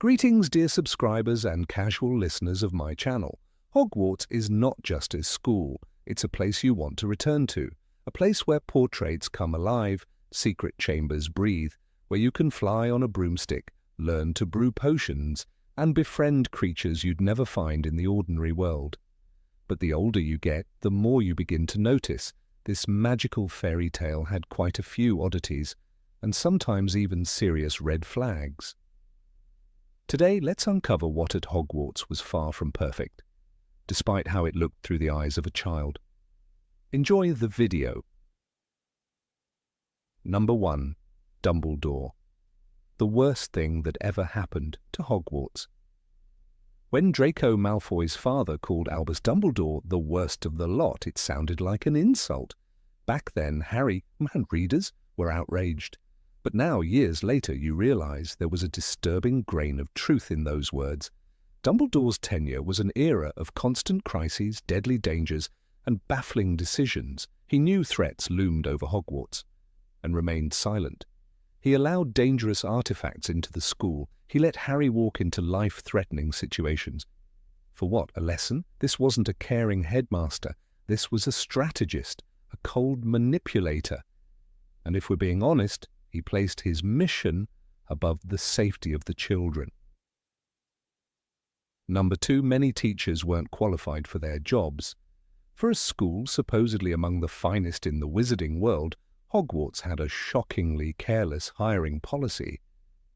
Greetings, dear subscribers and casual listeners of my channel. Hogwarts is not just a school, it's a place you want to return to. A place where portraits come alive, secret chambers breathe, where you can fly on a broomstick, learn to brew potions, and befriend creatures you'd never find in the ordinary world. But the older you get, the more you begin to notice this magical fairy tale had quite a few oddities, and sometimes even serious red flags. Today, let's uncover what at Hogwarts was far from perfect, despite how it looked through the eyes of a child. Enjoy the video. Number 1. Dumbledore. The worst thing that ever happened to Hogwarts. When Draco Malfoy's father called Albus Dumbledore the worst of the lot, it sounded like an insult. Back then, Harry and readers were outraged. But now, years later, you realize there was a disturbing grain of truth in those words. Dumbledore's tenure was an era of constant crises, deadly dangers, and baffling decisions. He knew threats loomed over Hogwarts and remained silent. He allowed dangerous artifacts into the school. He let Harry walk into life-threatening situations. For what, a lesson? This wasn't a caring headmaster. This was a strategist, a cold manipulator. And if we're being honest, he placed his mission above the safety of the children. Number 2, many teachers weren't qualified for their jobs. For a school supposedly among the finest in the wizarding world, Hogwarts had a shockingly careless hiring policy.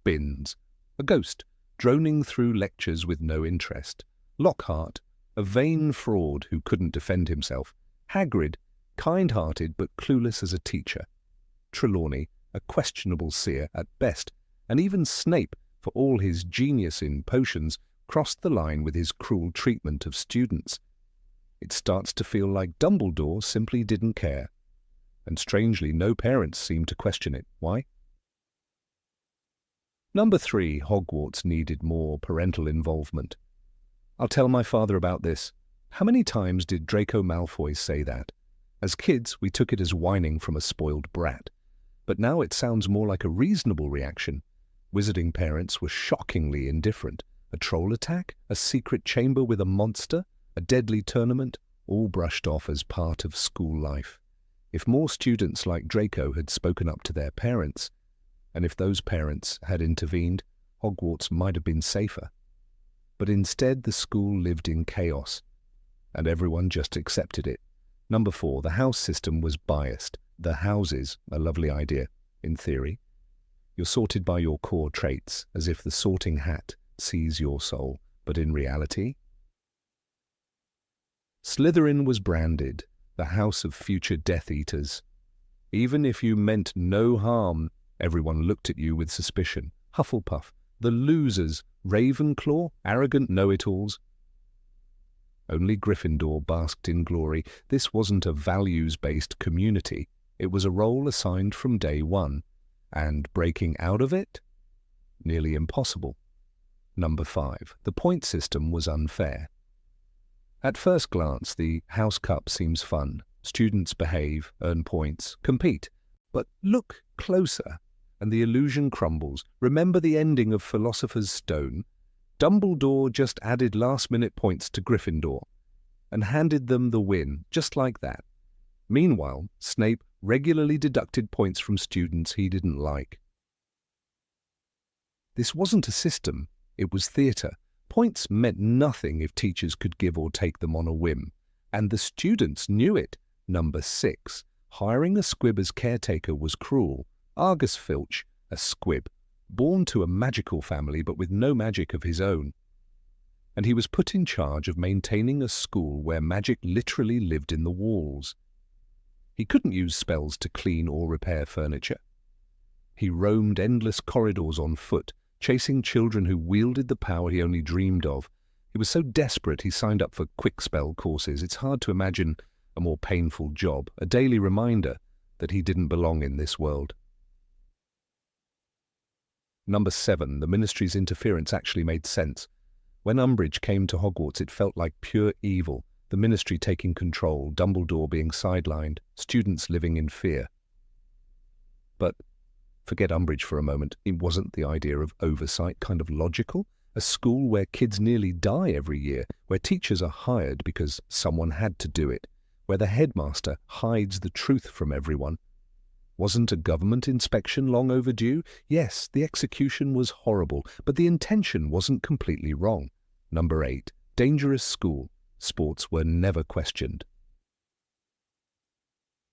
Binns, a ghost, droning through lectures with no interest. Lockhart, a vain fraud who couldn't defend himself. Hagrid, kind-hearted but clueless as a teacher. Trelawney, a questionable seer at best, and even Snape, for all his genius in potions, crossed the line with his cruel treatment of students. It starts to feel like Dumbledore simply didn't care. And strangely, no parents seem to question it. Why? Number 3, Hogwarts needed more parental involvement. I'll tell my father about this. How many times did Draco Malfoy say that? As kids, we took it as whining from a spoiled brat. But now it sounds more like a reasonable reaction. Wizarding parents were shockingly indifferent. A troll attack, a secret chamber with a monster, a deadly tournament, all brushed off as part of school life. If more students like Draco had spoken up to their parents, and if those parents had intervened, Hogwarts might have been safer. But instead, the school lived in chaos, and everyone just accepted it. Number 4, the house system was biased. The houses, a lovely idea, in theory. You're sorted by your core traits, as if the sorting hat sees your soul, but in reality? Slytherin was branded the house of future Death Eaters. Even if you meant no harm, everyone looked at you with suspicion. Hufflepuff, the losers, Ravenclaw, arrogant know-it-alls. Only Gryffindor basked in glory. This wasn't a values-based community. It was a role assigned from day one, and breaking out of it? Nearly impossible. Number 5. The point system was unfair. At first glance, the House Cup seems fun. Students behave, earn points, compete. But look closer, and the illusion crumbles. Remember the ending of Philosopher's Stone? Dumbledore just added last-minute points to Gryffindor and handed them the win, just like that. Meanwhile, Snape regularly deducted points from students he didn't like. This wasn't a system, it was theatre. Points meant nothing if teachers could give or take them on a whim, and the students knew it. Number 6. Hiring a squib as caretaker was cruel. Argus Filch, a squib, born to a magical family but with no magic of his own. And he was put in charge of maintaining a school where magic literally lived in the walls. He couldn't use spells to clean or repair furniture. He roamed endless corridors on foot, chasing children who wielded the power he only dreamed of. He was so desperate he signed up for quick spell courses. It's hard to imagine a more painful job, a daily reminder that he didn't belong in this world. Number 7. The Ministry's interference actually made sense. When Umbridge came to Hogwarts, it felt like pure evil. The Ministry taking control, Dumbledore being sidelined, students living in fear. But Forget Umbridge for a moment. It wasn't the idea of oversight kind of logical? A school where kids nearly die every year, where teachers are hired because someone had to do it, where the headmaster hides the truth from everyone. Wasn't a government inspection long overdue? Yes, the execution was horrible, but the intention wasn't completely wrong. Number 8. Dangerous school. Sports were never questioned.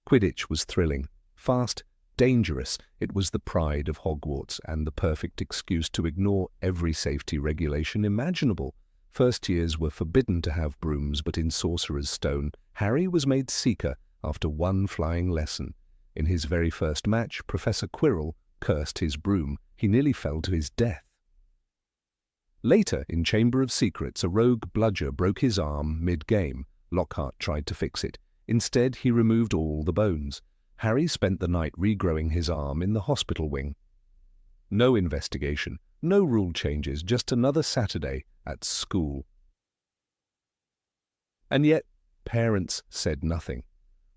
Quidditch was thrilling, fast, dangerous. It was the pride of Hogwarts and the perfect excuse to ignore every safety regulation imaginable. First years were forbidden to have brooms, but in Sorcerer's Stone, Harry was made Seeker after one flying lesson. In his very first match, Professor Quirrell cursed his broom. He nearly fell to his death. Later, in Chamber of Secrets, a rogue bludger broke his arm mid-game. Lockhart tried to fix it. Instead, he removed all the bones. Harry spent the night regrowing his arm in the hospital wing. No investigation, no rule changes, just another Saturday at school. And yet, parents said nothing.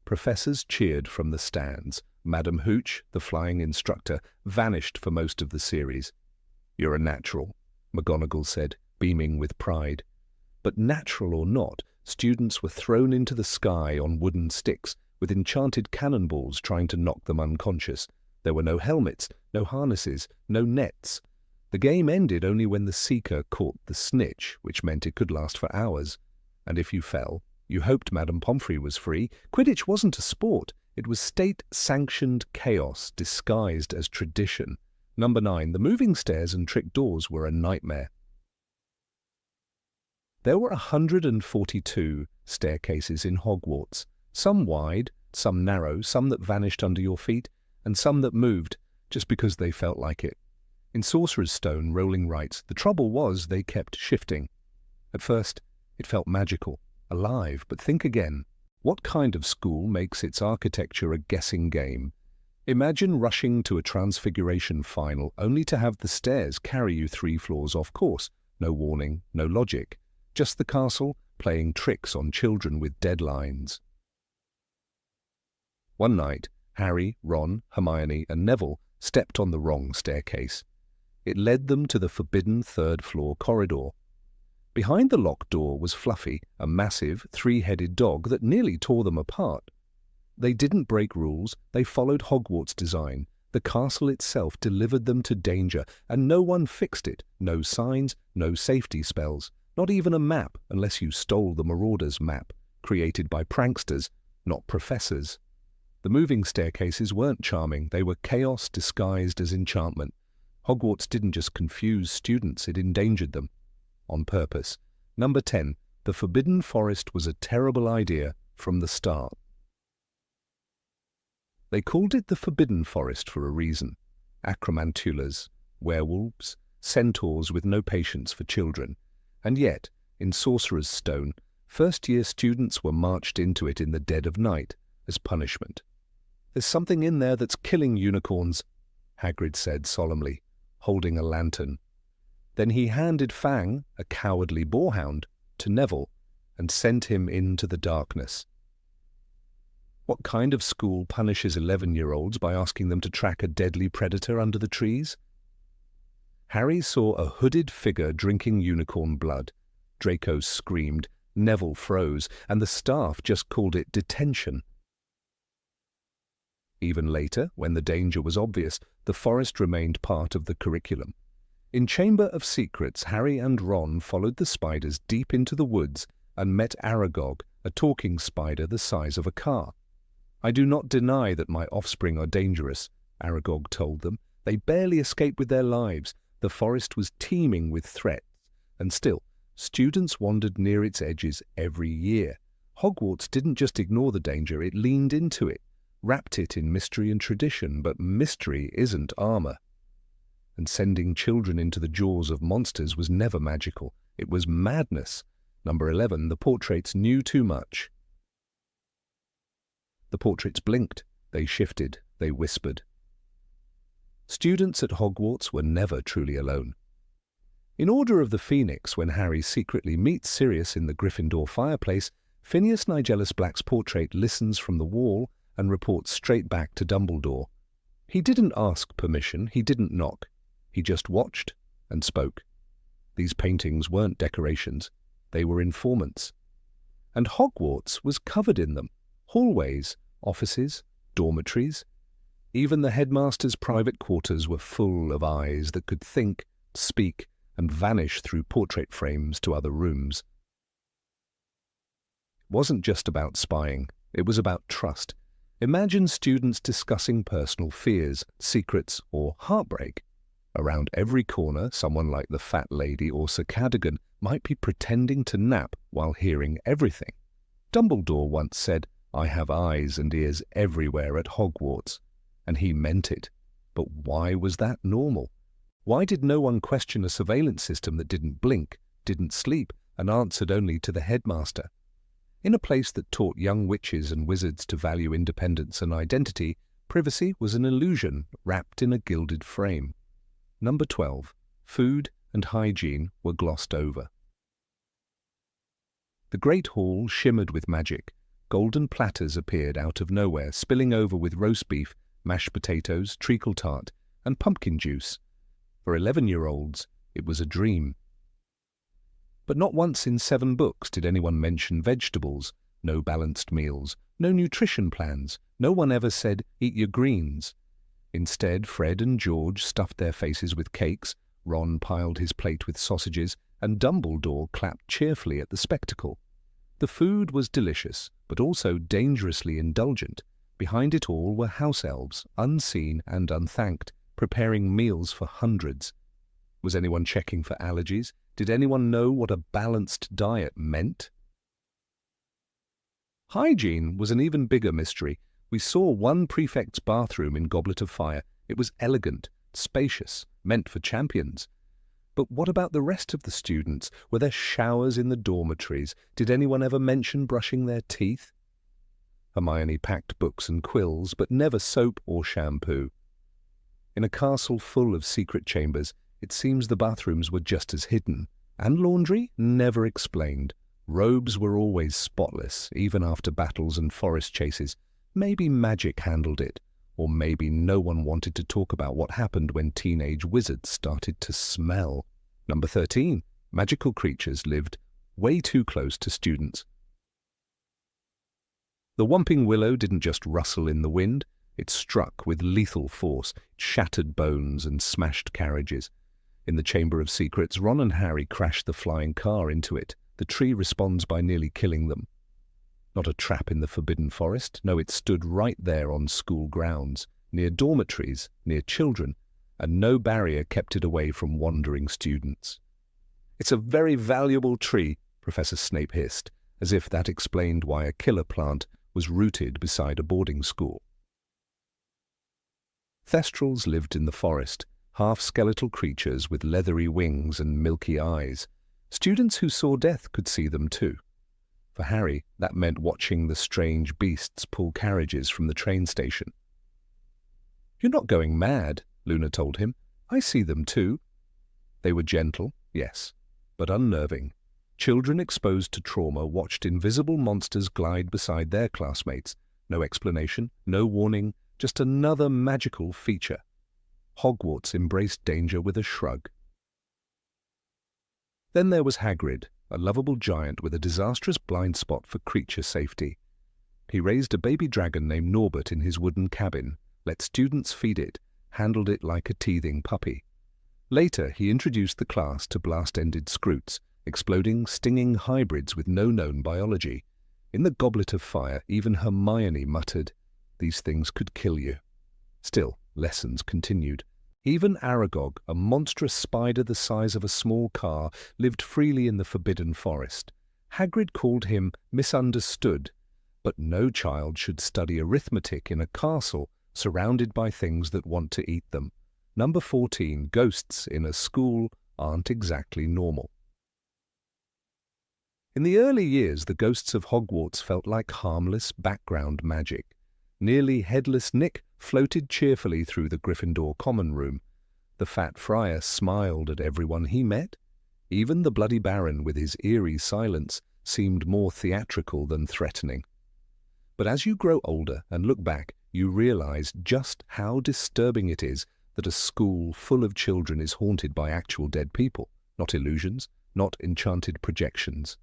Professors cheered from the stands. Madam Hooch, the flying instructor, vanished for most of the series. "You're a natural," McGonagall said, beaming with pride. But natural or not, students were thrown into the sky on wooden sticks, with enchanted cannonballs trying to knock them unconscious. There were no helmets, no harnesses, no nets. The game ended only when the Seeker caught the snitch, which meant it could last for hours. And if you fell, you hoped Madame Pomfrey was free. Quidditch wasn't a sport. It was state-sanctioned chaos disguised as tradition. Number 9. The moving stairs and trick doors were a nightmare. There were 142 staircases in Hogwarts, some wide, some narrow, some that vanished under your feet, and some that moved just because they felt like it. In Sorcerer's Stone, rolling rights, the trouble was they kept shifting. At first, it felt magical, alive, but think again. What kind of school makes its architecture a guessing game? Imagine rushing to a Transfiguration final only to have the stairs carry you 3 floors off course. No warning, no logic. Just the castle playing tricks on children with deadlines. One night, Harry, Ron, Hermione, and Neville stepped on the wrong staircase. It led them to the forbidden 3rd-floor corridor. Behind the locked door was Fluffy, a massive, 3-headed dog that nearly tore them apart. They didn't break rules, they followed Hogwarts design. The castle itself delivered them to danger, and no one fixed it. No signs, no safety spells, not even a map unless you stole the Marauders map, created by pranksters, not professors. The moving staircases weren't charming, they were chaos disguised as enchantment. Hogwarts didn't just confuse students, it endangered them. On purpose. Number 10. The Forbidden Forest was a terrible idea from the start. They called it the Forbidden Forest for a reason. Acromantulas, werewolves, centaurs with no patience for children. And yet, in Sorcerer's Stone, first-year students were marched into it in the dead of night as punishment. "There's something in there that's killing unicorns," Hagrid said solemnly, holding a lantern. Then he handed Fang, a cowardly boarhound, to Neville and sent him into the darkness. What kind of school punishes 11-year-olds by asking them to track a deadly predator under the trees? Harry saw a hooded figure drinking unicorn blood. Draco screamed, Neville froze, and the staff just called it detention. Even later, when the danger was obvious, the forest remained part of the curriculum. In Chamber of Secrets, Harry and Ron followed the spiders deep into the woods and met Aragog, a talking spider the size of a car. "I do not deny that my offspring are dangerous," Aragog told them. "They barely escaped with their lives. The forest was teeming with threats, and still, students wandered near its edges every year. Hogwarts didn't just ignore the danger, it leaned into it, wrapped it in mystery and tradition, but mystery isn't armor. And sending children into the jaws of monsters was never magical. It was madness. Number 11, the portraits knew too much. The portraits blinked, they shifted, they whispered. Students at Hogwarts were never truly alone. In Order of the Phoenix, when Harry secretly meets Sirius in the Gryffindor fireplace, Phineas Nigellus Black's portrait listens from the wall and reports straight back to Dumbledore. He didn't ask permission, he didn't knock. He just watched and spoke. These paintings weren't decorations, they were informants. And Hogwarts was covered in them. Hallways, offices, dormitories. Even the headmaster's private quarters were full of eyes that could think, speak, and vanish through portrait frames to other rooms. It wasn't just about spying, it was about trust. Imagine students discussing personal fears, secrets, or heartbreak. Around every corner, someone like the fat lady or Sir Cadogan might be pretending to nap while hearing everything. Dumbledore once said, "I have eyes and ears everywhere at Hogwarts," and he meant it. But why was that normal? Why did no one question a surveillance system that didn't blink, didn't sleep, and answered only to the headmaster? In a place that taught young witches and wizards to value independence and identity, privacy was an illusion wrapped in a gilded frame. Number 12. Food and hygiene were glossed over. The great hall shimmered with magic. Golden platters appeared out of nowhere, spilling over with roast beef, mashed potatoes, treacle tart, and pumpkin juice. For 11-year-olds, it was a dream. But not once in 7 books did anyone mention vegetables, no balanced meals, no nutrition plans. No one ever said, "Eat your greens." Instead, Fred and George stuffed their faces with cakes, Ron piled his plate with sausages, and Dumbledore clapped cheerfully at the spectacle. The food was delicious, but also dangerously indulgent. Behind it all were house elves, unseen and unthanked, preparing meals for hundreds. Was anyone checking for allergies? Did anyone know what a balanced diet meant? Hygiene was an even bigger mystery. We saw one prefect's bathroom in Goblet of Fire. It was elegant, spacious, meant for champions. But what about the rest of the students? Were there showers in the dormitories? Did anyone ever mention brushing their teeth? Hermione packed books and quills, but never soap or shampoo. In a castle full of secret chambers, it seems the bathrooms were just as hidden. And laundry? Never explained. Robes were always spotless, even after battles and forest chases. Maybe magic handled it, or maybe no one wanted to talk about what happened when teenage wizards started to smell. Number 13. Magical creatures lived way too close to students. The Whomping Willow didn't just rustle in the wind, it struck with lethal force, it shattered bones and smashed carriages. In the Chamber of Secrets, Ron and Harry crashed the flying car into it. The tree responds by nearly killing them. Not a trap in the Forbidden Forest. No, it stood right there on school grounds, near dormitories, near children, and no barrier kept it away from wandering students. "It's a very valuable tree," Professor Snape hissed, as if that explained why a killer plant was rooted beside a boarding school. Thestrals lived in the forest, half-skeletal creatures with leathery wings and milky eyes. Students who saw death could see them too. For Harry, that meant watching the strange beasts pull carriages from the train station. "You're not going mad," Luna told him. "I see them too." They were gentle, yes, but unnerving. Children exposed to trauma watched invisible monsters glide beside their classmates. No explanation, no warning, just another magical feature. Hogwarts embraced danger with a shrug. Then there was Hagrid, a lovable giant with a disastrous blind spot for creature safety. He raised a baby dragon named Norbert in his wooden cabin, let students feed it, handled it like a teething puppy. Later, he introduced the class to blast-ended Scroots, exploding, stinging hybrids with no known biology. In the Goblet of Fire, even Hermione muttered, "These things could kill you." Still, lessons continued. Even Aragog, a monstrous spider the size of a small car, lived freely in the Forbidden Forest. Hagrid called him misunderstood, but no child should study arithmetic in a castle surrounded by things that want to eat them. Number 14, ghosts in a school aren't exactly normal. In the early years, the ghosts of Hogwarts felt like harmless background magic. Nearly headless Nick floated cheerfully through the Gryffindor common room. The fat friar smiled at everyone he met. Even the bloody baron, with his eerie silence, seemed more theatrical than threatening. But as you grow older and look back, you realize just how disturbing it is that a school full of children is haunted by actual dead people, not illusions, not enchanted projections.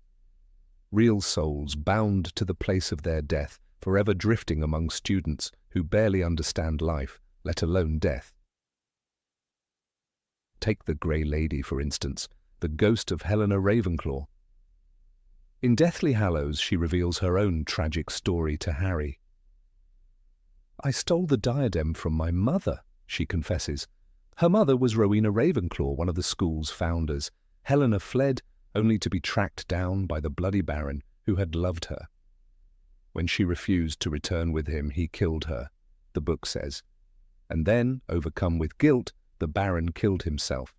Real souls bound to the place of their death, forever drifting among students who barely understand life, let alone death. Take the Grey Lady, for instance, the ghost of Helena Ravenclaw. In Deathly Hallows, she reveals her own tragic story to Harry. "I stole the diadem from my mother," she confesses. Her mother was Rowena Ravenclaw, one of the school's founders. Helena fled, only to be tracked down by the Bloody Baron, who had loved her. When she refused to return with him, he killed her, the book says. And then, overcome with guilt, the Baron killed himself.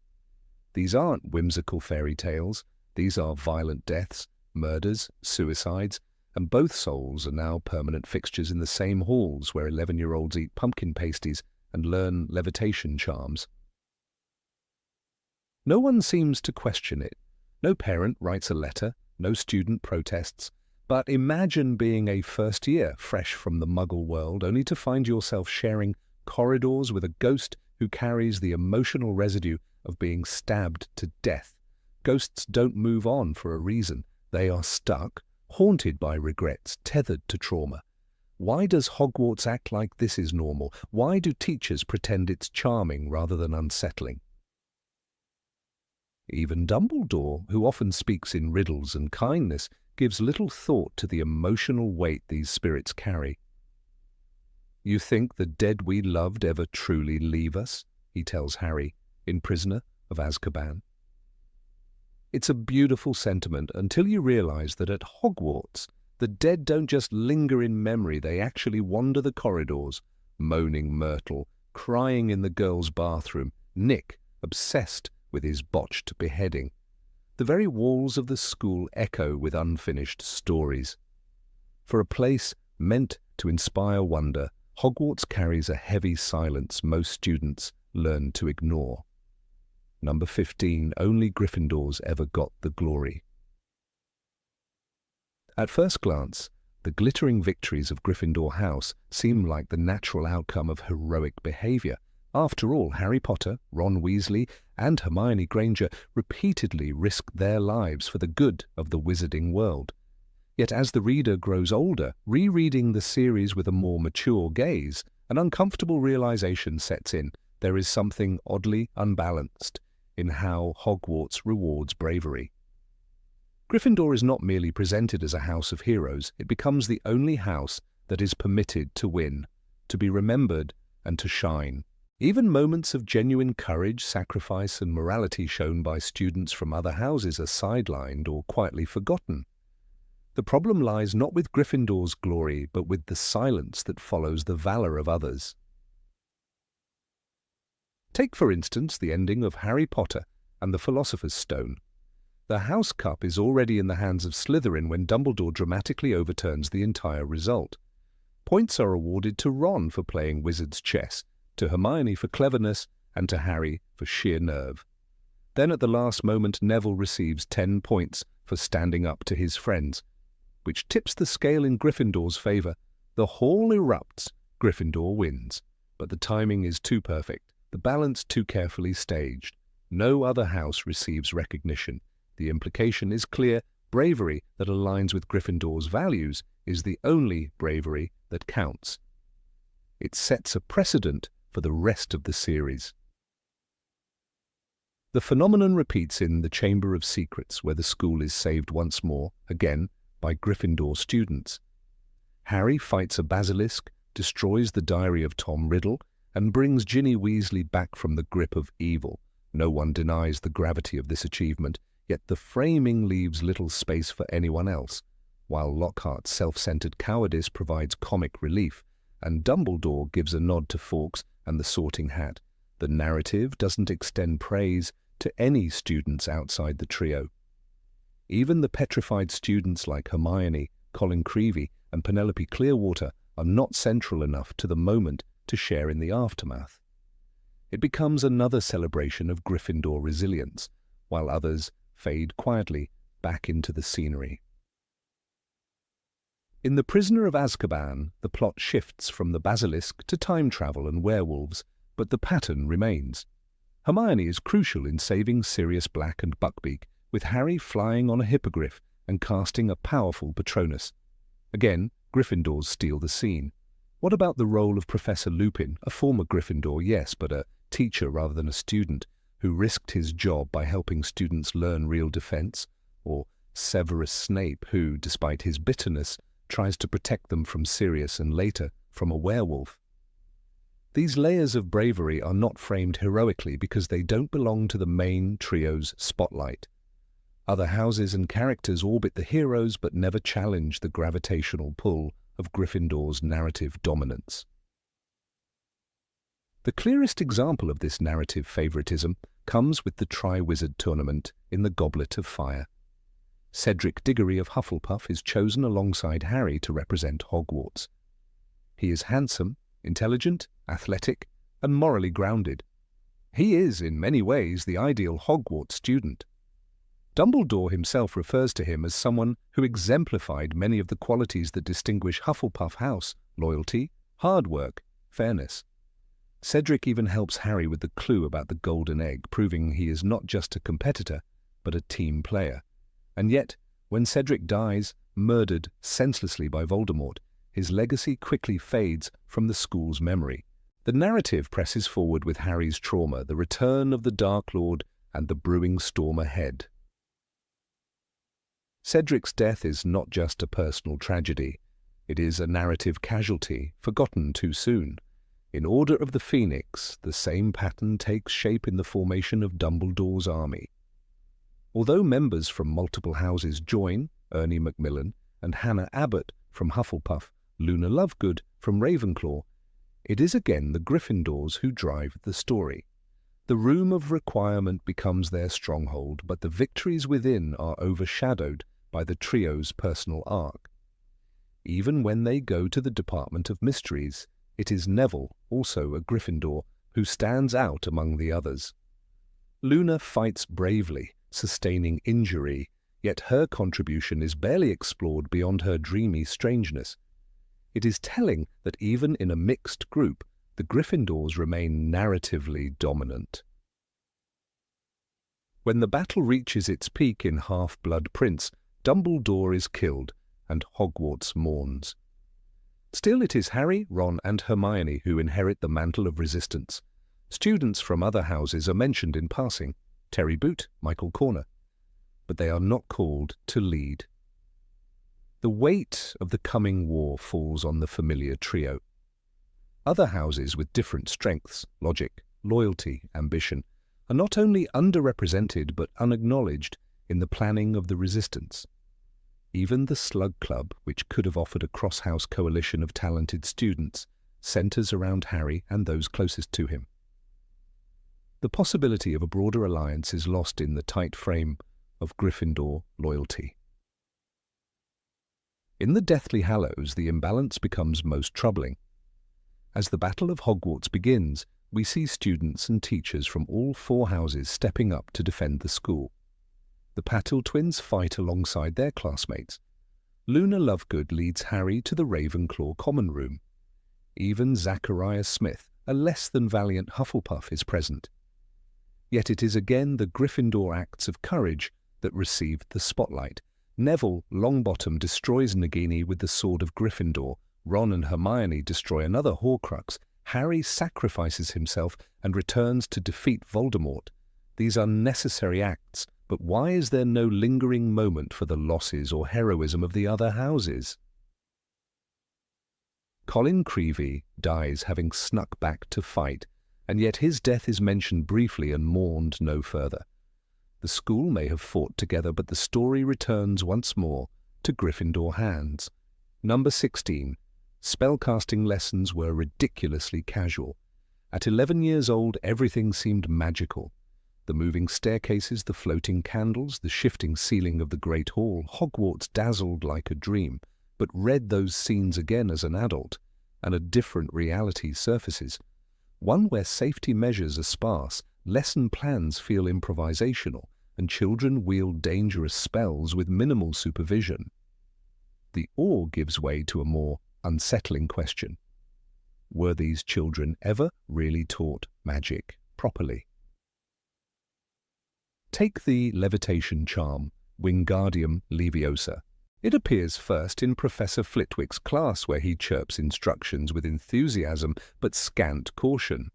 These aren't whimsical fairy tales. These are violent deaths, murders, suicides, and both souls are now permanent fixtures in the same halls where 11-year-olds eat pumpkin pasties and learn levitation charms. No one seems to question it. No parent writes a letter, no student protests. But imagine being a first year, fresh from the Muggle world, only to find yourself sharing corridors with a ghost who carries the emotional residue of being stabbed to death. Ghosts don't move on for a reason. They are stuck, haunted by regrets, tethered to trauma. Why does Hogwarts act like this is normal? Why do teachers pretend it's charming rather than unsettling? Even Dumbledore, who often speaks in riddles and kindness, gives little thought to the emotional weight these spirits carry. "You think the dead we loved ever truly leave us?" he tells Harry, in Prisoner of Azkaban. It's a beautiful sentiment until you realize that at Hogwarts, the dead don't just linger in memory, they actually wander the corridors, moaning Myrtle, crying in the girls' bathroom, Nick, obsessed with his botched beheading. The very walls of the school echo with unfinished stories. For a place meant to inspire wonder, Hogwarts carries a heavy silence most students learn to ignore. Number 15, only Gryffindors ever got the glory. At first glance, the glittering victories of Gryffindor House seem like the natural outcome of heroic behavior. After all, Harry Potter, Ron Weasley, and Hermione Granger repeatedly risked their lives for the good of the wizarding world. Yet as the reader grows older, rereading the series with a more mature gaze, an uncomfortable realization sets in. There is something oddly unbalanced in how Hogwarts rewards bravery. Gryffindor is not merely presented as a house of heroes, it becomes the only house that is permitted to win, to be remembered, and to shine. Even moments of genuine courage, sacrifice, and morality shown by students from other houses are sidelined or quietly forgotten. The problem lies not with Gryffindor's glory, but with the silence that follows the valor of others. Take, for instance, the ending of Harry Potter and the Philosopher's Stone. The House Cup is already in the hands of Slytherin when Dumbledore dramatically overturns the entire result. Points are awarded to Ron for playing wizard's chess, to Hermione for cleverness, and to Harry for sheer nerve. Then at the last moment, Neville receives 10 points for standing up to his friends, which tips the scale in Gryffindor's favor. The hall erupts, Gryffindor wins, but the timing is too perfect, the balance too carefully staged. No other house receives recognition. The implication is clear: bravery that aligns with Gryffindor's values is the only bravery that counts. It sets a precedent for the rest of the series. The phenomenon repeats in the Chamber of Secrets, where the school is saved once more, again, by Gryffindor students. Harry fights a basilisk, destroys the diary of Tom Riddle, and brings Ginny Weasley back from the grip of evil. No one denies the gravity of this achievement, yet the framing leaves little space for anyone else. While Lockhart's self-centered cowardice provides comic relief, and Dumbledore gives a nod to Fawkes and the Sorting Hat, the narrative doesn't extend praise to any students outside the trio. Even the petrified students like Hermione, Colin Creevey, and Penelope Clearwater are not central enough to the moment to share in the aftermath. It becomes another celebration of Gryffindor resilience, while others fade quietly back into the scenery. In The Prisoner of Azkaban, the plot shifts from the basilisk to time travel and werewolves, but the pattern remains. Hermione is crucial in saving Sirius Black and Buckbeak, with Harry flying on a hippogriff and casting a powerful Patronus. Again, Gryffindors steal the scene. What about the role of Professor Lupin, a former Gryffindor, yes, but a teacher rather than a student, who risked his job by helping students learn real defense? Or Severus Snape, who, despite his bitterness, tries to protect them from Sirius and later from a werewolf? These layers of bravery are not framed heroically because they don't belong to the main trio's spotlight. Other houses and characters orbit the heroes but never challenge the gravitational pull of Gryffindor's narrative dominance. The clearest example of this narrative favoritism comes with the Triwizard Tournament in the Goblet of Fire. Cedric Diggory of Hufflepuff is chosen alongside Harry to represent Hogwarts. He is handsome, intelligent, athletic, and morally grounded. He is, in many ways, the ideal Hogwarts student. Dumbledore himself refers to him as someone who exemplified many of the qualities that distinguish Hufflepuff House: loyalty, hard work, fairness. Cedric even helps Harry with the clue about the golden egg, proving he is not just a competitor, but a team player. And yet, when Cedric dies, murdered senselessly by Voldemort, his legacy quickly fades from the school's memory. The narrative presses forward with Harry's trauma, the return of the Dark Lord, and the brewing storm ahead. Cedric's death is not just a personal tragedy. It is a narrative casualty, forgotten too soon. In Order of the Phoenix, the same pattern takes shape in the formation of Dumbledore's army. Although members from multiple houses join, Ernie Macmillan and Hannah Abbott from Hufflepuff, Luna Lovegood from Ravenclaw, it is again the Gryffindors who drive the story. The Room of Requirement becomes their stronghold, but the victories within are overshadowed by the trio's personal arc. Even when they go to the Department of Mysteries, it is Neville, also a Gryffindor, who stands out among the others. Luna fights bravely, sustaining injury, yet her contribution is barely explored beyond her dreamy strangeness. It is telling that even in a mixed group, the Gryffindors remain narratively dominant. When the battle reaches its peak in Half-Blood Prince, Dumbledore is killed, and Hogwarts mourns. Still, it is Harry, Ron, and Hermione who inherit the mantle of resistance. Students from other houses are mentioned in passing: Terry Boot, Michael Corner, but they are not called to lead. The weight of the coming war falls on the familiar trio. Other houses with different strengths, logic, loyalty, ambition, are not only underrepresented but unacknowledged in the planning of the resistance. Even the Slug Club, which could have offered a cross-house coalition of talented students, centers around Harry and those closest to him. The possibility of a broader alliance is lost in the tight frame of Gryffindor loyalty. In the Deathly Hallows, the imbalance becomes most troubling. As the Battle of Hogwarts begins, we see students and teachers from all four houses stepping up to defend the school. The Patil twins fight alongside their classmates. Luna Lovegood leads Harry to the Ravenclaw common room. Even Zachariah Smith, a less-than-valiant Hufflepuff, is present. Yet it is again the Gryffindor acts of courage that receive the spotlight. Neville Longbottom destroys Nagini with the Sword of Gryffindor. Ron and Hermione destroy another Horcrux. Harry sacrifices himself and returns to defeat Voldemort. These are necessary acts, but why is there no lingering moment for the losses or heroism of the other houses? Colin Creevey dies having snuck back to fight, and yet his death is mentioned briefly and mourned no further. The school may have fought together, but the story returns once more to Gryffindor hands. Number 16. Spellcasting lessons were ridiculously casual. At 11 years old, everything seemed magical. The moving staircases, the floating candles, the shifting ceiling of the Great Hall, Hogwarts dazzled like a dream, but read those scenes again as an adult, and a different reality surfaces. One where safety measures are sparse, lesson plans feel improvisational, and children wield dangerous spells with minimal supervision. the awe gives way to a more unsettling question. Were these children ever really taught magic properly? Take the levitation charm, Wingardium Leviosa. It appears first in Professor Flitwick's class, where he chirps instructions with enthusiasm but scant caution.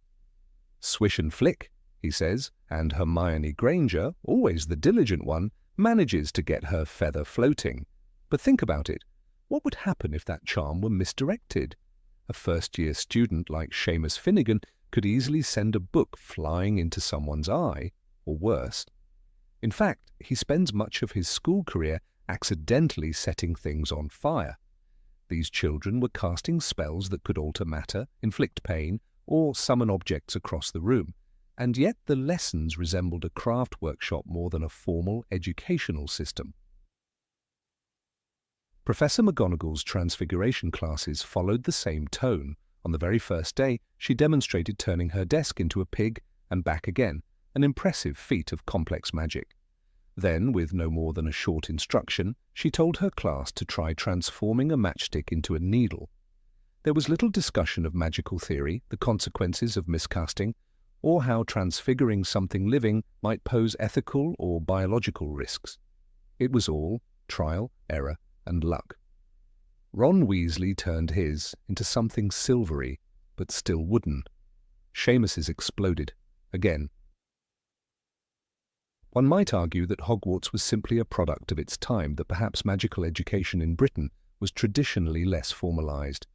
Swish and flick, he says, and Hermione Granger, always the diligent one, manages to get her feather floating. But think about it. What would happen if that charm were misdirected? A first-year student like Seamus Finnegan could easily send a book flying into someone's eye, or worse. In fact, he spends much of his school career accidentally setting things on fire. These children were casting spells that could alter matter, inflict pain, or summon objects across the room, and yet the lessons resembled a craft workshop more than a formal educational system. Professor McGonagall's Transfiguration classes followed the same tone. On the very first day, she demonstrated turning her desk into a pig and back again, an impressive feat of complex magic. Then, with no more than a short instruction, she told her class to try transforming a matchstick into a needle. There was little discussion of magical theory, the consequences of miscasting, or how transfiguring something living might pose ethical or biological risks. It was all trial, error, and luck. Ron Weasley turned his into something silvery, but still wooden. Seamus's exploded, again. One might argue that Hogwarts was simply a product of its time, that perhaps magical education in Britain was traditionally less formalized.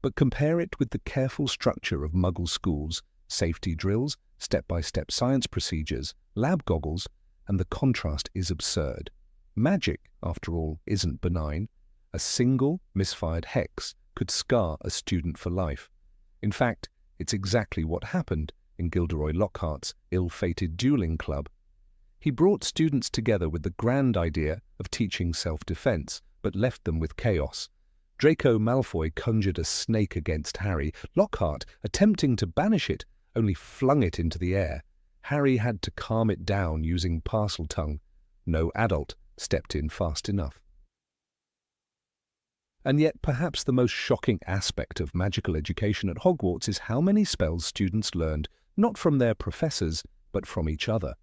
But compare it with the careful structure of Muggle schools, safety drills, step-by-step science procedures, lab goggles, and the contrast is absurd. Magic, after all, isn't benign. A single misfired hex could scar a student for life. In fact, it's exactly what happened in Gilderoy Lockhart's ill-fated dueling club. He brought students together with the grand idea of teaching self-defense, but left them with chaos. Draco Malfoy conjured a snake against Harry. Lockhart, attempting to banish it, only flung it into the air. Harry had to calm it down using Parseltongue. No adult stepped in fast enough. And yet perhaps the most shocking aspect of magical education at Hogwarts is how many spells students learned not from their professors, but from each other.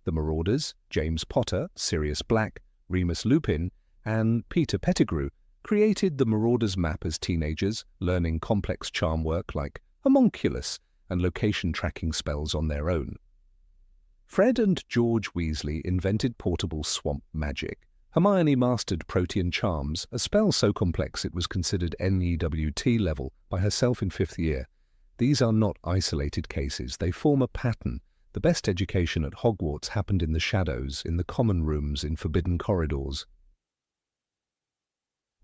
The Marauders, James Potter, Sirius Black, Remus Lupin, and Peter Pettigrew created the Marauders map as teenagers, learning complex charm work like homunculus and location-tracking spells on their own. Fred and George Weasley invented portable swamp magic. Hermione mastered Protean charms, a spell so complex it was considered NEWT level by herself in 5th year. These are not isolated cases, they form a pattern. The best education at Hogwarts happened in the shadows, in the common rooms, in forbidden corridors.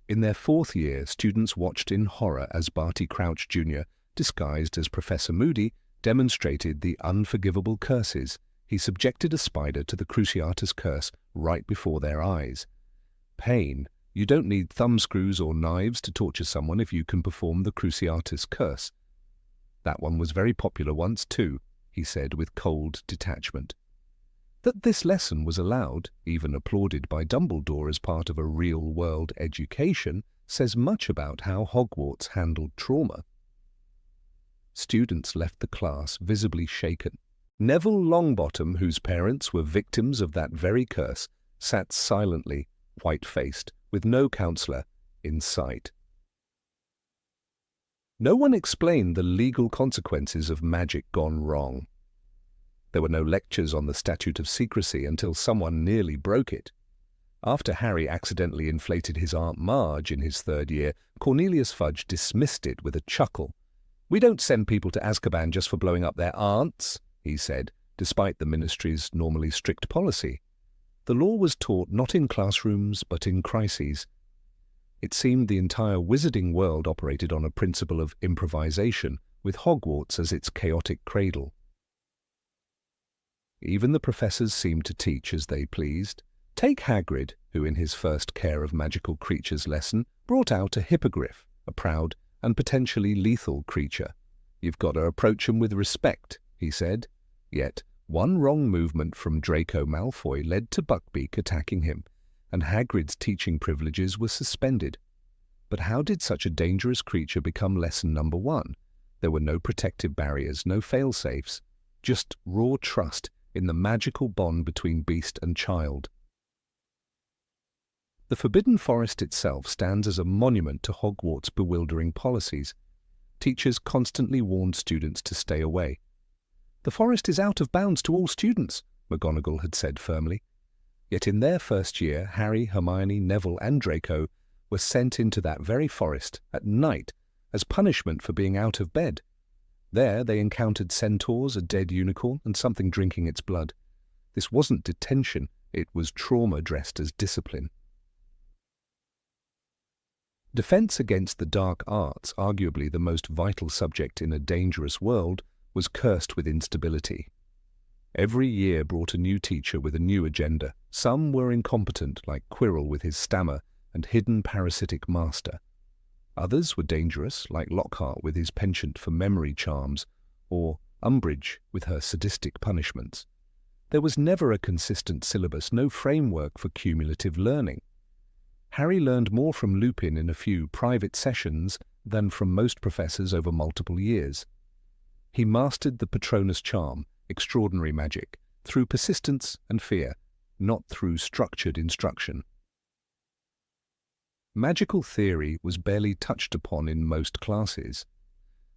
In their 4th year, students watched in horror as Barty Crouch Jr., disguised as Professor Moody, demonstrated the unforgivable curses. He subjected a spider to the Cruciatus curse right before their eyes. Pain. You don't need thumbscrews or knives to torture someone if you can perform the Cruciatus curse. That one was very popular once too, he said with cold detachment. That this lesson was allowed, even applauded by Dumbledore as part of a real-world education, says much about how Hogwarts handled trauma. Students left the class visibly shaken. Neville Longbottom, whose parents were victims of that very curse, sat silently, white-faced, with no counsellor in sight. No one explained the legal consequences of magic gone wrong. There were no lectures on the Statute of Secrecy until someone nearly broke it. After Harry accidentally inflated his Aunt Marge in his 3rd year, Cornelius Fudge dismissed it with a chuckle. "We don't send people to Azkaban just for blowing up their aunts," he said, despite the ministry's normally strict policy. The law was taught not in classrooms, but in crises. It seemed the entire wizarding world operated on a principle of improvisation, with Hogwarts as its chaotic cradle. Even the professors seemed to teach as they pleased. Take Hagrid, who in his first Care of Magical Creatures lesson brought out a hippogriff, a proud and potentially lethal creature. "You've got to approach him with respect," he said. Yet one wrong movement from Draco Malfoy led to Buckbeak attacking him, and Hagrid's teaching privileges were suspended. But how did such a dangerous creature become lesson number 1? There were no protective barriers, no fail-safes, just raw trust in the magical bond between beast and child. The Forbidden Forest itself stands as a monument to Hogwarts' bewildering policies. Teachers constantly warned students to stay away. "The forest is out of bounds to all students," McGonagall had said firmly. Yet in their first year, Harry, Hermione, Neville and Draco were sent into that very forest at night as punishment for being out of bed. There they encountered centaurs, a dead unicorn, and something drinking its blood. This wasn't detention, it was trauma dressed as discipline. Defense against the dark arts, arguably the most vital subject in a dangerous world, was cursed with instability. Every year brought a new teacher with a new agenda. Some were incompetent, like Quirrell with his stammer and hidden parasitic master. Others were dangerous, like Lockhart with his penchant for memory charms, or Umbridge with her sadistic punishments. There was never a consistent syllabus, no framework for cumulative learning. Harry learned more from Lupin in a few private sessions than from most professors over multiple years. He mastered the Patronus charm, extraordinary magic, through persistence and fear, not through structured instruction. Magical theory was barely touched upon in most classes.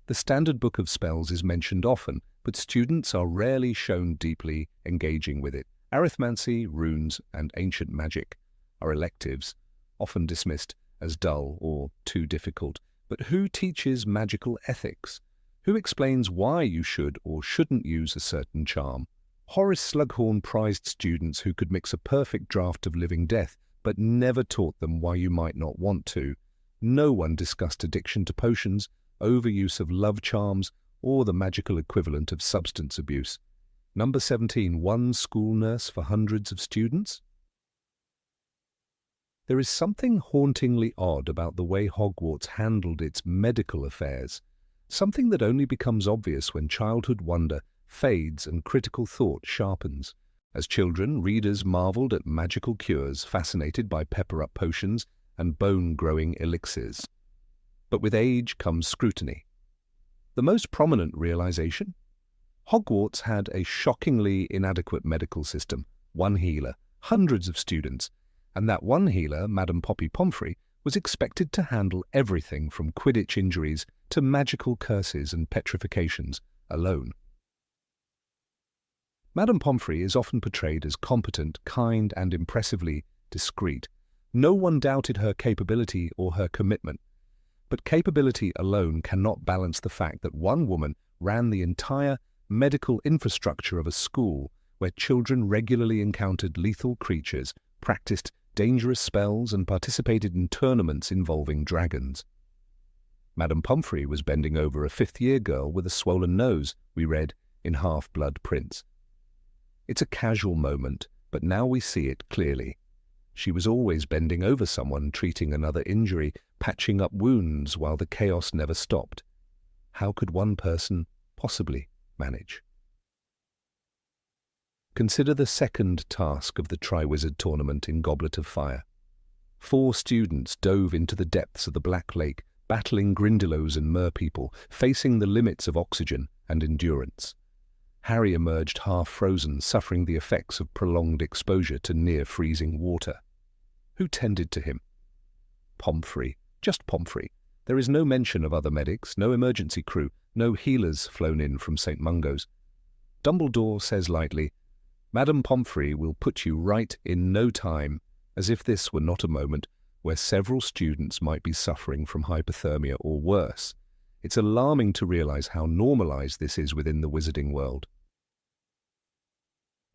The standard book of spells is mentioned often, but students are rarely shown deeply engaging with it. Arithmancy, runes, and ancient magic are electives, often dismissed as dull or too difficult. But who teaches magical ethics? Who explains why you should or shouldn't use a certain charm? Horace Slughorn prized students who could mix a perfect draught of living death, but never taught them why you might not want to. No one discussed addiction to potions, overuse of love charms, or the magical equivalent of substance abuse. Number 17, one school nurse for hundreds of students? There is something hauntingly odd about the way Hogwarts handled its medical affairs, something that only becomes obvious when childhood wonder fades and critical thought sharpens. As children, readers marveled at magical cures, fascinated by pepper-up potions and bone-growing elixirs. But with age comes scrutiny. The most prominent realization? Hogwarts had a shockingly inadequate medical system, one healer, hundreds of students, and that one healer, Madame Poppy Pomfrey, was expected to handle everything from Quidditch injuries to magical curses and petrifications alone. Madame Pomfrey is often portrayed as competent, kind, and impressively discreet. No one doubted her capability or her commitment. But capability alone cannot balance the fact that one woman ran the entire medical infrastructure of a school where children regularly encountered lethal creatures, practiced dangerous spells, and participated in tournaments involving dragons. Madame Pomfrey was bending over a fifth-year girl with a swollen nose, we read in Half-Blood Prince. It's a casual moment, but now we see it clearly. She was always bending over someone, treating another injury, patching up wounds while the chaos never stopped. How could one person possibly manage? Consider the second task of the Triwizard Tournament in Goblet of Fire. 4 students dove into the depths of the Black Lake, battling Grindylows and merpeople, facing the limits of oxygen and endurance. Harry emerged half-frozen, suffering the effects of prolonged exposure to near-freezing water. Who tended to him? Pomfrey. Just Pomfrey. There is no mention of other medics, no emergency crew, no healers flown in from St. Mungo's. Dumbledore says lightly, "Madame Pomfrey will put you right in no time," as if this were not a moment where several students might be suffering from hypothermia or worse. It's alarming to realize how normalized this is within the wizarding world.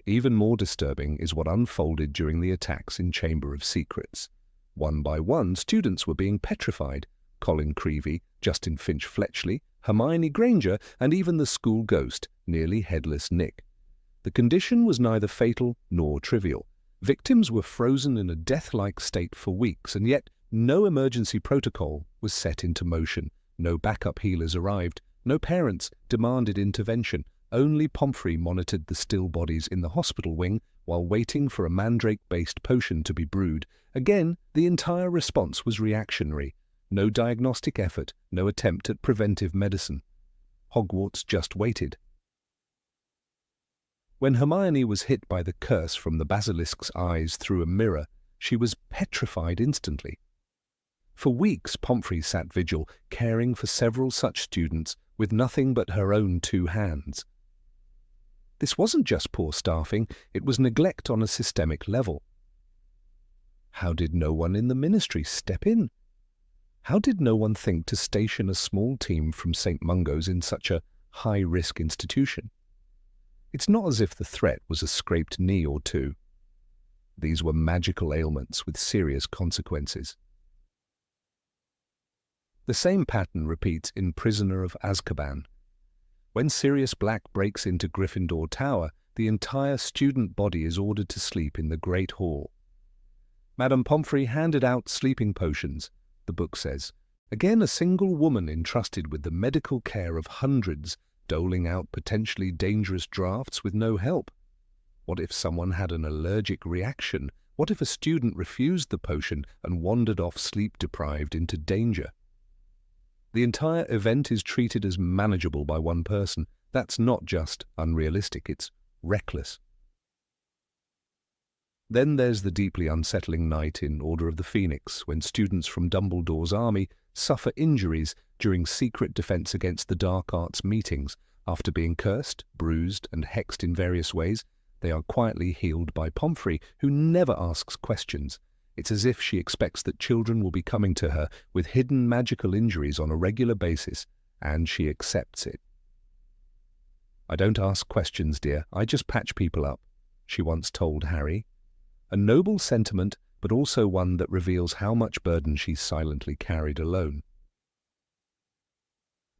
Even more disturbing is what unfolded during the attacks in Chamber of Secrets. One by one, students were being petrified. Colin Creevey, Justin Finch-Fletchley, Hermione Granger, and even the school ghost, nearly headless Nick. The condition was neither fatal nor trivial. Victims were frozen in a death-like state for weeks, and yet no emergency protocol was set into motion. No backup healers arrived. No parents demanded intervention. Only Pomfrey monitored the still bodies in the hospital wing while waiting for a mandrake-based potion to be brewed. Again, the entire response was reactionary. No diagnostic effort, no attempt at preventive medicine. Hogwarts just waited. When Hermione was hit by the curse from the basilisk's eyes through a mirror, she was petrified instantly. For weeks, Pomfrey sat vigil, caring for several such students with nothing but her own 2 hands. This wasn't just poor staffing, it was neglect on a systemic level. How did no one in the ministry step in? How did no one think to station a small team from St. Mungo's in such a high-risk institution? It's not as if the threat was a scraped knee or 2. These were magical ailments with serious consequences. The same pattern repeats in Prisoner of Azkaban. When Sirius Black breaks into Gryffindor Tower, the entire student body is ordered to sleep in the Great Hall. Madame Pomfrey handed out sleeping potions, the book says. Again, a single woman entrusted with the medical care of hundreds, doling out potentially dangerous drafts with no help. What if someone had an allergic reaction? What if a student refused the potion and wandered off sleep-deprived into danger? The entire event is treated as manageable by one person. That's not just unrealistic, it's reckless. Then there's the deeply unsettling night in Order of the Phoenix, when students from Dumbledore's army suffer injuries during secret defense against the dark arts meetings. After being cursed, bruised, and hexed in various ways, they are quietly healed by Pomfrey, who never asks questions. It's as if she expects that children will be coming to her with hidden magical injuries on a regular basis, and she accepts it. "I don't ask questions, dear. I just patch people up," she once told Harry. A noble sentiment, but also one that reveals how much burden she silently carried alone.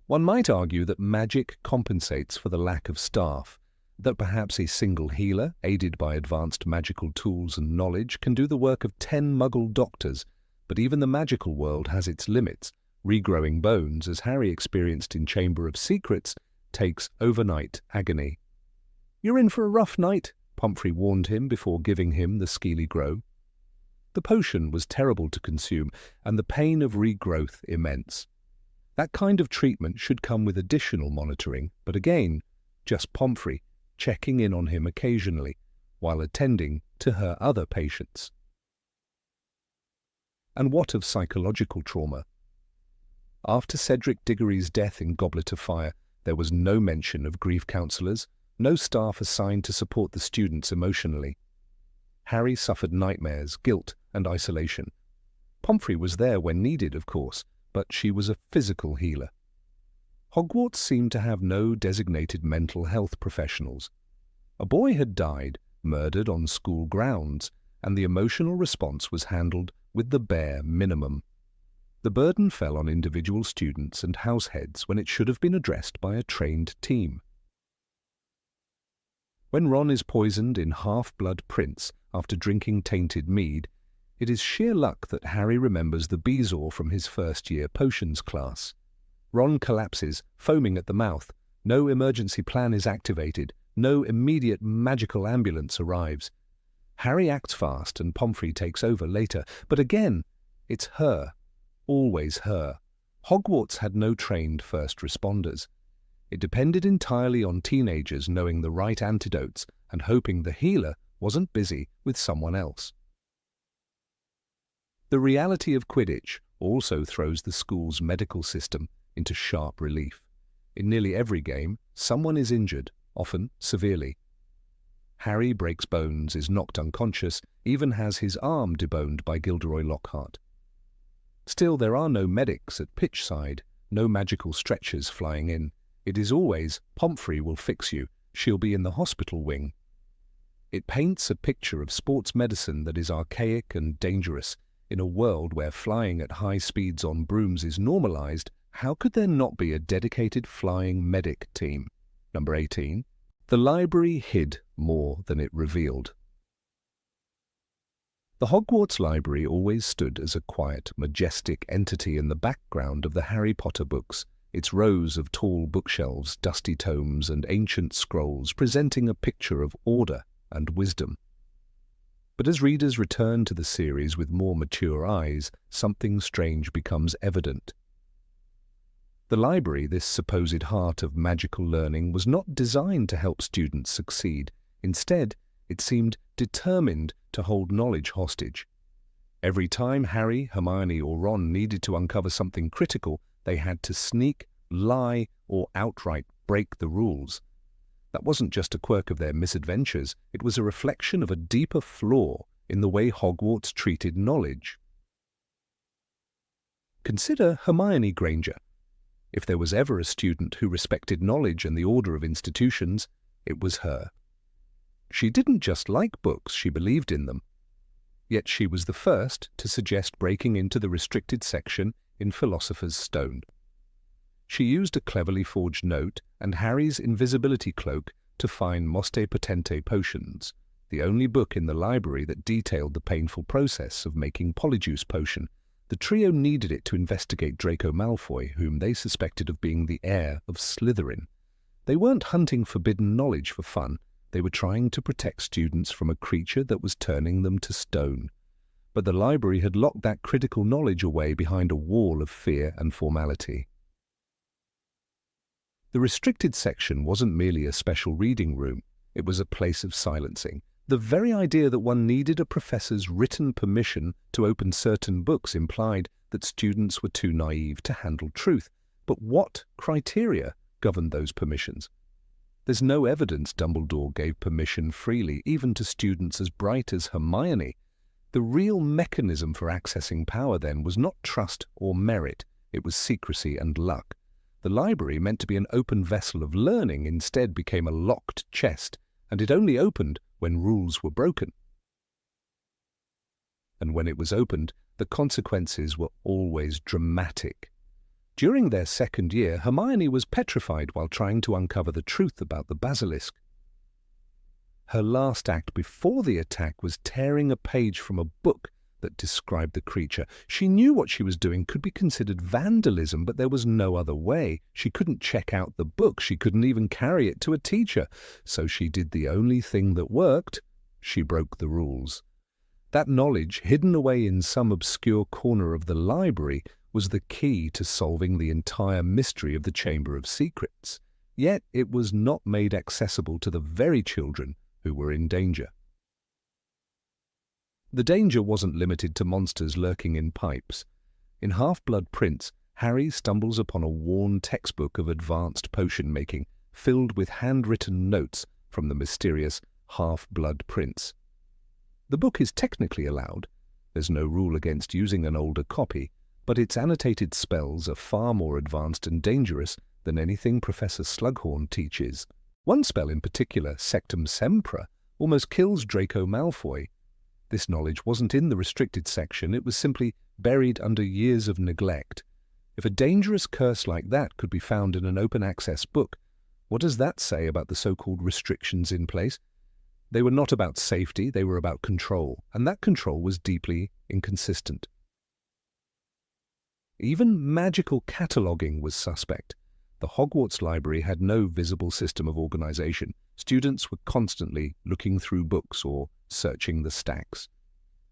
One might argue that magic compensates for the lack of staff, that perhaps a single healer, aided by advanced magical tools and knowledge, can do the work of 10 muggle doctors, but even the magical world has its limits. Regrowing bones, as Harry experienced in Chamber of Secrets, takes overnight agony. "You're in for a rough night," Pomfrey warned him before giving him the Skeely Grow. The potion was terrible to consume, and the pain of regrowth immense. That kind of treatment should come with additional monitoring, but again, just Pomfrey, checking in on him occasionally, while attending to her other patients. And what of psychological trauma? After Cedric Diggory's death in Goblet of Fire, there was no mention of grief counsellors, no staff assigned to support the students emotionally. Harry suffered nightmares, guilt, and isolation. Pomfrey was there when needed, of course, but she was a physical healer. Hogwarts seemed to have no designated mental health professionals. A boy had died, murdered on school grounds, and the emotional response was handled with the bare minimum. The burden fell on individual students and househeads when it should have been addressed by a trained team. When Ron is poisoned in Half-Blood Prince after drinking tainted mead, it is sheer luck that Harry remembers the Bezoar from his first-year potions class. Ron collapses, foaming at the mouth. No emergency plan is activated. No immediate magical ambulance arrives. Harry acts fast and Pomfrey takes over later. But again, it's her. Always her. Hogwarts had no trained first responders. It depended entirely on teenagers knowing the right antidotes and hoping the healer wasn't busy with someone else. The reality of Quidditch also throws the school's medical system into sharp relief. In nearly every game, someone is injured, often severely. Harry breaks bones, is knocked unconscious, even has his arm deboned by Gilderoy Lockhart. Still, there are no medics at pitch side, no magical stretchers flying in. It is always, Pomfrey will fix you, she'll be in the hospital wing. It paints a picture of sports medicine that is archaic and dangerous. In a world where flying at high speeds on brooms is normalized, how could there not be a dedicated flying medic team? Number 18. The library hid more than it revealed. The Hogwarts library always stood as a quiet, majestic entity in the background of the Harry Potter books, its rows of tall bookshelves, dusty tomes, and ancient scrolls presenting a picture of order and wisdom. But as readers return to the series with more mature eyes, something strange becomes evident. The library, this supposed heart of magical learning, was not designed to help students succeed. Instead, it seemed determined to hold knowledge hostage. Every time Harry, Hermione, or Ron needed to uncover something critical, they had to sneak, lie, or outright break the rules. That wasn't just a quirk of their misadventures, it was a reflection of a deeper flaw in the way Hogwarts treated knowledge. Consider Hermione Granger. If there was ever a student who respected knowledge and the order of institutions, it was her. She didn't just like books, she believed in them. Yet she was the first to suggest breaking into the restricted section in Philosopher's Stone. She used a cleverly forged note and Harry's invisibility cloak to find Moste Potente potions, the only book in the library that detailed the painful process of making Polyjuice potion. The trio needed it to investigate Draco Malfoy, whom they suspected of being the heir of Slytherin. They weren't hunting forbidden knowledge for fun. They were trying to protect students from a creature that was turning them to stone. But the library had locked that critical knowledge away behind a wall of fear and formality. The restricted section wasn't merely a special reading room. It was a place of silencing. The very idea that one needed a professor's written permission to open certain books implied that students were too naive to handle truth. But what criteria governed those permissions? There's no evidence Dumbledore gave permission freely, even to students as bright as Hermione. The real mechanism for accessing power, then, was not trust or merit. It was secrecy and luck. The library, meant to be an open vessel of learning, instead became a locked chest, and it only opened when rules were broken. And when it was opened, the consequences were always dramatic. During their second year, Hermione was petrified while trying to uncover the truth about the basilisk. Her last act before the attack was tearing a page from a book that described the creature. She knew what she was doing could be considered vandalism, but there was no other way. She couldn't check out the book. She couldn't even carry it to a teacher. So she did the only thing that worked. She broke the rules. That knowledge, hidden away in some obscure corner of the library, was the key to solving the entire mystery of the Chamber of Secrets. Yet it was not made accessible to the very children who were in danger. The danger wasn't limited to monsters lurking in pipes. In Half-Blood Prince, Harry stumbles upon a worn textbook of advanced potion-making, filled with handwritten notes from the mysterious Half-Blood Prince. The book is technically allowed. There's no rule against using an older copy, but its annotated spells are far more advanced and dangerous than anything Professor Slughorn teaches. One spell in particular, Sectum Sempra, almost kills Draco Malfoy. This knowledge wasn't in the restricted section, it was simply buried under years of neglect. If a dangerous curse like that could be found in an open-access book, what does that say about the so-called restrictions in place? They were not about safety, they were about control, and that control was deeply inconsistent. Even magical cataloguing was suspect. The Hogwarts library had no visible system of organization. Students were constantly looking through books or searching the stacks.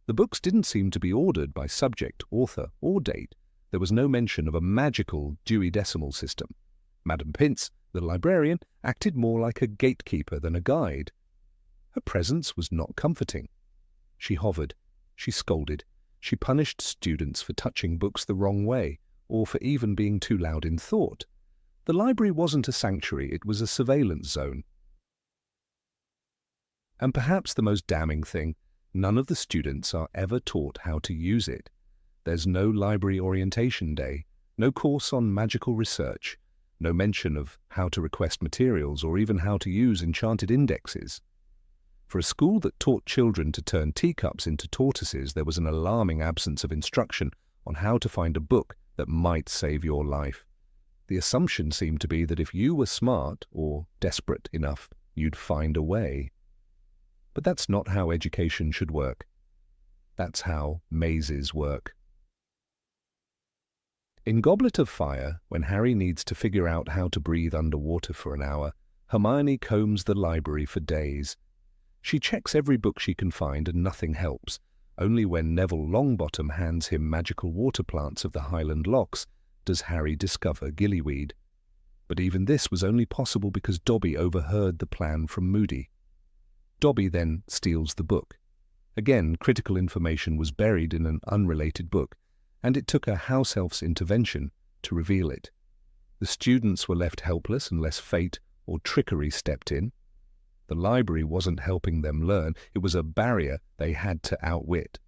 The books didn't seem to be ordered by subject, author, or date. There was no mention of a magical Dewey Decimal System. Madame Pince, the librarian, acted more like a gatekeeper than a guide. Her presence was not comforting. She hovered, she scolded, she punished students for touching books the wrong way, or for even being too loud in thought. The library wasn't a sanctuary, it was a surveillance zone. And perhaps the most damning thing, none of the students are ever taught how to use it. There's no library orientation day, no course on magical research, no mention of how to request materials or even how to use enchanted indexes. For a school that taught children to turn teacups into tortoises, there was an alarming absence of instruction on how to find a book that might save your life. The assumption seemed to be that if you were smart or desperate enough, you'd find a way. But that's not how education should work. That's how mazes work. In Goblet of Fire, when Harry needs to figure out how to breathe underwater for an hour, Hermione combs the library for days. She checks every book she can find and nothing helps. Only when Neville Longbottom hands him magical water plants of the Highland Lochs does Harry discover gillyweed. But even this was only possible because Dobby overheard the plan from Moody. Dobby then steals the book. Again, critical information was buried in an unrelated book, and it took a house elf's intervention to reveal it. The students were left helpless unless fate or trickery stepped in. The library wasn't helping them learn, it was a barrier they had to outwit.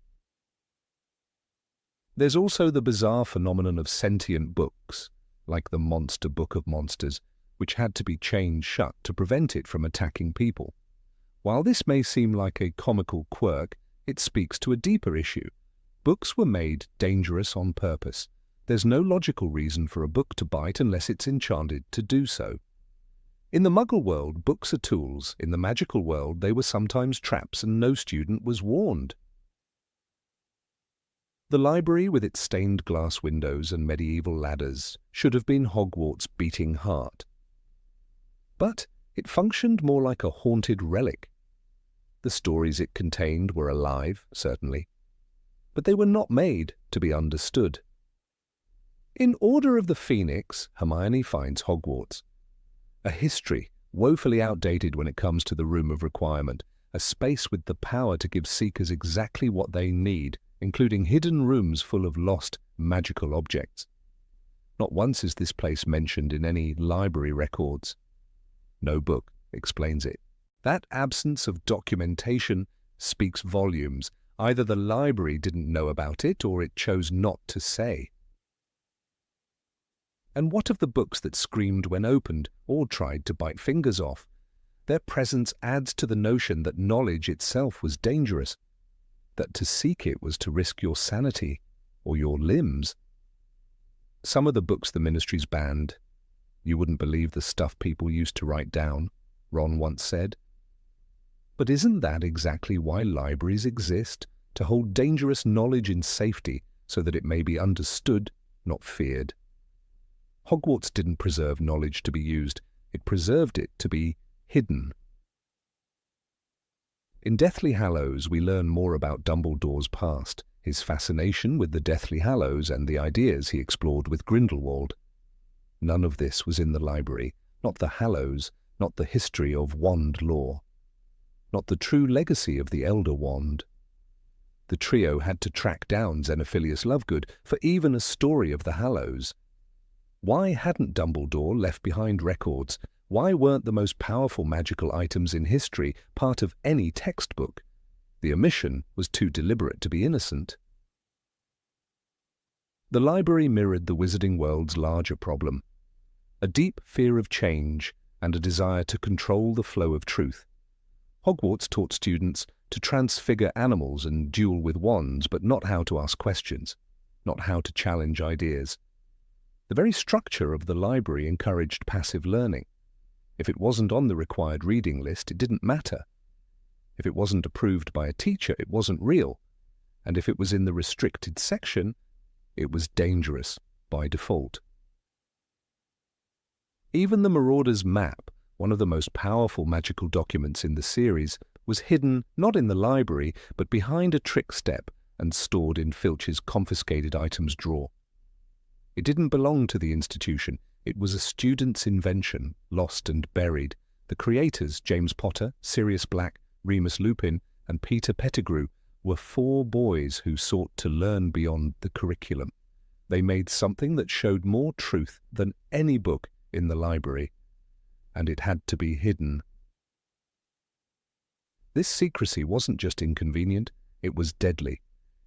There's also the bizarre phenomenon of sentient books, like the Monster Book of Monsters, which had to be chained shut to prevent it from attacking people. While this may seem like a comical quirk, it speaks to a deeper issue. Books were made dangerous on purpose. There's no logical reason for a book to bite unless it's enchanted to do so. In the Muggle world, books are tools. In the magical world, they were sometimes traps, and no student was warned. The library, with its stained glass windows and medieval ladders, should have been Hogwarts' beating heart. But it functioned more like a haunted relic. The stories it contained were alive, certainly, but they were not made to be understood. In Order of the Phoenix, Hermione finds Hogwarts. A history, woefully outdated when it comes to the Room of Requirement, a space with the power to give seekers exactly what they need, including hidden rooms full of lost, magical objects. Not once is this place mentioned in any library records. No book explains it. That absence of documentation speaks volumes. Either the library didn't know about it, or it chose not to say. And what of the books that screamed when opened, or tried to bite fingers off? Their presence adds to the notion that knowledge itself was dangerous, that to seek it was to risk your sanity or your limbs. Some of the books the ministries banned. You wouldn't believe the stuff people used to write down, Ron once said. But isn't that exactly why libraries exist? To hold dangerous knowledge in safety so that it may be understood, not feared. Hogwarts didn't preserve knowledge to be used, it preserved it to be hidden. In Deathly Hallows, we learn more about Dumbledore's past, his fascination with the Deathly Hallows and the ideas he explored with Grindelwald. None of this was in the library, not the Hallows, not the history of wand lore, not the true legacy of the Elder Wand. The trio had to track down Xenophilius Lovegood for even a story of the Hallows. Why hadn't Dumbledore left behind records? Why weren't the most powerful magical items in history part of any textbook? The omission was too deliberate to be innocent. The library mirrored the wizarding world's larger problem, a deep fear of change and a desire to control the flow of truth. Hogwarts taught students to transfigure animals and duel with wands, but not how to ask questions, not how to challenge ideas. The very structure of the library encouraged passive learning. If it wasn't on the required reading list, it didn't matter. If it wasn't approved by a teacher, it wasn't real. And if it was in the restricted section, it was dangerous by default. Even the Marauder's map, one of the most powerful magical documents in the series, was hidden not in the library, but behind a trick step and stored in Filch's confiscated items drawer. It didn't belong to the institution. It was a student's invention, lost and buried. The creators, James Potter, Sirius Black, Remus Lupin, and Peter Pettigrew, were 4 boys who sought to learn beyond the curriculum. They made something that showed more truth than any book in the library, and it had to be hidden. This secrecy wasn't just inconvenient, it was deadly.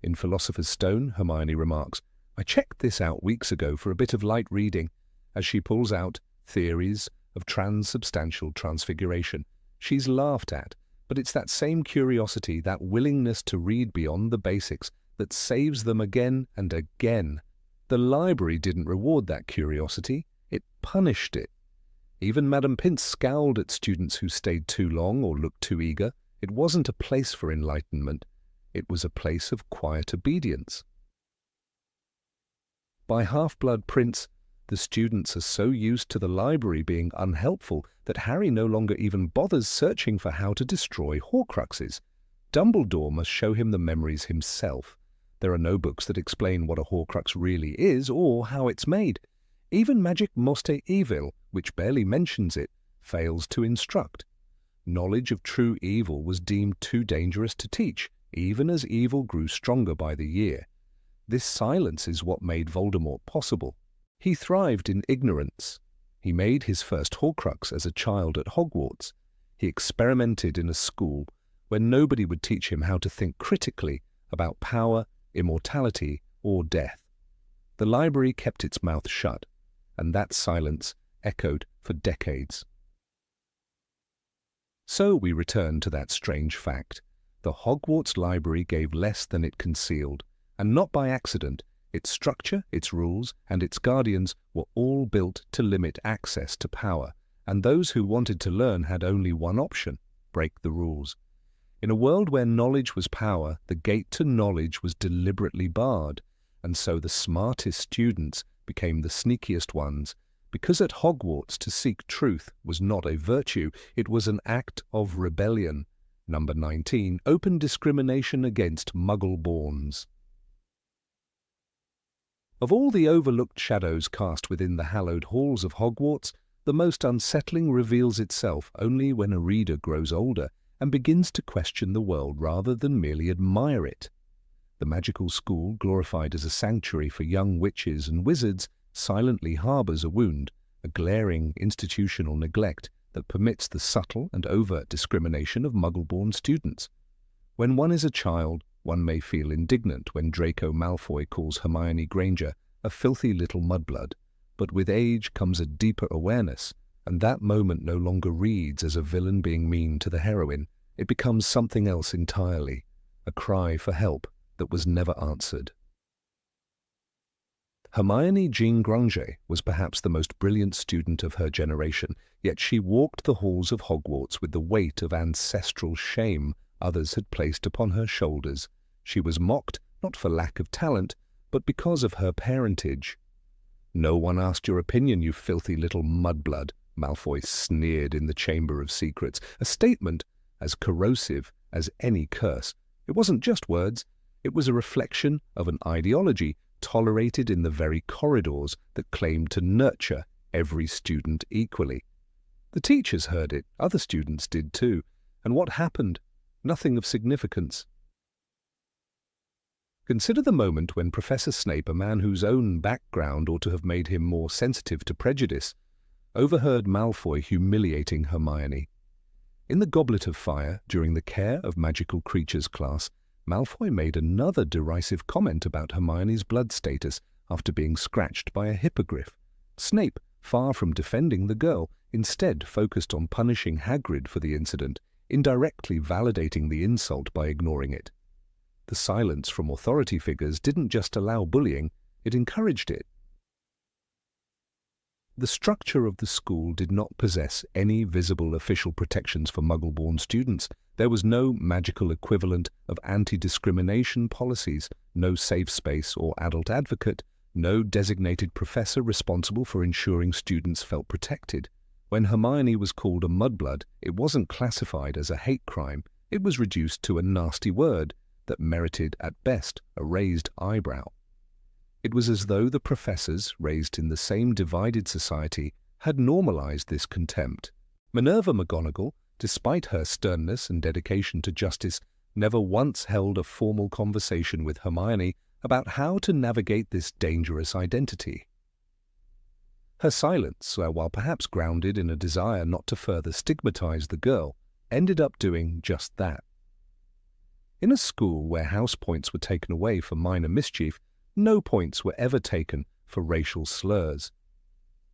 In Philosopher's Stone, Hermione remarks, "I checked this out weeks ago for a bit of light reading," as she pulls out theories of transubstantial transfiguration. She's laughed at, but it's that same curiosity, that willingness to read beyond the basics, that saves them again and again. The library didn't reward that curiosity, it punished it. Even Madame Pince scowled at students who stayed too long or looked too eager. It wasn't a place for enlightenment, it was a place of quiet obedience. By Half-Blood Prince, the students are so used to the library being unhelpful that Harry no longer even bothers searching for how to destroy Horcruxes. Dumbledore must show him the memories himself. There are no books that explain what a Horcrux really is or how it's made. Even Magic Moste Evil, which barely mentions it, fails to instruct. Knowledge of true evil was deemed too dangerous to teach, even as evil grew stronger by the year. This silence is what made Voldemort possible. He thrived in ignorance. He made his first Horcrux as a child at Hogwarts. He experimented in a school where nobody would teach him how to think critically about power, immortality, or death. The library kept its mouth shut, and that silence echoed for decades. So we return to that strange fact. The Hogwarts library gave less than it concealed, and not by accident. Its structure, its rules, and its guardians were all built to limit access to power, and those who wanted to learn had only one option: break the rules. In a world where knowledge was power, the gate to knowledge was deliberately barred, and so the smartest students became the sneakiest ones. Because at Hogwarts to seek truth was not a virtue, it was an act of rebellion. Number 19, open discrimination against Muggle-borns. Of all the overlooked shadows cast within the hallowed halls of Hogwarts, the most unsettling reveals itself only when a reader grows older and begins to question the world rather than merely admire it. The magical school, glorified as a sanctuary for young witches and wizards, silently harbours a wound, a glaring institutional neglect that permits the subtle and overt discrimination of Muggle-born students. When one is a child, one may feel indignant when Draco Malfoy calls Hermione Granger a filthy little mudblood, but with age comes a deeper awareness, and that moment no longer reads as a villain being mean to the heroine. It becomes something else entirely, a cry for help that was never answered. Hermione Jean Granger was perhaps the most brilliant student of her generation, yet she walked the halls of Hogwarts with the weight of ancestral shame others had placed upon her shoulders. She was mocked, not for lack of talent, but because of her parentage. "No one asked your opinion, you filthy little mudblood," Malfoy sneered in the Chamber of Secrets, a statement as corrosive as any curse. It wasn't just words, it was a reflection of an ideology tolerated in the very corridors that claimed to nurture every student equally. The teachers heard it, other students did too, and what happened? Nothing of significance. Consider the moment when Professor Snape, a man whose own background ought to have made him more sensitive to prejudice, overheard Malfoy humiliating Hermione. In the Goblet of Fire, during the Care of Magical Creatures class, Malfoy made another derisive comment about Hermione's blood status after being scratched by a hippogriff. Snape, far from defending the girl, instead focused on punishing Hagrid for the incident, indirectly validating the insult by ignoring it. The silence from authority figures didn't just allow bullying, it encouraged it. The structure of the school did not possess any visible official protections for Muggle-born students. There was no magical equivalent of anti-discrimination policies, no safe space or adult advocate, no designated professor responsible for ensuring students felt protected. When Hermione was called a mudblood, it wasn't classified as a hate crime. It was reduced to a nasty word that merited at best a raised eyebrow. It was as though the professors, raised in the same divided society, had normalized this contempt. Minerva McGonagall, despite her sternness and dedication to justice, never once held a formal conversation with Hermione about how to navigate this dangerous identity. Her silence, while perhaps grounded in a desire not to further stigmatize the girl, ended up doing just that. In a school where house points were taken away for minor mischief, no points were ever taken for racial slurs.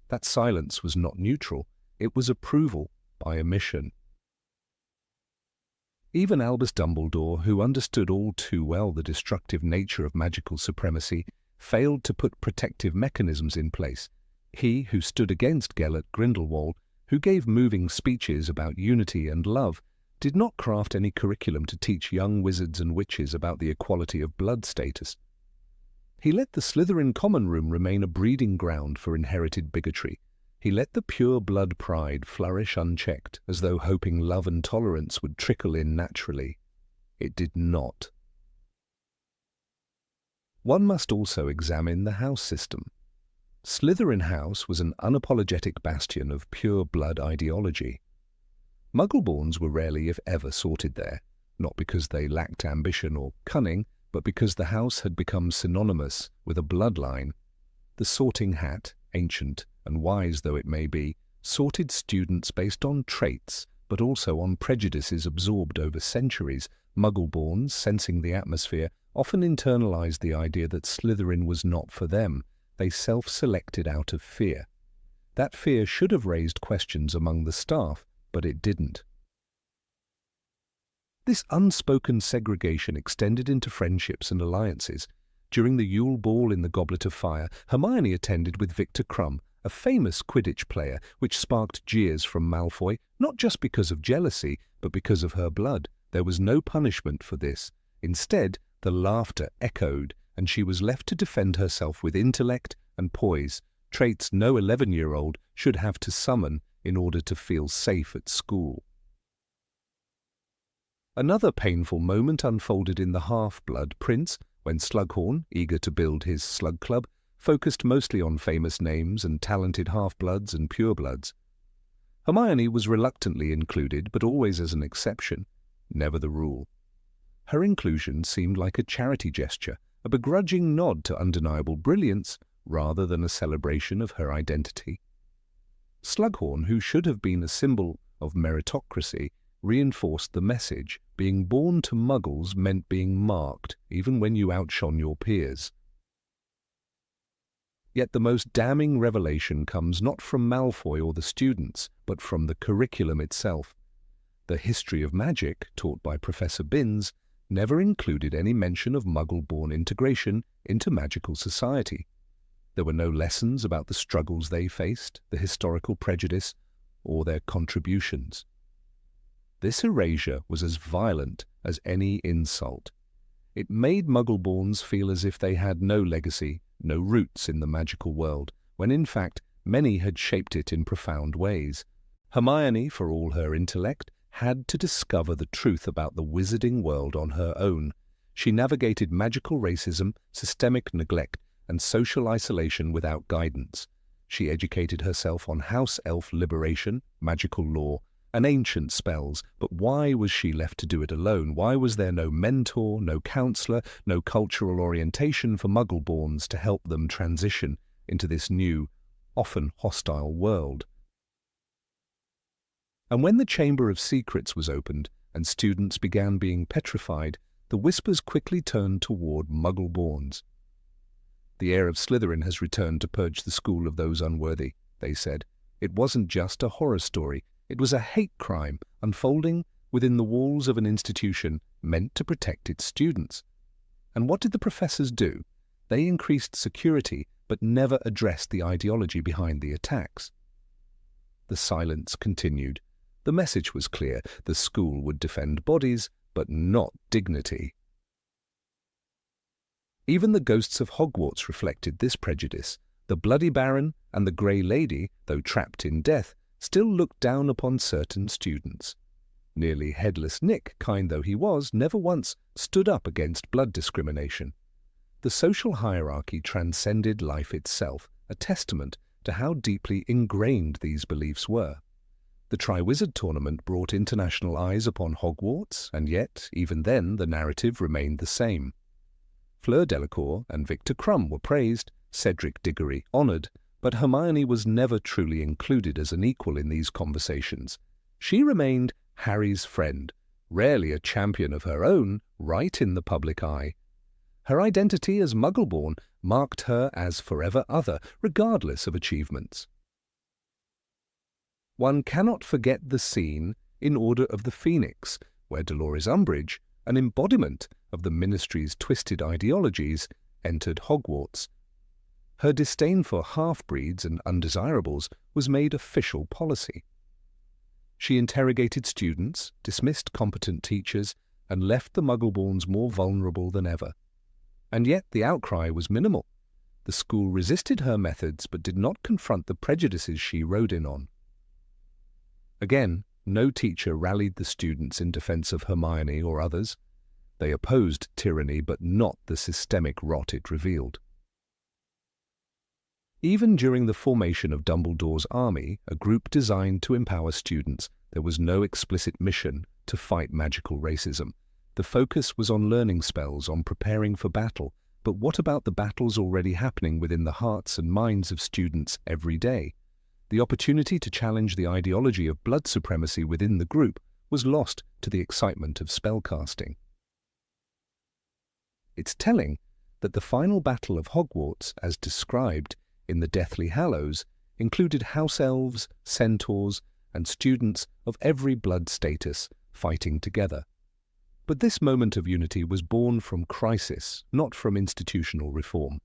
That silence was not neutral, it was approval by omission. Even Albus Dumbledore, who understood all too well the destructive nature of magical supremacy, failed to put protective mechanisms in place. He who stood against Gellert Grindelwald, who gave moving speeches about unity and love, did not craft any curriculum to teach young wizards and witches about the equality of blood status. He let the Slytherin common room remain a breeding ground for inherited bigotry. He let the pure blood pride flourish unchecked, as though hoping love and tolerance would trickle in naturally. It did not. One must also examine the house system. Slytherin House was an unapologetic bastion of pure blood ideology. Muggleborns were rarely, if ever, sorted there, not because they lacked ambition or cunning, but because the house had become synonymous with a bloodline. The sorting hat, ancient and wise though it may be, sorted students based on traits, but also on prejudices absorbed over centuries. Muggleborns, sensing the atmosphere, often internalized the idea that Slytherin was not for them. They self-selected out of fear. That fear should have raised questions among the staff, but it didn't. This unspoken segregation extended into friendships and alliances. During the Yule Ball in the Goblet of Fire, Hermione attended with Victor Crumb, a famous Quidditch player, which sparked jeers from Malfoy, not just because of jealousy, but because of her blood. There was no punishment for this. Instead, the laughter echoed, and she was left to defend herself with intellect and poise, traits no 11-year-old should have to summon in order to feel safe at school. Another painful moment unfolded in the Half-Blood Prince, when Slughorn, eager to build his slug club, focused mostly on famous names and talented half-bloods and purebloods. Hermione was reluctantly included, but always as an exception, never the rule. Her inclusion seemed like a charity gesture, a begrudging nod to undeniable brilliance, rather than a celebration of her identity. Slughorn, who should have been a symbol of meritocracy, reinforced the message. Being born to Muggles meant being marked, even when you outshone your peers. Yet the most damning revelation comes not from Malfoy or the students, but from the curriculum itself. The history of magic, taught by Professor Binns, never included any mention of Muggle-born integration into magical society. There were no lessons about the struggles they faced, the historical prejudice, or their contributions. This erasure was as violent as any insult. It made Muggleborns feel as if they had no legacy, no roots in the magical world, when in fact many had shaped it in profound ways. Hermione, for all her intellect, had to discover the truth about the wizarding world on her own. She navigated magical racism, systemic neglect, and social isolation without guidance. She educated herself on house elf liberation, magical law, and ancient spells, but why was she left to do it alone? Why was there no mentor, no counselor, no cultural orientation for Muggleborns to help them transition into this new, often hostile world? And when the Chamber of Secrets was opened and students began being petrified, the whispers quickly turned toward Muggleborns. The heir of Slytherin has returned to purge the school of those unworthy, they said. It wasn't just a horror story. It was a hate crime unfolding within the walls of an institution meant to protect its students. And what did the professors do? They increased security, but never addressed the ideology behind the attacks. The silence continued. The message was clear. The school would defend bodies, but not dignity. Even the ghosts of Hogwarts reflected this prejudice. The Bloody Baron and the Grey Lady, though trapped in death, still looked down upon certain students. Nearly headless Nick, kind though he was, never once stood up against blood discrimination. The social hierarchy transcended life itself, a testament to how deeply ingrained these beliefs were. The Triwizard Tournament brought international eyes upon Hogwarts, and yet, even then, the narrative remained the same. Fleur Delacour and Victor Crumb were praised, Cedric Diggory honoured, but Hermione was never truly included as an equal in these conversations. She remained Harry's friend, rarely a champion of her own, right in the public eye. Her identity as Muggleborn marked her as forever other, regardless of achievements. One cannot forget the scene in Order of the Phoenix, where Dolores Umbridge, an embodiment of the Ministry's twisted ideologies, entered Hogwarts. Her disdain for half-breeds and undesirables was made official policy. She interrogated students, dismissed competent teachers, and left the Muggleborns more vulnerable than ever. And yet the outcry was minimal. The school resisted her methods but did not confront the prejudices she rode in on. Again, no teacher rallied the students in defense of Hermione or others. They opposed tyranny but not the systemic rot it revealed. Even during the formation of Dumbledore's army, a group designed to empower students, there was no explicit mission to fight magical racism. The focus was on learning spells, on preparing for battle. But what about the battles already happening within the hearts and minds of students every day? The opportunity to challenge the ideology of blood supremacy within the group was lost to the excitement of spellcasting. It's telling that the final battle of Hogwarts, as described in the Deathly Hallows, included house elves, centaurs, and students of every blood status fighting together. But this moment of unity was born from crisis, not from institutional reform.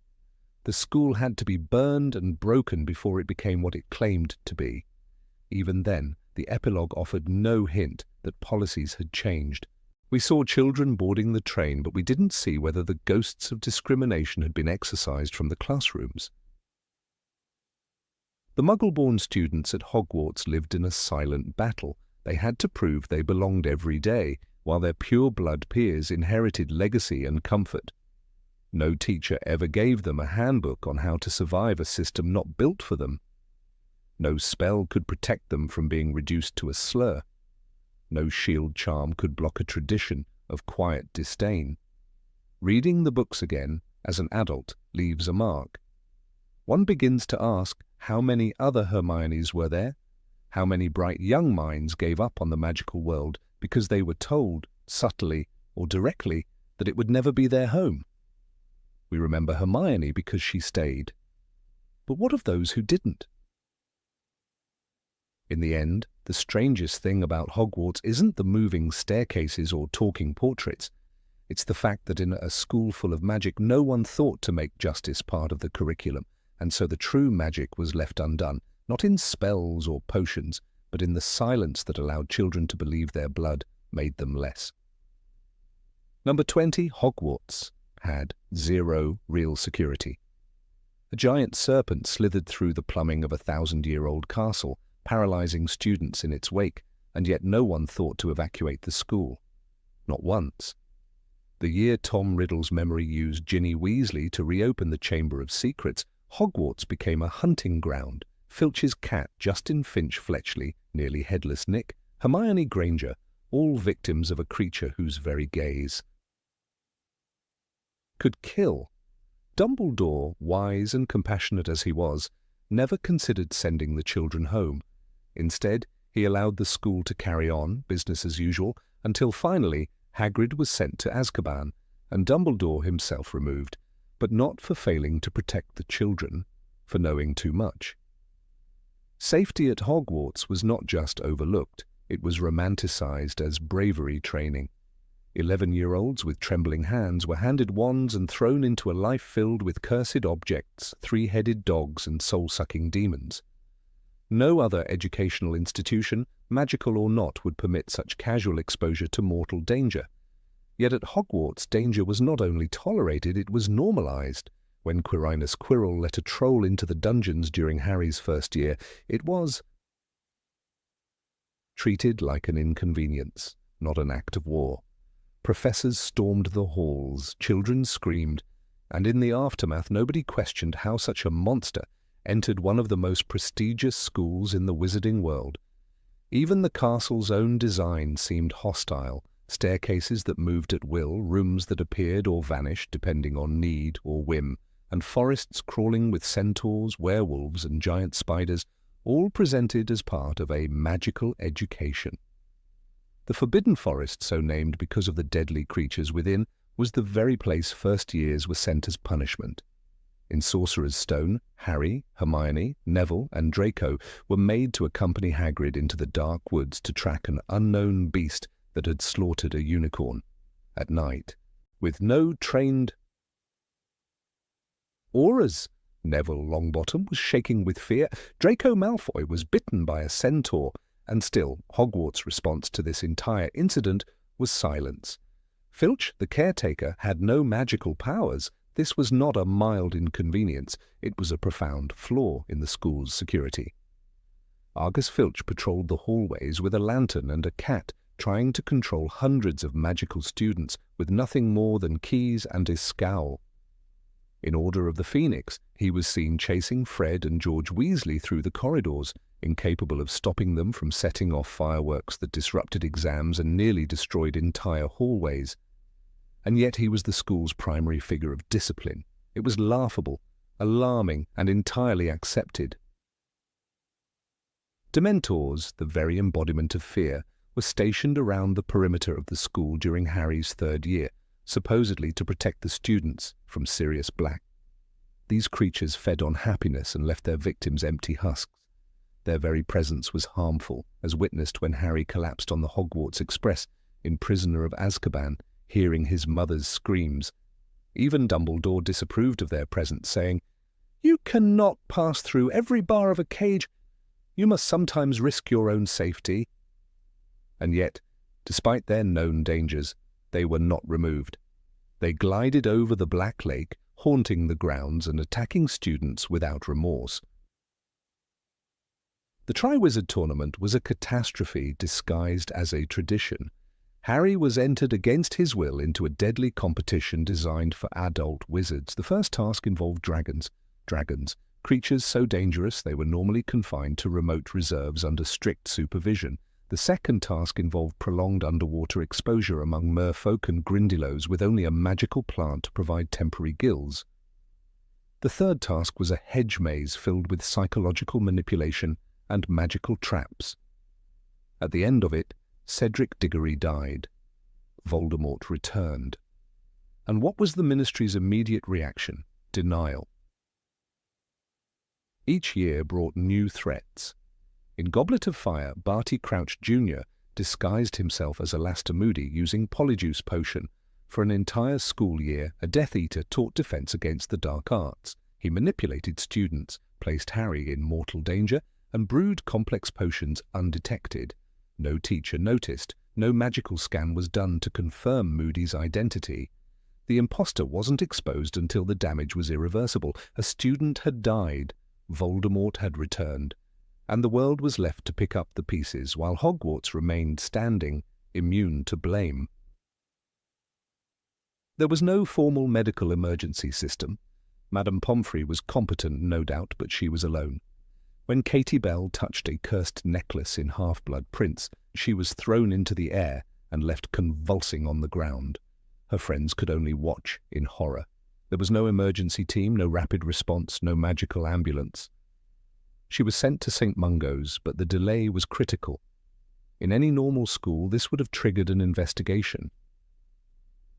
The school had to be burned and broken before it became what it claimed to be. Even then, the epilogue offered no hint that policies had changed. We saw children boarding the train, but we didn't see whether the ghosts of discrimination had been exorcised from the classrooms. The Muggle-born students at Hogwarts lived in a silent battle. They had to prove they belonged every day, while their pure-blood peers inherited legacy and comfort. No teacher ever gave them a handbook on how to survive a system not built for them. No spell could protect them from being reduced to a slur. No shield charm could block a tradition of quiet disdain. Reading the books again as an adult leaves a mark. One begins to ask how many other Hermiones were there? How many bright young minds gave up on the magical world because they were told, subtly or directly, that it would never be their home? We remember Hermione because she stayed. But what of those who didn't? In the end, the strangest thing about Hogwarts isn't the moving staircases or talking portraits. It's the fact that in a school full of magic, no one thought to make justice part of the curriculum, and so the true magic was left undone, not in spells or potions, but in the silence that allowed children to believe their blood made them less. Number 20, Hogwarts had zero real security. A giant serpent slithered through the plumbing of a 1,000-year-old castle, paralyzing students in its wake, and yet no one thought to evacuate the school. Not once. The year Tom Riddle's memory used Ginny Weasley to reopen the Chamber of Secrets, Hogwarts became a hunting ground. Filch's cat, Justin Finch Fletchley, nearly headless Nick, Hermione Granger, all victims of a creature whose very gaze could kill. Dumbledore, wise and compassionate as he was, never considered sending the children home. Instead, he allowed the school to carry on, business as usual, until finally Hagrid was sent to Azkaban and Dumbledore himself removed, but not for failing to protect the children, for knowing too much. Safety at Hogwarts was not just overlooked, it was romanticized as bravery training. 11-year-olds with trembling hands were handed wands and thrown into a life filled with cursed objects, three-headed dogs and soul-sucking demons. No other educational institution, magical or not, would permit such casual exposure to mortal danger. Yet at Hogwarts, danger was not only tolerated, it was normalized. When Quirinus Quirrell let a troll into the dungeons during Harry's first year, it was treated like an inconvenience, not an act of war. Professors stormed the halls, children screamed, and in the aftermath nobody questioned how such a monster entered one of the most prestigious schools in the wizarding world. Even the castle's own design seemed hostile, staircases that moved at will, rooms that appeared or vanished depending on need or whim, and forests crawling with centaurs, werewolves and giant spiders, all presented as part of a magical education. The Forbidden Forest, so named because of the deadly creatures within, was the very place first years were sent as punishment. In Sorcerer's Stone, Harry, Hermione, Neville and Draco were made to accompany Hagrid into the dark woods to track an unknown beast that had slaughtered a unicorn. At night, with no trained auras, Neville Longbottom was shaking with fear, Draco Malfoy was bitten by a centaur, and still Hogwarts' response to this entire incident was silence. Filch, the caretaker, had no magical powers. This was not a mild inconvenience. It was a profound flaw in the school's security. Argus Filch patrolled the hallways with a lantern and a cat, trying to control hundreds of magical students with nothing more than keys and his scowl. In Order of the Phoenix, he was seen chasing Fred and George Weasley through the corridors, incapable of stopping them from setting off fireworks that disrupted exams and nearly destroyed entire hallways. And yet he was the school's primary figure of discipline. It was laughable, alarming, and entirely accepted. Dementors, the very embodiment of fear, were stationed around the perimeter of the school during Harry's third year, supposedly to protect the students from Sirius Black. These creatures fed on happiness and left their victims empty husks. Their very presence was harmful, as witnessed when Harry collapsed on the Hogwarts Express in Prisoner of Azkaban, hearing his mother's screams. Even Dumbledore disapproved of their presence, saying, "You cannot pass through every bar of a cage. You must sometimes risk your own safety." And yet, despite their known dangers, they were not removed. They glided over the Black Lake, haunting the grounds and attacking students without remorse. The Triwizard Tournament was a catastrophe disguised as a tradition. Harry was entered against his will into a deadly competition designed for adult wizards. The first task involved dragons. Creatures so dangerous they were normally confined to remote reserves under strict supervision. The second task involved prolonged underwater exposure among merfolk and grindylows with only a magical plant to provide temporary gills. The third task was a hedge maze filled with psychological manipulation and magical traps. At the end of it, Cedric Diggory died. Voldemort returned. And what was the Ministry's immediate reaction? Denial. Each year brought new threats. In Goblet of Fire, Barty Crouch Jr. disguised himself as Alastair Moody using Polyjuice Potion. For an entire school year, a Death Eater taught defense against the dark arts. He manipulated students, placed Harry in mortal danger, and brewed complex potions undetected. No teacher noticed. No magical scan was done to confirm Moody's identity. The imposter wasn't exposed until the damage was irreversible. A student had died. Voldemort had returned. And the world was left to pick up the pieces, while Hogwarts remained standing, immune to blame. There was no formal medical emergency system. Madame Pomfrey was competent, no doubt, but she was alone. When Katie Bell touched a cursed necklace in Half-Blood Prince, she was thrown into the air and left convulsing on the ground. Her friends could only watch in horror. There was no emergency team, no rapid response, no magical ambulance. She was sent to St. Mungo's, but the delay was critical. In any normal school, this would have triggered an investigation.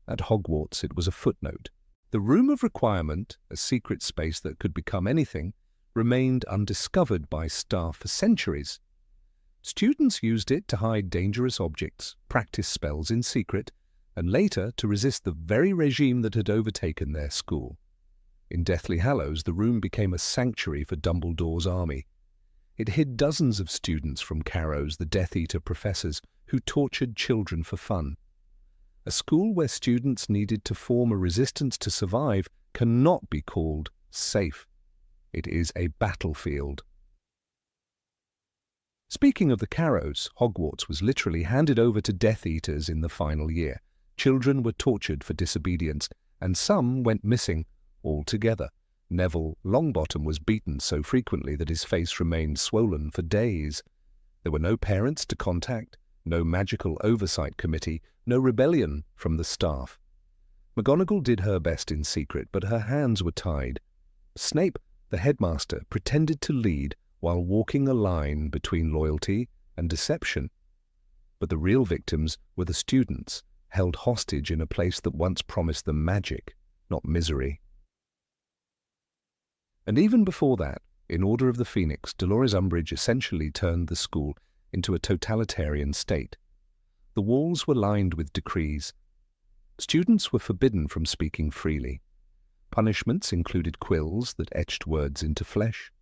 At Hogwarts, it was a footnote. The Room of Requirement, a secret space that could become anything, remained undiscovered by staff for centuries. Students used it to hide dangerous objects, practice spells in secret, and later to resist the very regime that had overtaken their school. In Deathly Hallows, the room became a sanctuary for Dumbledore's army. It hid dozens of students from Carrows, the Death Eater professors, who tortured children for fun. A school where students needed to form a resistance to survive cannot be called safe. It is a battlefield. Speaking of the Carrows, Hogwarts was literally handed over to Death Eaters in the final year. Children were tortured for disobedience, and some went missing altogether. Neville Longbottom was beaten so frequently that his face remained swollen for days. There were no parents to contact, no magical oversight committee, no rebellion from the staff. McGonagall did her best in secret, but her hands were tied. Snape, the headmaster, pretended to lead while walking a line between loyalty and deception. But the real victims were the students, held hostage in a place that once promised them magic, not misery. And even before that, in Order of the Phoenix, Dolores Umbridge essentially turned the school into a totalitarian state. The walls were lined with decrees. Students were forbidden from speaking freely. Punishments included quills that etched words into flesh.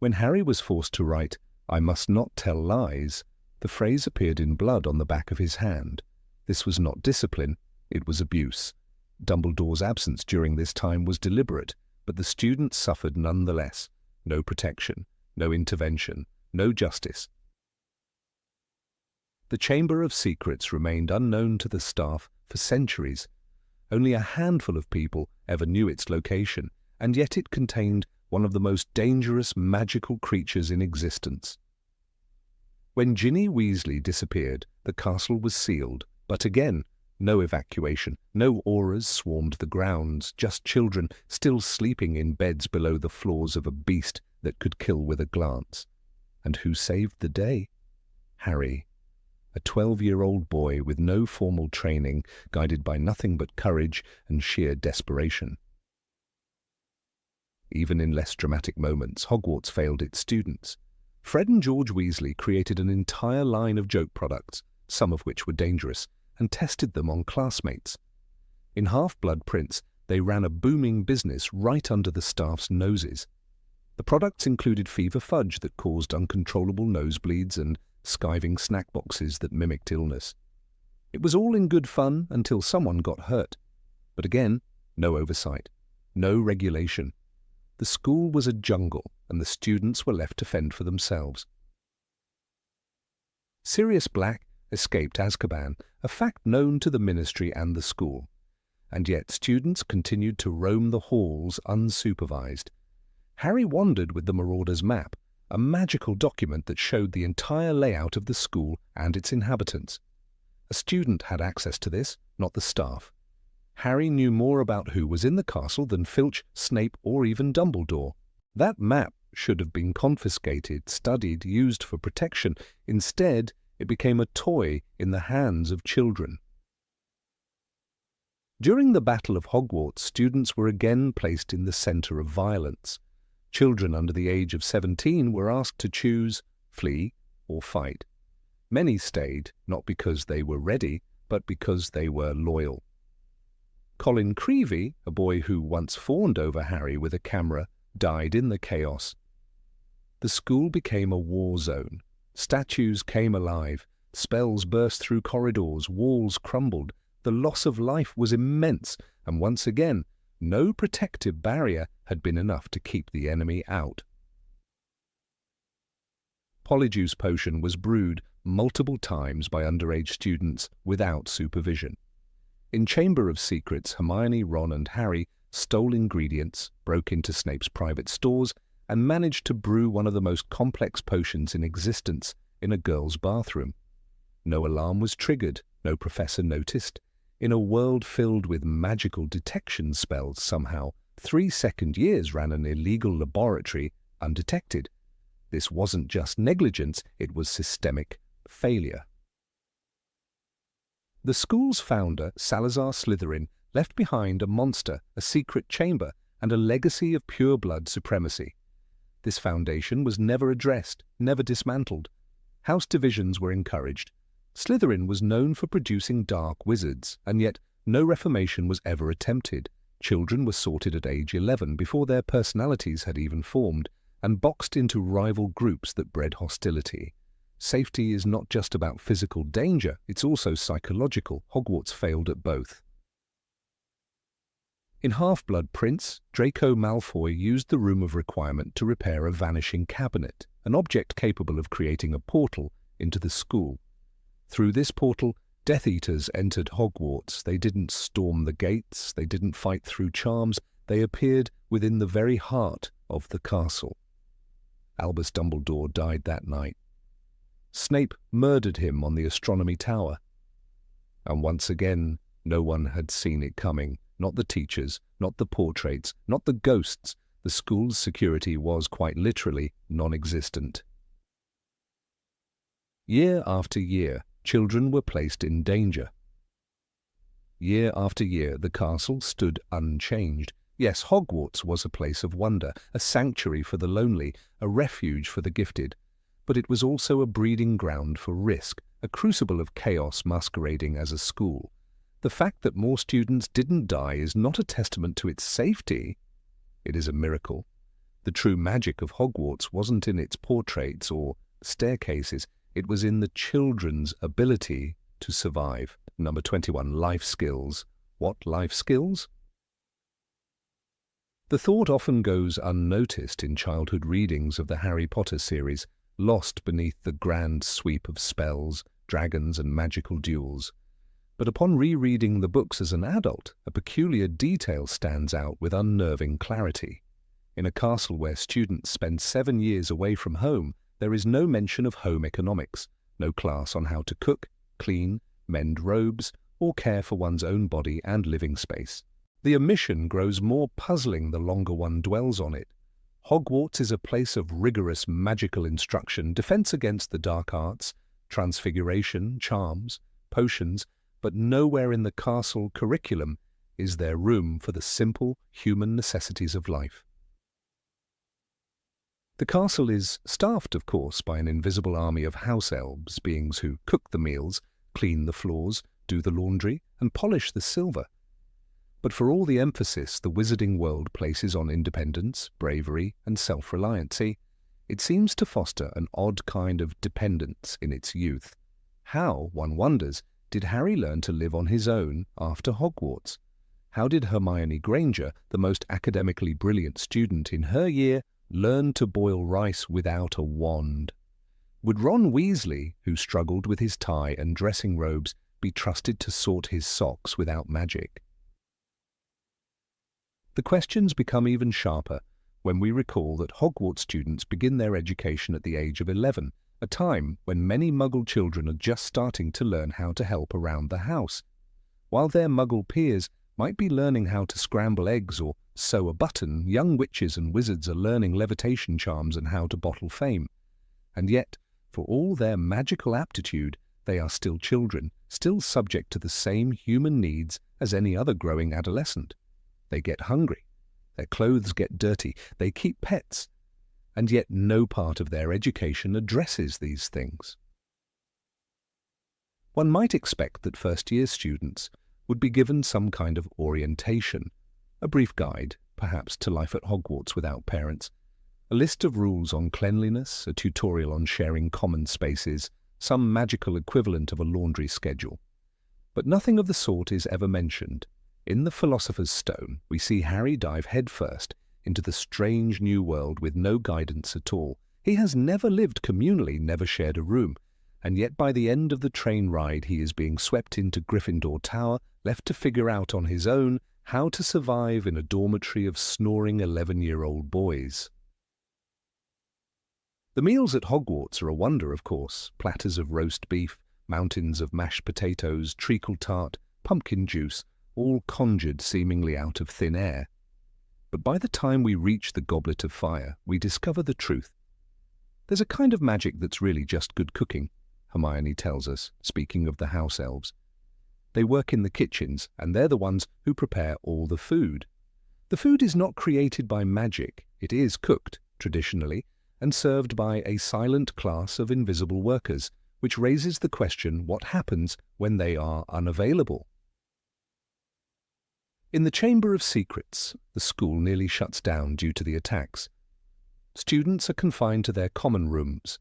When Harry was forced to write, "I must not tell lies," the phrase appeared in blood on the back of his hand. This was not discipline, It was abuse. Dumbledore's absence during this time was deliberate, but the students suffered nonetheless. No protection, no intervention, no justice. The Chamber of Secrets remained unknown to the staff for centuries. Only a handful of people ever knew its location, and yet it contained one of the most dangerous magical creatures in existence. When Ginny Weasley disappeared, the castle was sealed, but again, no evacuation, no auras swarmed the grounds, just children still sleeping in beds below the floors of a beast that could kill with a glance. And who saved the day? Harry, a 12-year-old boy with no formal training, guided by nothing but courage and sheer desperation. Even in less dramatic moments, Hogwarts failed its students. Fred and George Weasley created an entire line of joke products, some of which were dangerous, and tested them on classmates. In Half-Blood Prince, they ran a booming business right under the staff's noses. The products included fever fudge that caused uncontrollable nosebleeds and skiving snack boxes that mimicked illness. It was all in good fun until someone got hurt. But again, no oversight, no regulation. The school was a jungle, and the students were left to fend for themselves. Sirius Black escaped Azkaban, a fact known to the Ministry and the school. And yet students continued to roam the halls unsupervised. Harry wandered with the Marauder's map, a magical document that showed the entire layout of the school and its inhabitants. A student had access to this, not the staff. Harry knew more about who was in the castle than Filch, Snape, or even Dumbledore. That map should have been confiscated, studied, used for protection. Instead, it became a toy in the hands of children. During the Battle of Hogwarts, students were again placed in the center of violence. Children under the age of 17 were asked to choose flee or fight. Many stayed, not because they were ready, but because they were loyal. Colin Creevey, a boy who once fawned over Harry with a camera, died in the chaos. The school became a war zone. Statues came alive, spells burst through corridors, walls crumbled. The loss of life was immense, and once again, no protective barrier had been enough to keep the enemy out. Polyjuice Potion was brewed multiple times by underage students without supervision. In Chamber of Secrets, Hermione, Ron, and Harry stole ingredients, broke into Snape's private stores, and managed to brew one of the most complex potions in existence in a girl's bathroom. No alarm was triggered, no professor noticed. In a world filled with magical detection spells, somehow, 3 second years ran an illegal laboratory undetected. This wasn't just negligence, it was systemic failure. The school's founder, Salazar Slytherin, left behind a monster, a secret chamber, and a legacy of pure-blood supremacy. This foundation was never addressed, never dismantled. House divisions were encouraged. Slytherin was known for producing dark wizards, and yet no reformation was ever attempted. Children were sorted at age 11 before their personalities had even formed, and boxed into rival groups that bred hostility. Safety is not just about physical danger, it's also psychological. Hogwarts failed at both. In Half-Blood Prince, Draco Malfoy used the Room of Requirement to repair a vanishing cabinet, an object capable of creating a portal into the school. Through this portal, Death Eaters entered Hogwarts. They didn't storm the gates, they didn't fight through charms, they appeared within the very heart of the castle. Albus Dumbledore died that night. Snape murdered him on the Astronomy Tower. And once again, no one had seen it coming. Not the teachers, not the portraits, not the ghosts. The school's security was quite literally non-existent. Year after year, children were placed in danger. Year after year, the castle stood unchanged. Yes, Hogwarts was a place of wonder, a sanctuary for the lonely, a refuge for the gifted. But it was also a breeding ground for risk, a crucible of chaos masquerading as a school. The fact that more students didn't die is not a testament to its safety. It is a miracle. The true magic of Hogwarts wasn't in its portraits or staircases. It was in the children's ability to survive. Number 21, life skills. What life skills? The thought often goes unnoticed in childhood readings of the Harry Potter series, lost beneath the grand sweep of spells, dragons and magical duels. But upon rereading the books as an adult, a peculiar detail stands out with unnerving clarity. In a castle where students spend 7 years away from home, there is no mention of home economics, no class on how to cook, clean, mend robes, or care for one's own body and living space. The omission grows more puzzling the longer one dwells on it. Hogwarts is a place of rigorous magical instruction, defense against the dark arts, transfiguration, charms, potions, but nowhere in the castle curriculum is there room for the simple human necessities of life. The castle is staffed, of course, by an invisible army of house elves, beings who cook the meals, clean the floors, do the laundry, and polish the silver. But for all the emphasis the wizarding world places on independence, bravery, and self-reliancy, it seems to foster an odd kind of dependence in its youth. How, one wonders, did Harry learn to live on his own after Hogwarts? How did Hermione Granger, the most academically brilliant student in her year, learn to boil rice without a wand? Would Ron Weasley, who struggled with his tie and dressing robes, be trusted to sort his socks without magic? The questions become even sharper when we recall that Hogwarts students begin their education at the age of 11, a time when many Muggle children are just starting to learn how to help around the house, while their Muggle peers might be learning how to scramble eggs or sew a button. Young witches and wizards are learning levitation charms and how to bottle fame. And yet, for all their magical aptitude, they are still children, still subject to the same human needs as any other growing adolescent. They get hungry, their clothes get dirty, they keep pets, and yet no part of their education addresses these things. One might expect that first-year students would be given some kind of orientation, a brief guide, perhaps, to life at Hogwarts without parents, a list of rules on cleanliness, a tutorial on sharing common spaces, some magical equivalent of a laundry schedule. But nothing of the sort is ever mentioned. In the Philosopher's Stone, we see Harry dive headfirst into the strange new world with no guidance at all. He has never lived communally, never shared a room, and yet by the end of the train ride he is being swept into Gryffindor Tower, left to figure out on his own how to survive in a dormitory of snoring 11-year-old boys. The meals at Hogwarts are a wonder, of course. Platters of roast beef, mountains of mashed potatoes, treacle tart, pumpkin juice, all conjured seemingly out of thin air. But by the time we reach the Goblet of Fire, we discover the truth. There's a kind of magic that's really just good cooking, Hermione tells us, speaking of the house elves. They work in the kitchens, and they're the ones who prepare all the food. The food is not created by magic. It is cooked, traditionally, and served by a silent class of invisible workers, which raises the question what happens when they are unavailable. In the Chamber of Secrets, the school nearly shuts down due to the attacks. Students are confined to their common rooms.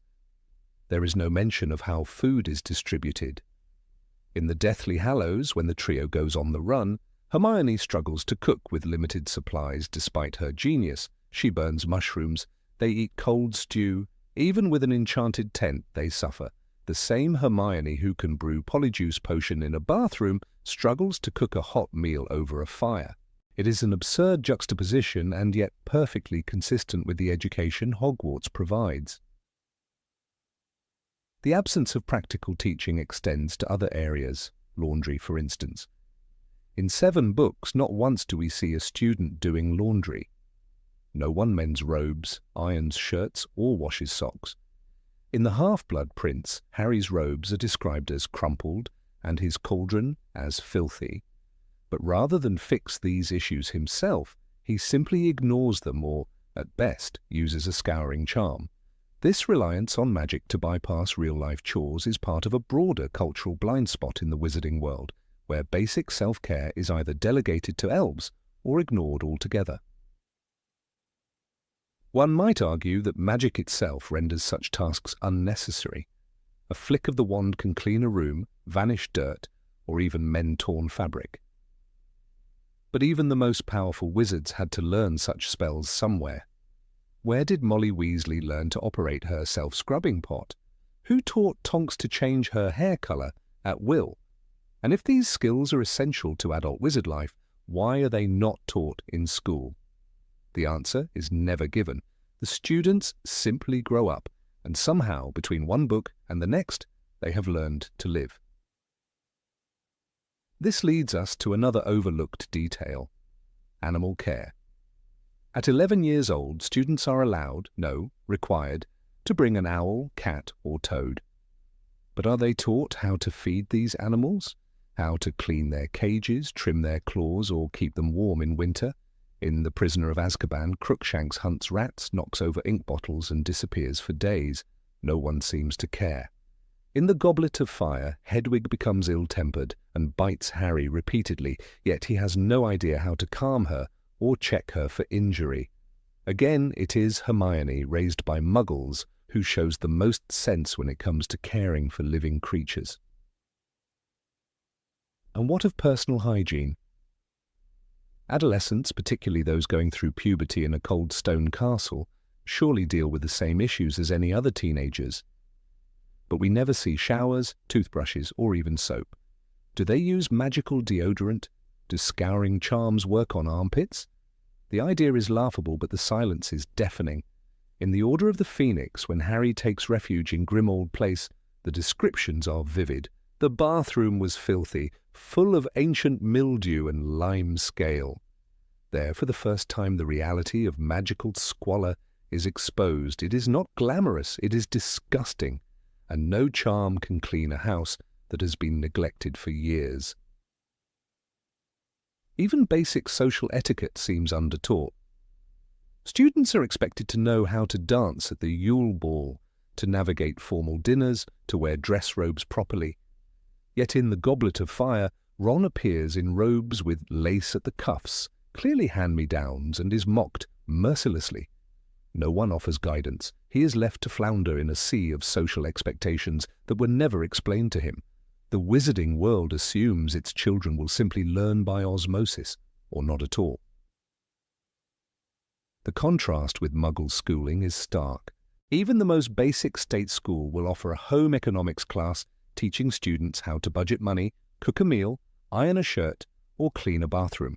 There is no mention of how food is distributed. In the Deathly Hallows, when the trio goes on the run, Hermione struggles to cook with limited supplies despite her genius. She burns mushrooms, they eat cold stew, even with an enchanted tent they suffer. The same Hermione who can brew polyjuice potion in a bathroom struggles to cook a hot meal over a fire. It is an absurd juxtaposition and yet perfectly consistent with the education Hogwarts provides. The absence of practical teaching extends to other areas, laundry for instance. In 7 books, not once do we see a student doing laundry. No one mends robes, irons shirts, or washes socks. In the Half-Blood Prince, Harry's robes are described as crumpled and his cauldron as filthy. But rather than fix these issues himself, he simply ignores them or, at best, uses a scouring charm. This reliance on magic to bypass real-life chores is part of a broader cultural blind spot in the wizarding world, where basic self-care is either delegated to elves or ignored altogether. One might argue that magic itself renders such tasks unnecessary. A flick of the wand can clean a room, vanish dirt, or even mend torn fabric. But even the most powerful wizards had to learn such spells somewhere. Where did Molly Weasley learn to operate her self-scrubbing pot? Who taught Tonks to change her hair colour at will? And if these skills are essential to adult wizard life, why are they not taught in school? The answer is never given. The students simply grow up, and somehow, between one book and the next, they have learned to live. This leads us to another overlooked detail: animal care. At 11 years old, students are allowed, no, required, to bring an owl, cat, or toad. But are they taught how to feed these animals? How to clean their cages, trim their claws, or keep them warm in winter? In The Prisoner of Azkaban, Crookshanks hunts rats, knocks over ink bottles, and disappears for days. No one seems to care. In The Goblet of Fire, Hedwig becomes ill-tempered and bites Harry repeatedly, yet he has no idea how to calm her or check her for injury. Again, it is Hermione, raised by Muggles, who shows the most sense when it comes to caring for living creatures. And what of personal hygiene? Adolescents, particularly those going through puberty in a cold stone castle, surely deal with the same issues as any other teenagers. But we never see showers, toothbrushes, or even soap. Do they use magical deodorant? Do scouring charms work on armpits? The idea is laughable, but the silence is deafening. In The Order of the Phoenix, when Harry takes refuge in Grimmauld Place, the descriptions are vivid. The bathroom was filthy, full of ancient mildew and lime scale. There, for the first time, the reality of magical squalor is exposed. It is not glamorous, it is disgusting, and no charm can clean a house that has been neglected for years. Even basic social etiquette seems undertaught. Students are expected to know how to dance at the Yule Ball, to navigate formal dinners, to wear dress robes properly. Yet in The Goblet of Fire, Ron appears in robes with lace at the cuffs, clearly hand-me-downs, and is mocked mercilessly. No one offers guidance. He is left to flounder in a sea of social expectations that were never explained to him. The wizarding world assumes its children will simply learn by osmosis, or not at all. The contrast with Muggle schooling is stark. Even the most basic state school will offer a home economics class teaching students how to budget money, cook a meal, iron a shirt, or clean a bathroom.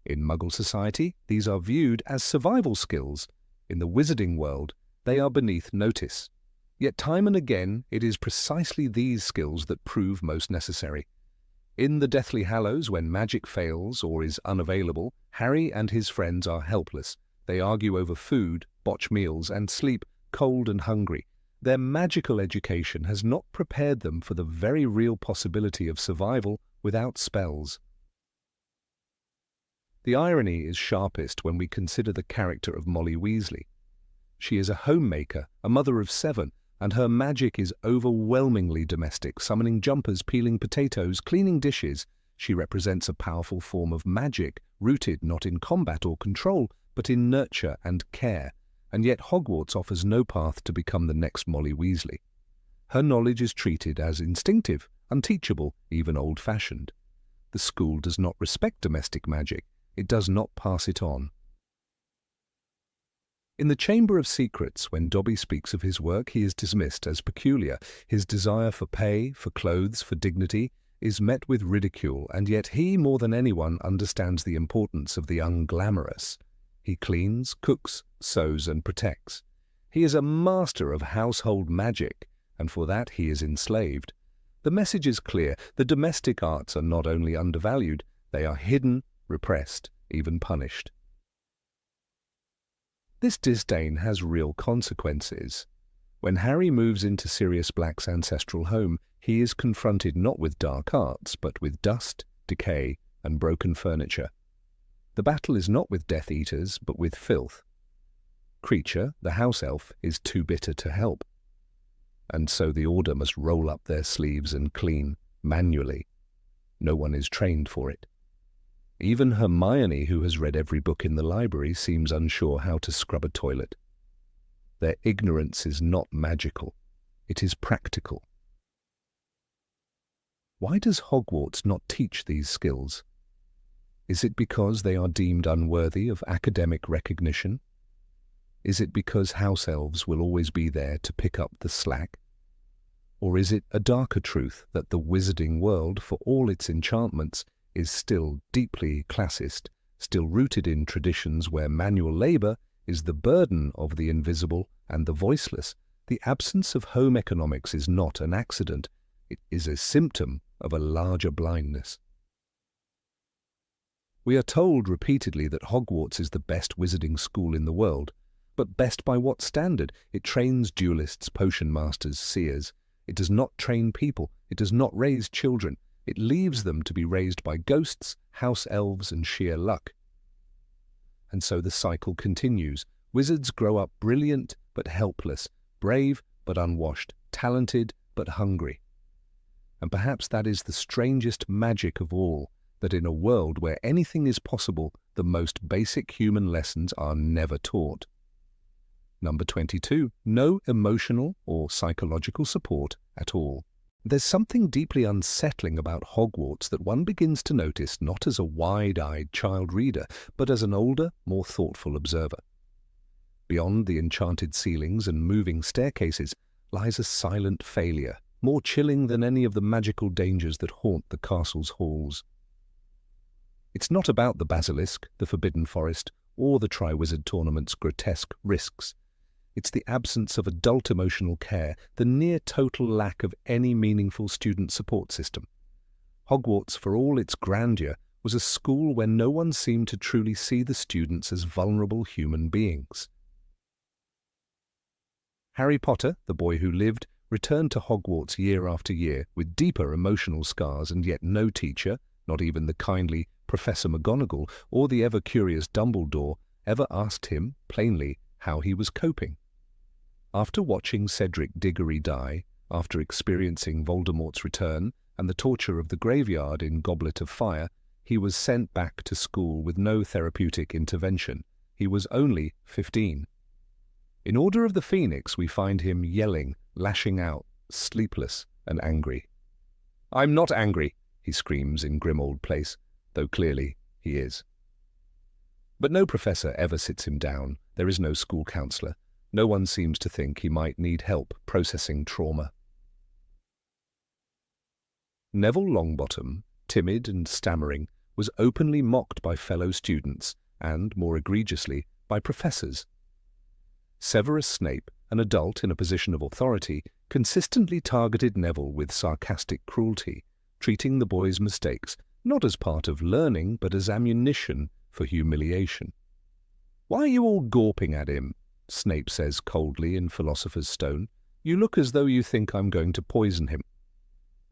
In Muggle society, these are viewed as survival skills. In the wizarding world, they are beneath notice. Yet time and again, it is precisely these skills that prove most necessary. In the Deathly Hallows, when magic fails or is unavailable, Harry and his friends are helpless. They argue over food, botch meals, and sleep cold and hungry. Their magical education has not prepared them for the very real possibility of survival without spells. The irony is sharpest when we consider the character of Molly Weasley. She is a homemaker, a mother of 7, and her magic is overwhelmingly domestic, summoning jumpers, peeling potatoes, cleaning dishes. She represents a powerful form of magic, rooted not in combat or control, but in nurture and care. And yet Hogwarts offers no path to become the next Molly Weasley. Her knowledge is treated as instinctive, unteachable, even old-fashioned. The school does not respect domestic magic. It does not pass it on. In the Chamber of Secrets, when Dobby speaks of his work, he is dismissed as peculiar. His desire for pay, for clothes, for dignity is met with ridicule, and yet he, more than anyone, understands the importance of the unglamorous. He cleans, cooks, sews, and protects. He is a master of household magic, and for that he is enslaved. The message is clear. The domestic arts are not only undervalued, they are hidden, repressed, even punished. This disdain has real consequences. When Harry moves into Sirius Black's ancestral home, he is confronted not with dark arts, but with dust, decay, and broken furniture. The battle is not with Death Eaters, but with filth. Creature, the house elf, is too bitter to help. And so the Order must roll up their sleeves and clean, manually. No one is trained for it. Even Hermione, who has read every book in the library, seems unsure how to scrub a toilet. Their ignorance is not magical. It is practical. Why does Hogwarts not teach these skills? Is it because they are deemed unworthy of academic recognition? Is it because house elves will always be there to pick up the slack? Or is it a darker truth that the wizarding world, for all its enchantments, is still deeply classist, still rooted in traditions where manual labor is the burden of the invisible and the voiceless? The absence of home economics is not an accident. It is a symptom of a larger blindness. We are told repeatedly that Hogwarts is the best wizarding school in the world. But best by what standard? It trains duelists, potion masters, seers. It does not train people. It does not raise children. It leaves them to be raised by ghosts, house elves, and sheer luck. And so the cycle continues. Wizards grow up brilliant but helpless, brave but unwashed, talented but hungry. And perhaps that is the strangest magic of all, that in a world where anything is possible, the most basic human lessons are never taught. Number 22. No emotional or psychological support at all. There's something deeply unsettling about Hogwarts that one begins to notice not as a wide-eyed child reader, but as an older, more thoughtful observer. Beyond the enchanted ceilings and moving staircases lies a silent failure, more chilling than any of the magical dangers that haunt the castle's halls. It's not about the basilisk, the forbidden forest, or the Triwizard Tournament's grotesque risks. It's the absence of adult emotional care, the near total lack of any meaningful student support system. Hogwarts, for all its grandeur, was a school where no one seemed to truly see the students as vulnerable human beings. Harry Potter, the boy who lived, returned to Hogwarts year after year with deeper emotional scars, and yet no teacher, not even the kindly Professor McGonagall or the ever-curious Dumbledore, ever asked him, plainly, how he was coping. After watching Cedric Diggory die, after experiencing Voldemort's return and the torture of the graveyard in Goblet of Fire, he was sent back to school with no therapeutic intervention. He was only 15. In Order of the Phoenix, we find him yelling, lashing out, sleepless and angry. "I'm not angry," he screams in Grimmauld Place, though clearly he is. But no professor ever sits him down. There is no school counselor. No one seems to think he might need help processing trauma. Neville Longbottom, timid and stammering, was openly mocked by fellow students and, more egregiously, by professors. Severus Snape, an adult in a position of authority, consistently targeted Neville with sarcastic cruelty, treating the boy's mistakes not as part of learning but as ammunition for humiliation. "Why are you all gawping at him?" Snape says coldly in Philosopher's Stone. "You look as though you think I'm going to poison him."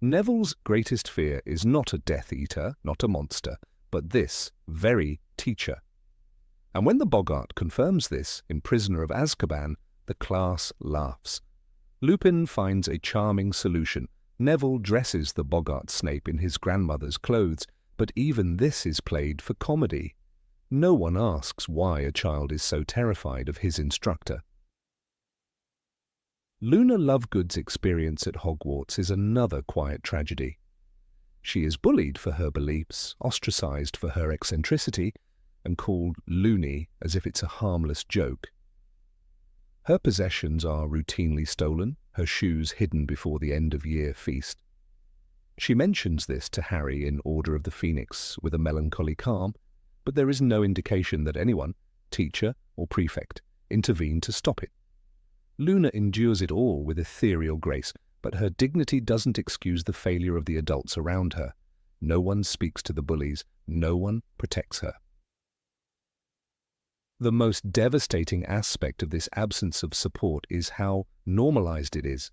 Neville's greatest fear is not a Death Eater, not a monster, but this very teacher. And when the boggart confirms this in Prisoner of Azkaban, the class laughs. Lupin finds a charming solution. Neville dresses the boggart Snape in his grandmother's clothes, but even this is played for comedy. No one asks why a child is so terrified of his instructor. Luna Lovegood's experience at Hogwarts is another quiet tragedy. She is bullied for her beliefs, ostracized for her eccentricity, and called loony as if it's a harmless joke. Her possessions are routinely stolen, her shoes hidden before the end-of-year feast. She mentions this to Harry in Order of the Phoenix with a melancholy calm, but there is no indication that anyone, teacher or prefect, intervened to stop it. Luna endures it all with ethereal grace, but her dignity doesn't excuse the failure of the adults around her. No one speaks to the bullies, no one protects her. The most devastating aspect of this absence of support is how normalized it is.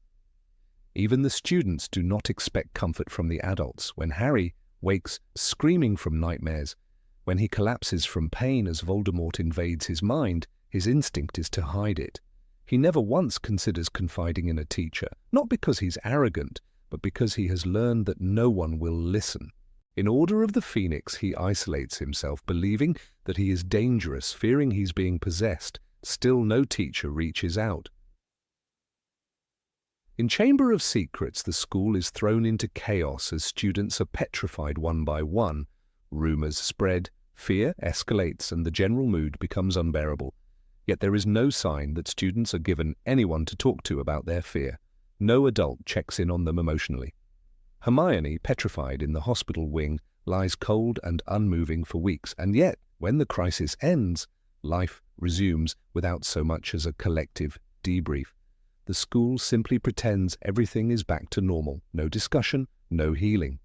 Even the students do not expect comfort from the adults. When Harry wakes screaming from nightmares, when he collapses from pain as Voldemort invades his mind, his instinct is to hide it. He never once considers confiding in a teacher, not because he's arrogant, but because he has learned that no one will listen. In Order of the Phoenix, he isolates himself, believing that he is dangerous, fearing he's being possessed. Still no teacher reaches out. In Chamber of Secrets, the school is thrown into chaos as students are petrified one by one. Rumors spread, fear escalates, and the general mood becomes unbearable. Yet there is no sign that students are given anyone to talk to about their fear. No adult checks in on them emotionally. Hermione, petrified in the hospital wing, lies cold and unmoving for weeks, and yet, when the crisis ends, life resumes without so much as a collective debrief. The school simply pretends everything is back to normal. No discussion, no healing.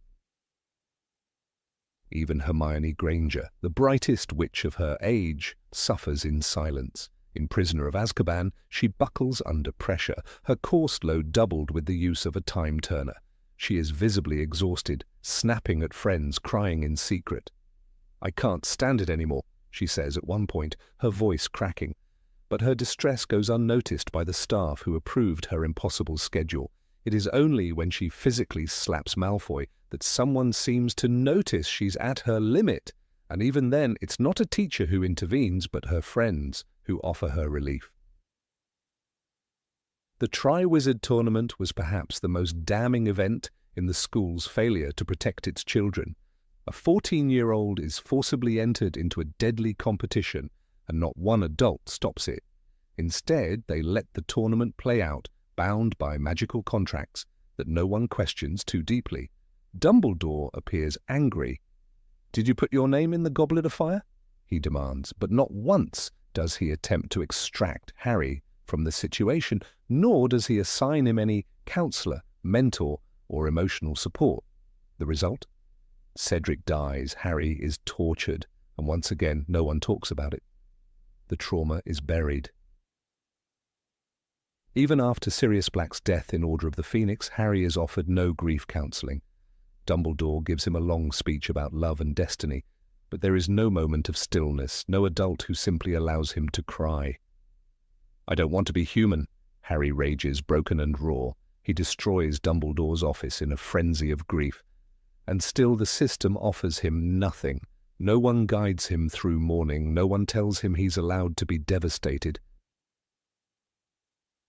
Even Hermione Granger, the brightest witch of her age, suffers in silence. In Prisoner of Azkaban, she buckles under pressure, her course load doubled with the use of a time-turner. She is visibly exhausted, snapping at friends, crying in secret. "I can't stand it anymore," she says at one point, her voice cracking. But her distress goes unnoticed by the staff who approved her impossible schedule. It is only when she physically slaps Malfoy that someone seems to notice she's at her limit, and even then it's not a teacher who intervenes but her friends who offer her relief. The Triwizard Tournament was perhaps the most damning event in the school's failure to protect its children. A 14-year-old is forcibly entered into a deadly competition, and not one adult stops it. Instead, they let the tournament play out, bound by magical contracts that no one questions too deeply. Dumbledore appears angry. "Did you put your name in the Goblet of Fire?" he demands, but not once does he attempt to extract Harry from the situation, nor does he assign him any counselor, mentor, or emotional support. The result? Cedric dies, Harry is tortured, and once again no one talks about it. The trauma is buried. Even after Sirius Black's death in Order of the Phoenix, Harry is offered no grief counselling. Dumbledore gives him a long speech about love and destiny, but there is no moment of stillness, no adult who simply allows him to cry. "I don't want to be human," Harry rages, broken and raw. He destroys Dumbledore's office in a frenzy of grief. And still the system offers him nothing. No one guides him through mourning. No one tells him he's allowed to be devastated.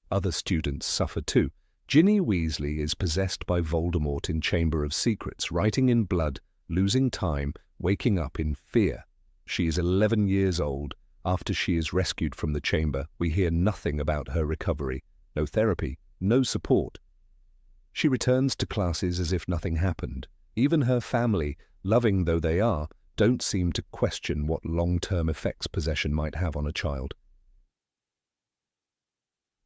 Other students suffer too. Ginny Weasley is possessed by Voldemort in Chamber of Secrets, writing in blood, losing time, waking up in fear. She is 11 years old. After she is rescued from the chamber, we hear nothing about her recovery. No therapy, no support. She returns to classes as if nothing happened. Even her family, loving though they are, don't seem to question what long-term effects possession might have on a child.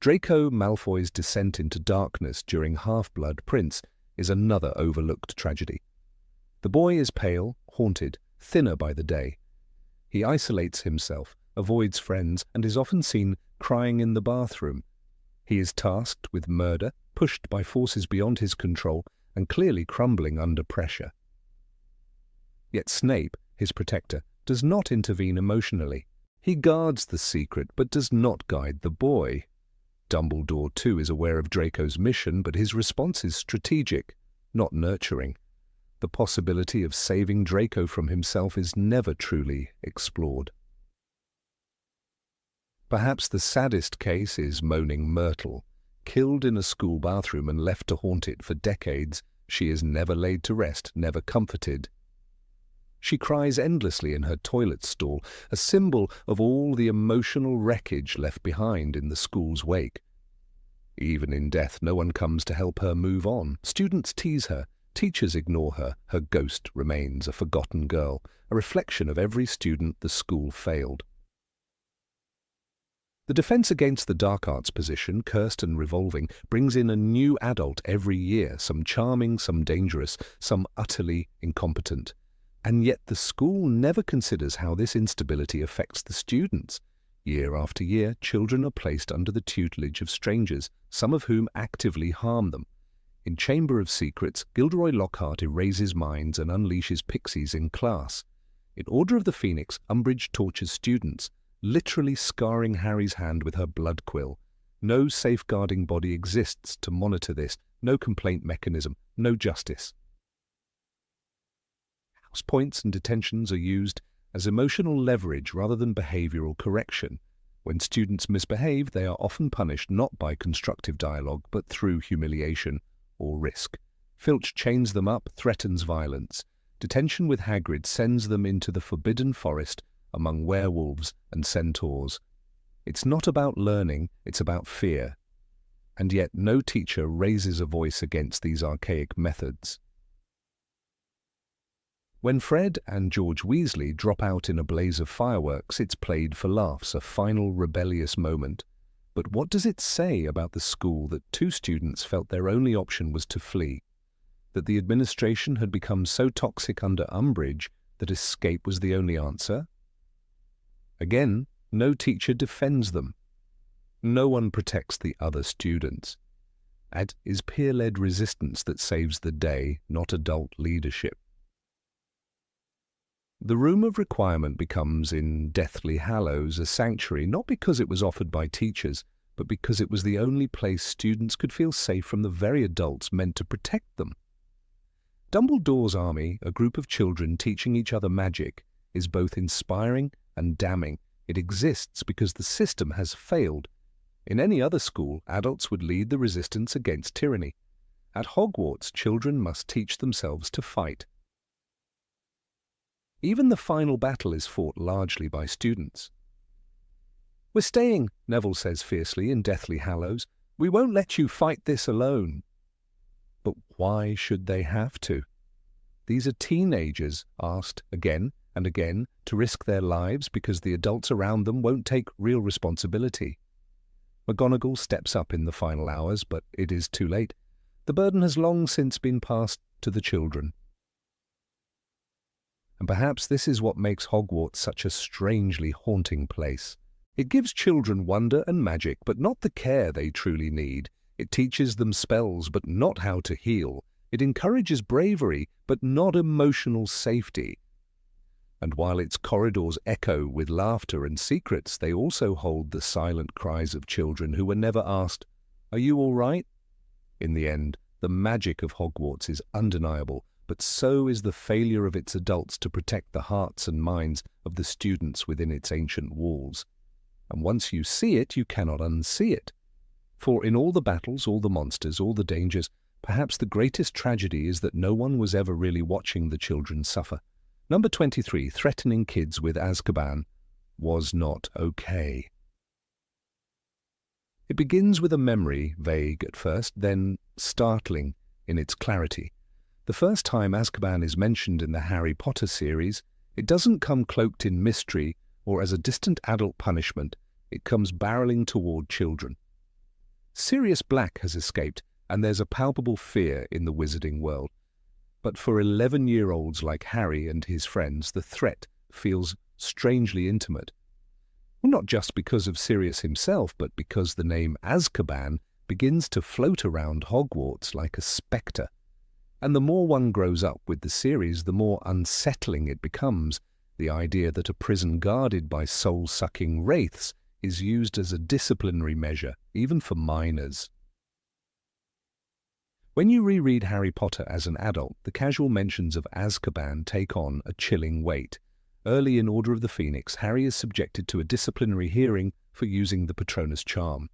Draco Malfoy's descent into darkness during Half-Blood Prince is another overlooked tragedy. The boy is pale, haunted, thinner by the day. He isolates himself, avoids friends, and is often seen crying in the bathroom. He is tasked with murder, pushed by forces beyond his control, and clearly crumbling under pressure. Yet Snape, his protector, does not intervene emotionally. He guards the secret, but does not guide the boy. Dumbledore, too, is aware of Draco's mission, but his response is strategic, not nurturing. The possibility of saving Draco from himself is never truly explored. Perhaps the saddest case is Moaning Myrtle. Killed in a school bathroom and left to haunt it for decades, she is never laid to rest, never comforted. She cries endlessly in her toilet stall, a symbol of all the emotional wreckage left behind in the school's wake. Even in death, no one comes to help her move on. Students tease her, teachers ignore her. Her ghost remains a forgotten girl, a reflection of every student the school failed. The Defense Against the Dark Arts position, cursed and revolving, brings in a new adult every year, some charming, some dangerous, some utterly incompetent. And yet the school never considers how this instability affects the students. Year after year, children are placed under the tutelage of strangers, some of whom actively harm them. In Chamber of Secrets, Gilderoy Lockhart erases minds and unleashes pixies in class. In Order of the Phoenix, Umbridge tortures students, literally scarring Harry's hand with her blood quill. No safeguarding body exists to monitor this, no complaint mechanism, no justice. House points and detentions are used as emotional leverage rather than behavioral correction. When students misbehave, they are often punished not by constructive dialogue, but through humiliation or risk. Filch chains them up, threatens violence. Detention with Hagrid sends them into the forbidden forest among werewolves and centaurs. It's not about learning, it's about fear. And yet no teacher raises a voice against these archaic methods. When Fred and George Weasley drop out in a blaze of fireworks, it's played for laughs, a final rebellious moment. But what does it say about the school that two students felt their only option was to flee? That the administration had become so toxic under Umbridge that escape was the only answer? Again, no teacher defends them. No one protects the other students. It is peer-led resistance that saves the day, not adult leadership. The Room of Requirement becomes, in Deathly Hallows, a sanctuary not because it was offered by teachers, but because it was the only place students could feel safe from the very adults meant to protect them. Dumbledore's army, a group of children teaching each other magic, is both inspiring and damning. It exists because the system has failed. In any other school, adults would lead the resistance against tyranny. At Hogwarts, children must teach themselves to fight. Even the final battle is fought largely by students. "We're staying," Neville says fiercely in Deathly Hallows. "We won't let you fight this alone." But why should they have to? These are teenagers asked again and again to risk their lives because the adults around them won't take real responsibility. McGonagall steps up in the final hours, but it is too late. The burden has long since been passed to the children. And perhaps this is what makes Hogwarts such a strangely haunting place. It gives children wonder and magic, but not the care they truly need. It teaches them spells, but not how to heal. It encourages bravery, but not emotional safety. And while its corridors echo with laughter and secrets, they also hold the silent cries of children who were never asked, "Are you all right?" In the end, the magic of Hogwarts is undeniable, but so is the failure of its adults to protect the hearts and minds of the students within its ancient walls. And once you see it, you cannot unsee it. For in all the battles, all the monsters, all the dangers, perhaps the greatest tragedy is that no one was ever really watching the children suffer. Number 23, threatening kids with Azkaban, was not okay. It begins with a memory, vague at first, then startling in its clarity. The first time Azkaban is mentioned in the Harry Potter series, it doesn't come cloaked in mystery or as a distant adult punishment. It comes barreling toward children. Sirius Black has escaped, and there's a palpable fear in the wizarding world. But for 11-year-olds like Harry and his friends, the threat feels strangely intimate. Well, not just because of Sirius himself, but because the name Azkaban begins to float around Hogwarts like a spectre. And the more one grows up with the series, the more unsettling it becomes. The idea that a prison guarded by soul-sucking wraiths is used as a disciplinary measure, even for minors. When you reread Harry Potter as an adult, the casual mentions of Azkaban take on a chilling weight. Early in Order of the Phoenix, Harry is subjected to a disciplinary hearing for using the Patronus charm.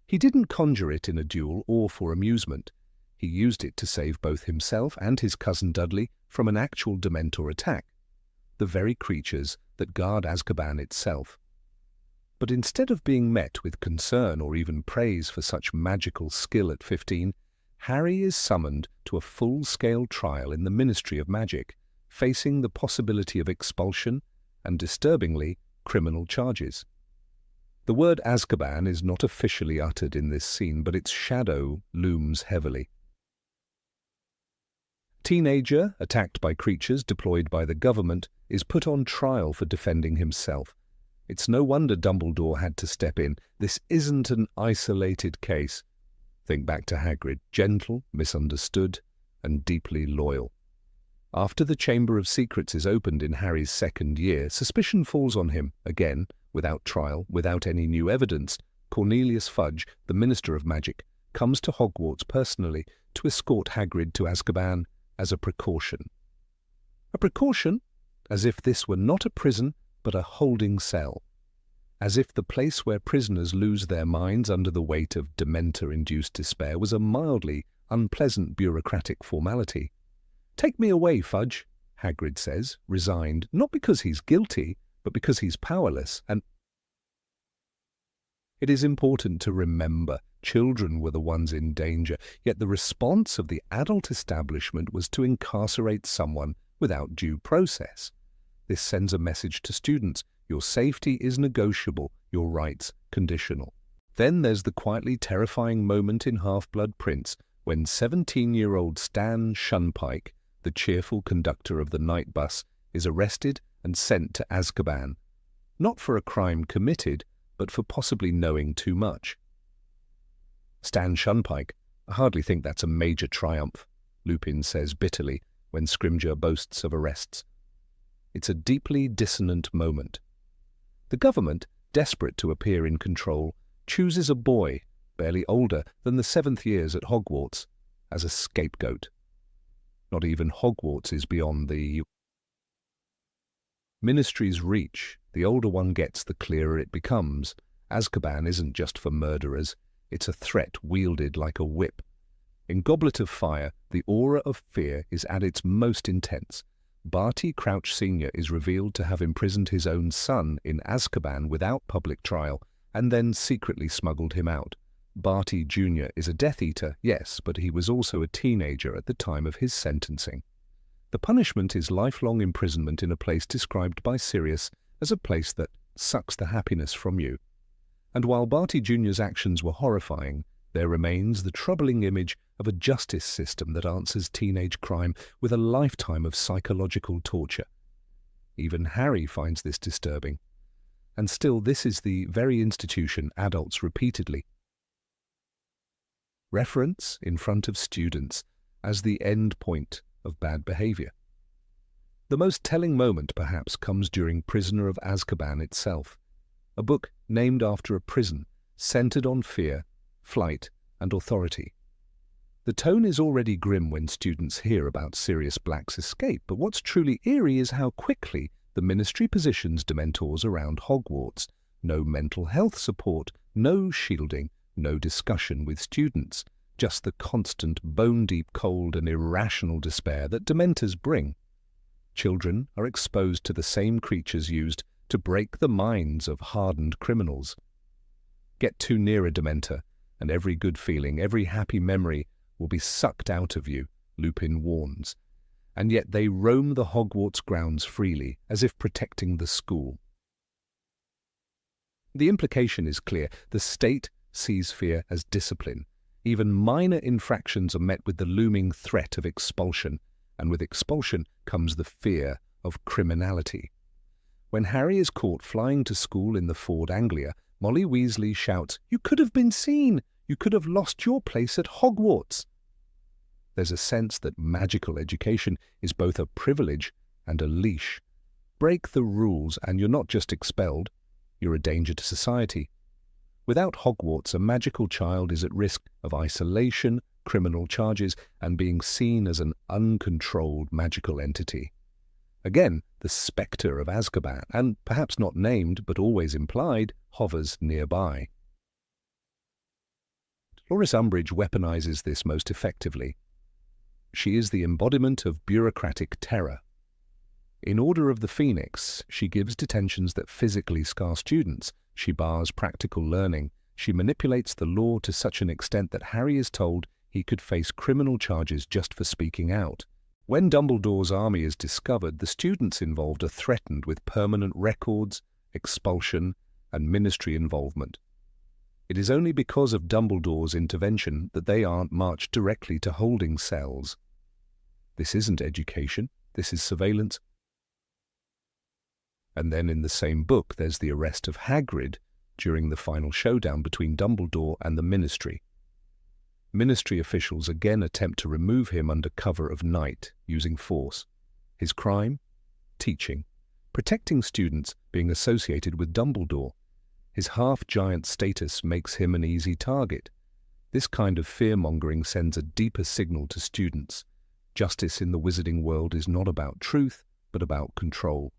He didn't conjure it in a duel or for amusement. He used it to save both himself and his cousin Dudley from an actual Dementor attack, the very creatures that guard Azkaban itself. But instead of being met with concern or even praise for such magical skill at 15, Harry is summoned to a full-scale trial in the Ministry of Magic, facing the possibility of expulsion and, disturbingly, criminal charges. The word Azkaban is not officially uttered in this scene, but its shadow looms heavily. Teenager, attacked by creatures deployed by the government, is put on trial for defending himself. It's no wonder Dumbledore had to step in. This isn't an isolated case. Think back to Hagrid, gentle, misunderstood, and deeply loyal. After the Chamber of Secrets is opened in Harry's second year, suspicion falls on him, again, without trial, without any new evidence. Cornelius Fudge, the Minister of Magic, comes to Hogwarts personally to escort Hagrid to Azkaban as a precaution. A precaution? As if this were not a prison, but a holding cell. as if the place where prisoners lose their minds under the weight of dementor-induced despair was a mildly unpleasant bureaucratic formality. "Take me away, Fudge," Hagrid says, resigned, not because he's guilty, but because he's powerless. And it is important to remember children were the ones in danger, yet the response of the adult establishment was to incarcerate someone without due process. This sends a message to students: your safety is negotiable, your rights conditional. Then there's the quietly terrifying moment in Half-Blood Prince when 17-year-old Stan Shunpike, the cheerful conductor of the night bus, is arrested and sent to Azkaban, not for a crime committed, but for possibly knowing too much. Stan Shunpike, "I hardly think that's a major triumph," Lupin says bitterly when Scrimgeour boasts of arrests. It's a deeply dissonant moment. The government, desperate to appear in control, chooses a boy, barely older than the 7th years at Hogwarts, as a scapegoat. Not even Hogwarts is beyond the Ministry's reach. The older one gets, the clearer it becomes. Azkaban isn't just for murderers, it's a threat wielded like a whip. In Goblet of Fire, the aura of fear is at its most intense. Barty Crouch Sr. is revealed to have imprisoned his own son in Azkaban without public trial, and then secretly smuggled him out. Barty Jr. is a Death Eater, yes, but he was also a teenager at the time of his sentencing. The punishment is lifelong imprisonment in a place described by Sirius as a place that sucks the happiness from you. And while Barty Jr.'s actions were horrifying, there remains the troubling image of a justice system that answers teenage crime with a lifetime of psychological torture. Even Harry finds this disturbing. And still, this is the very institution adults repeatedly reference in front of students as the end point of bad behavior. The most telling moment, perhaps, comes during Prisoner of Azkaban itself, a book named after a prison centered on fear, flight, and authority. The tone is already grim when students hear about Sirius Black's escape, but what's truly eerie is how quickly the Ministry positions Dementors around Hogwarts. No mental health support, no shielding, no discussion with students, just the constant bone-deep cold and irrational despair that Dementors bring. Children are exposed to the same creatures used to break the minds of hardened criminals. Get too near a Dementor, and every good feeling, every happy memory will be sucked out of you, Lupin warns. And yet they roam the Hogwarts grounds freely, as if protecting the school. The implication is clear. The state sees fear as discipline. Even minor infractions are met with the looming threat of expulsion, and with expulsion comes the fear of criminality. When Harry is caught flying to school in the Ford Anglia, Molly Weasley shouts, "You could have been seen! You could have lost your place at Hogwarts!" There's a sense that magical education is both a privilege and a leash. Break the rules and you're not just expelled, you're a danger to society. Without Hogwarts, a magical child is at risk of isolation, criminal charges, and being seen as an uncontrolled magical entity. Again, the spectre of Azkaban, and perhaps not named but always implied, hovers nearby. Dolores Umbridge weaponizes this most effectively. She is the embodiment of bureaucratic terror. In Order of the Phoenix, she gives detentions that physically scar students. She bars practical learning. She manipulates the law to such an extent that Harry is told he could face criminal charges just for speaking out. When Dumbledore's army is discovered, the students involved are threatened with permanent records, expulsion, and ministry involvement. It is only because of Dumbledore's intervention that they aren't marched directly to holding cells. This isn't education, this is surveillance. And then in the same book there's the arrest of Hagrid during the final showdown between Dumbledore and the Ministry. Ministry officials again attempt to remove him under cover of night, using force. His crime? Teaching. Protecting students, being associated with Dumbledore. His half-giant status makes him an easy target. This kind of fear-mongering sends a deeper signal to students. Justice in the wizarding world is not about truth, but about control.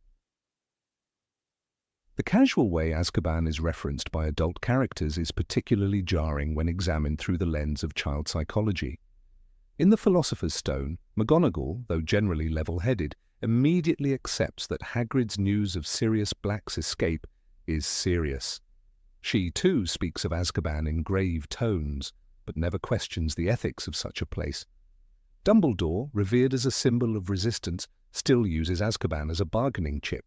The casual way Azkaban is referenced by adult characters is particularly jarring when examined through the lens of child psychology. In The Philosopher's Stone, McGonagall, though generally level-headed, immediately accepts that Hagrid's news of Sirius Black's escape is serious. She, too, speaks of Azkaban in grave tones, but never questions the ethics of such a place. Dumbledore, revered as a symbol of resistance, still uses Azkaban as a bargaining chip.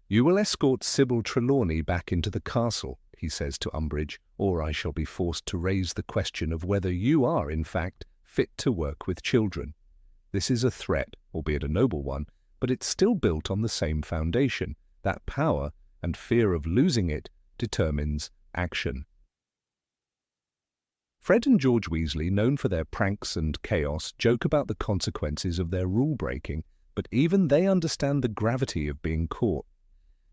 "You will escort Sybil Trelawney back into the castle," he says to Umbridge, "or I shall be forced to raise the question of whether you are, in fact, fit to work with children." This is a threat, albeit a noble one, but it's still built on the same foundation, that power and fear of losing it determines action. Fred and George Weasley, known for their pranks and chaos, joke about the consequences of their rule-breaking, but even they understand the gravity of being caught.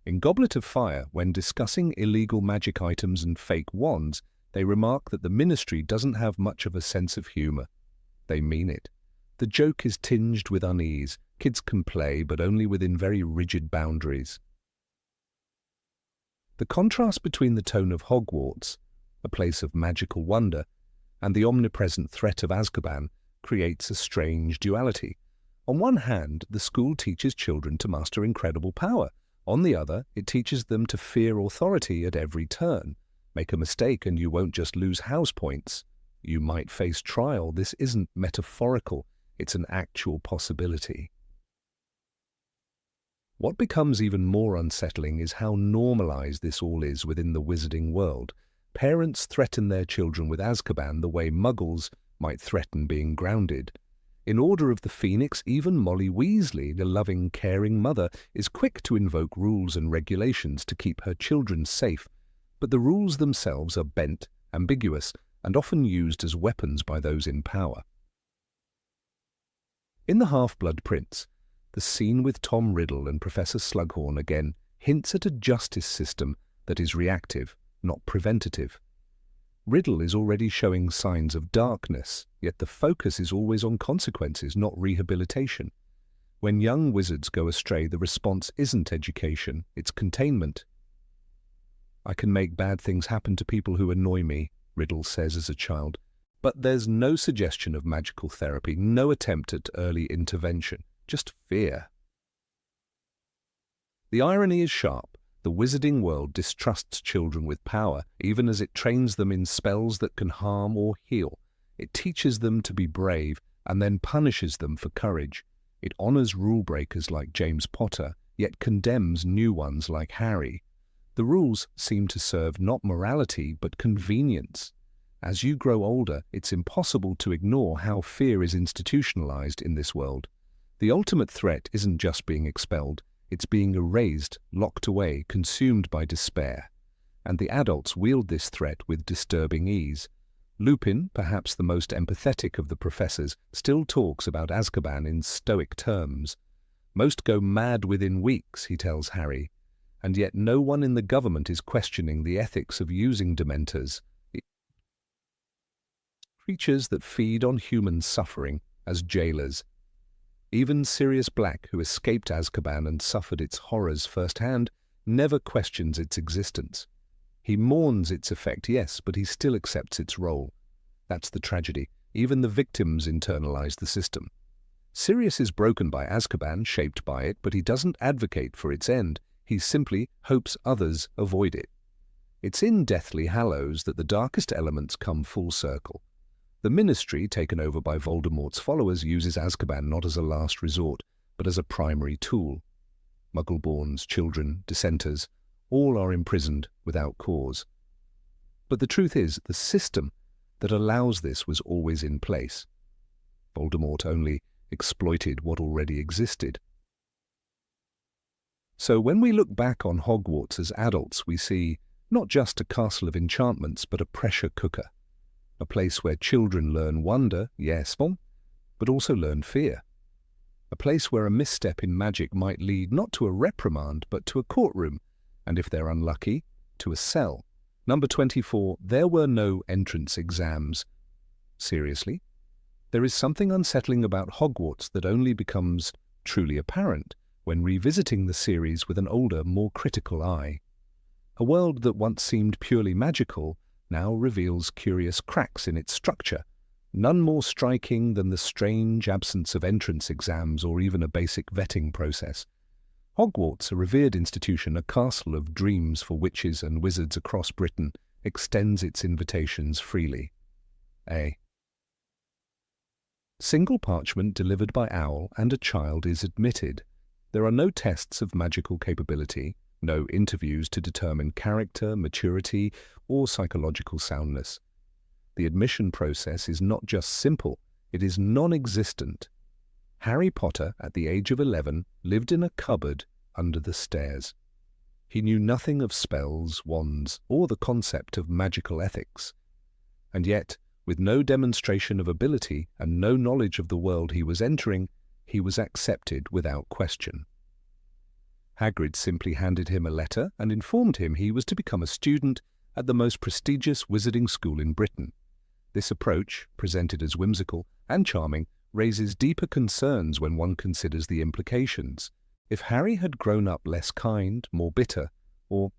In Goblet of Fire, when discussing illegal magic items and fake wands, they remark that the Ministry doesn't have much of a sense of humour. They mean it. The joke is tinged with unease. Kids can play, but only within very rigid boundaries. The contrast between the tone of Hogwarts, a place of magical wonder, and the omnipresent threat of Azkaban creates a strange duality. On one hand, the school teaches children to master incredible power. On the other, it teaches them to fear authority at every turn. Make a mistake and you won't just lose house points. You might face trial. This isn't metaphorical. It's an actual possibility. What becomes even more unsettling is how normalized this all is within the wizarding world. Parents threaten their children with Azkaban the way Muggles might threaten being grounded. In Order of the Phoenix, even Molly Weasley, the loving, caring mother, is quick to invoke rules and regulations to keep her children safe, but the rules themselves are bent, ambiguous, and often used as weapons by those in power. In The Half-Blood Prince, the scene with Tom Riddle and Professor Slughorn again hints at a justice system that is reactive, not preventative. Riddle is already showing signs of darkness, yet the focus is always on consequences, not rehabilitation. When young wizards go astray, the response isn't education, it's containment. "I can make bad things happen to people who annoy me," Riddle says as a child, but there's no suggestion of magical therapy, no attempt at early intervention, just fear. The irony is sharp. The wizarding world distrusts children with power, even as it trains them in spells that can harm or heal. It teaches them to be brave, and then punishes them for courage. It honors rule-breakers like James Potter, yet condemns new ones like Harry. The rules seem to serve not morality, but convenience. As you grow older, it's impossible to ignore how fear is institutionalized in this world. The ultimate threat isn't just being expelled. It's being erased, locked away, consumed by despair. And the adults wield this threat with disturbing ease. Lupin, perhaps the most empathetic of the professors, still talks about Azkaban in stoic terms. "Most go mad within weeks," he tells Harry, and yet no one in the government is questioning the ethics of using Dementors, creatures that feed on human suffering, as jailers. Even Sirius Black, who escaped Azkaban and suffered its horrors firsthand, never questions its existence. He mourns its effect, yes, but he still accepts its role. That's the tragedy. Even the victims internalize the system. Sirius is broken by Azkaban, shaped by it, but he doesn't advocate for its end. He simply hopes others avoid it. It's in Deathly Hallows that the darkest elements come full circle. The Ministry, taken over by Voldemort's followers, uses Azkaban not as a last resort, but as a primary tool. Muggleborns, children, dissenters, all are imprisoned without cause. But the truth is, the system that allows this was always in place. Voldemort only exploited what already existed. So when we look back on Hogwarts as adults, we see not just a castle of enchantments, but a pressure cooker. A place where children learn wonder, yes, but also learn fear. A place where a misstep in magic might lead not to a reprimand, but to a courtroom, and if they're unlucky, to a cell. Number 24, there were no entrance exams. Seriously? There is something unsettling about Hogwarts that only becomes truly apparent when revisiting the series with an older, more critical eye. A world that once seemed purely magical now reveals curious cracks in its structure, none more striking than the strange absence of entrance exams or even a basic vetting process. Hogwarts, a revered institution, a castle of dreams for witches and wizards across Britain, extends its invitations freely. A single parchment delivered by owl and a child is admitted. There are no tests of magical capability, no interviews to determine character, maturity, or psychological soundness. The admission process is not just simple, it is non-existent. Harry Potter, at the age of 11, lived in a cupboard under the stairs. He knew nothing of spells, wands, or the concept of magical ethics. And yet, with no demonstration of ability and no knowledge of the world he was entering, he was accepted without question. Hagrid simply handed him a letter and informed him he was to become a student at the most prestigious wizarding school in Britain. This approach, presented as whimsical and charming, raises deeper concerns when one considers the implications. If Harry had grown up less kind, more bitter, or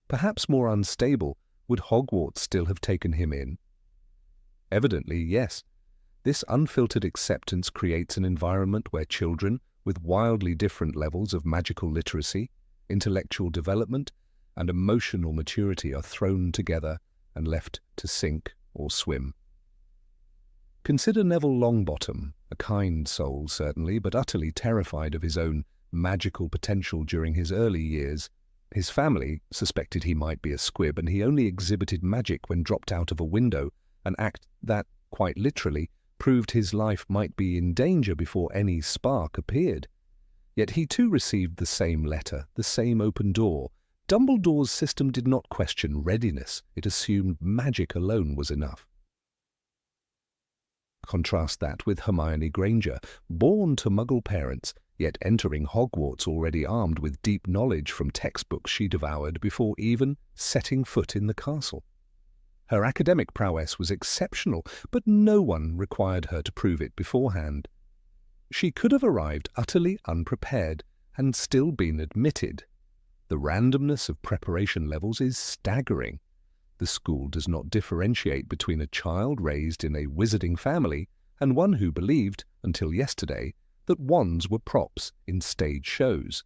perhaps more unstable, would Hogwarts still have taken him in? Evidently, yes. This unfiltered acceptance creates an environment where children, with wildly different levels of magical literacy, intellectual development, and emotional maturity are thrown together and left to sink or swim. Consider Neville Longbottom, a kind soul certainly, but utterly terrified of his own magical potential during his early years. His family suspected he might be a squib, and he only exhibited magic when dropped out of a window, an act that, quite literally, proved his life might be in danger before any spark appeared. Yet he too received the same letter, the same open door. Dumbledore's system did not question readiness, it assumed magic alone was enough. Contrast that with Hermione Granger, born to Muggle parents, yet entering Hogwarts already armed with deep knowledge from textbooks she devoured before even setting foot in the castle. Her academic prowess was exceptional, but no one required her to prove it beforehand. She could have arrived utterly unprepared and still been admitted. The randomness of preparation levels is staggering. The school does not differentiate between a child raised in a wizarding family and one who believed, until yesterday, that wands were props in stage shows.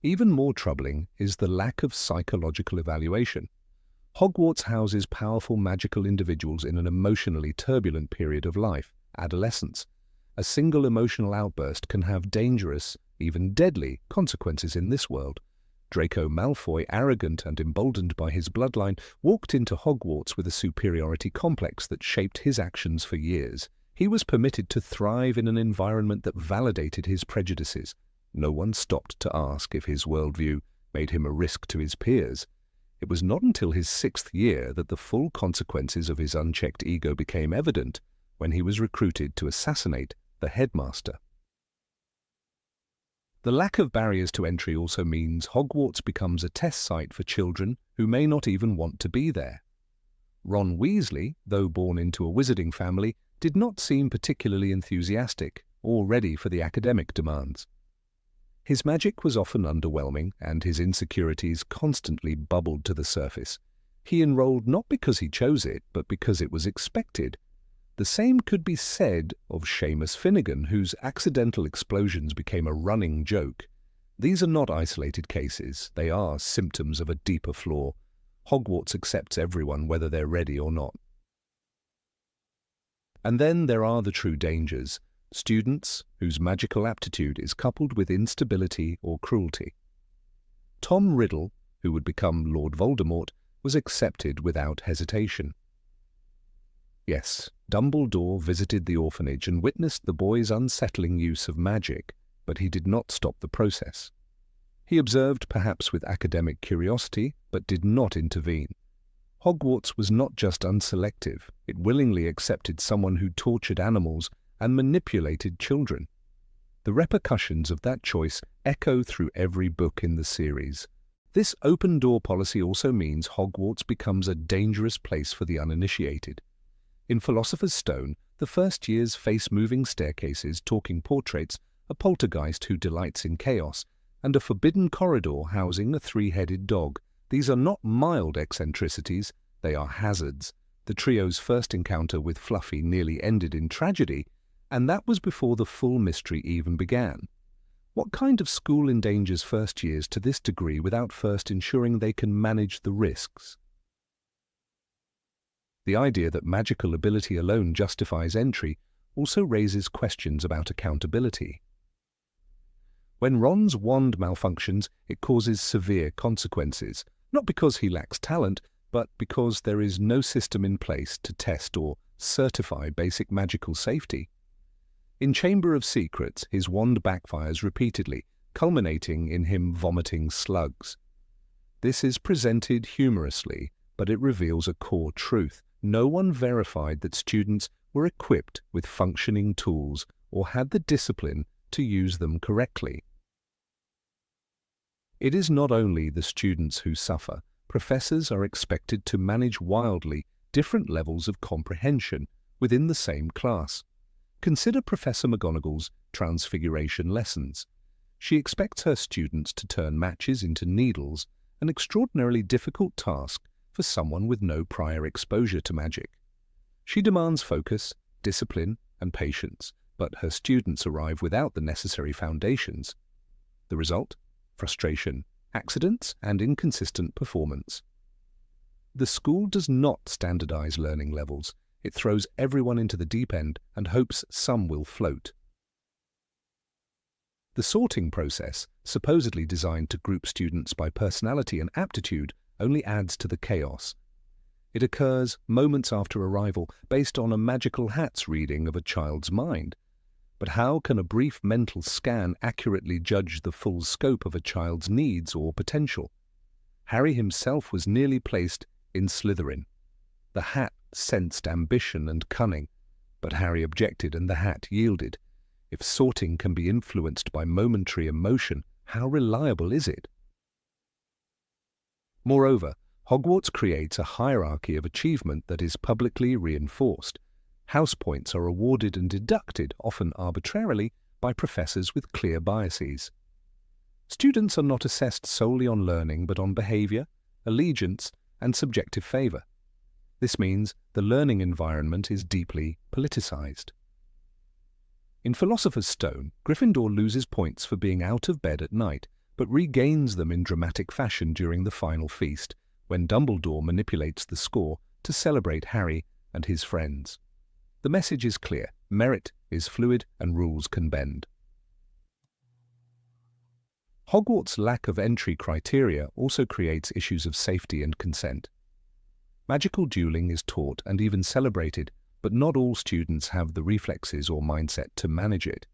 Even more troubling is the lack of psychological evaluation. Hogwarts houses powerful magical individuals in an emotionally turbulent period of life, adolescence. A single emotional outburst can have dangerous, even deadly, consequences in this world. Draco Malfoy, arrogant and emboldened by his bloodline, walked into Hogwarts with a superiority complex that shaped his actions for years. He was permitted to thrive in an environment that validated his prejudices. No one stopped to ask if his worldview made him a risk to his peers. It was not until his 6th year that the full consequences of his unchecked ego became evident, when he was recruited to assassinate the headmaster. The lack of barriers to entry also means Hogwarts becomes a test site for children who may not even want to be there. Ron Weasley, though born into a wizarding family, did not seem particularly enthusiastic or ready for the academic demands. His magic was often underwhelming, and his insecurities constantly bubbled to the surface. He enrolled not because he chose it, but because it was expected. The same could be said of Seamus Finnegan, whose accidental explosions became a running joke. These are not isolated cases, they are symptoms of a deeper flaw. Hogwarts accepts everyone whether they're ready or not. And then there are the true dangers. Students whose magical aptitude is coupled with instability or cruelty. Tom Riddle, who would become Lord Voldemort, was accepted without hesitation. Yes, Dumbledore visited the orphanage and witnessed the boy's unsettling use of magic, but he did not stop the process. He observed, perhaps with academic curiosity, but did not intervene. Hogwarts was not just unselective, it willingly accepted someone who tortured animals and manipulated children. The repercussions of that choice echo through every book in the series. This open-door policy also means Hogwarts becomes a dangerous place for the uninitiated. In Philosopher's Stone, The first years face moving staircases, talking portraits, a poltergeist who delights in chaos, and a forbidden corridor housing a three-headed dog. These are not mild eccentricities, they are hazards. The trio's first encounter with Fluffy nearly ended in tragedy, and that was before the full mystery even began. What kind of school endangers first years to this degree without first ensuring they can manage the risks? The idea that magical ability alone justifies entry also raises questions about accountability. When Ron's wand malfunctions, it causes severe consequences, not because he lacks talent, but because there is no system in place to test or certify basic magical safety. In Chamber of Secrets, his wand backfires repeatedly, culminating in him vomiting slugs. This is presented humorously, but it reveals a core truth. No one verified that students were equipped with functioning tools or had the discipline to use them correctly. It is not only the students who suffer. Professors are expected to manage wildly different levels of comprehension within the same class. Consider Professor McGonagall's transfiguration lessons. She expects her students to turn matches into needles, an extraordinarily difficult task for someone with no prior exposure to magic. She demands focus, discipline, and patience, but her students arrive without the necessary foundations. The result? Frustration, accidents, and inconsistent performance. The school does not standardize learning levels. It throws everyone into the deep end and hopes some will float. The sorting process, supposedly designed to group students by personality and aptitude, only adds to the chaos. It occurs moments after arrival, based on a magical hat's reading of a child's mind. But how can a brief mental scan accurately judge the full scope of a child's needs or potential? Harry himself was nearly placed in Slytherin. The hat sensed ambition and cunning, but Harry objected and the hat yielded. If sorting can be influenced by momentary emotion, how reliable is it? Moreover, Hogwarts creates a hierarchy of achievement that is publicly reinforced. House points are awarded and deducted, often arbitrarily, by professors with clear biases. Students are not assessed solely on learning but on behavior, allegiance, and subjective favor. This means the learning environment is deeply politicized. In Philosopher's Stone, Gryffindor loses points for being out of bed at night, but regains them in dramatic fashion during the final feast, when Dumbledore manipulates the score to celebrate Harry and his friends. The message is clear: merit is fluid and rules can bend. Hogwarts' lack of entry criteria also creates issues of safety and consent. Magical dueling is taught and even celebrated, but not all students have the reflexes or mindset to manage it.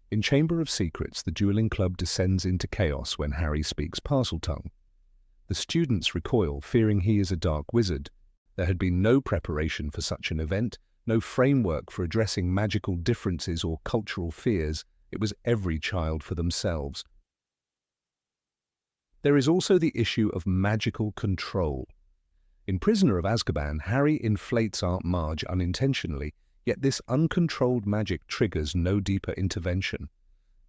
In Chamber of Secrets, the dueling club descends into chaos when Harry speaks Parseltongue. The students recoil, fearing he is a dark wizard. There had been no preparation for such an event, no framework for addressing magical differences or cultural fears. It was every child for themselves. There is also the issue of magical control. In Prisoner of Azkaban, Harry inflates Aunt Marge unintentionally, yet this uncontrolled magic triggers no deeper intervention.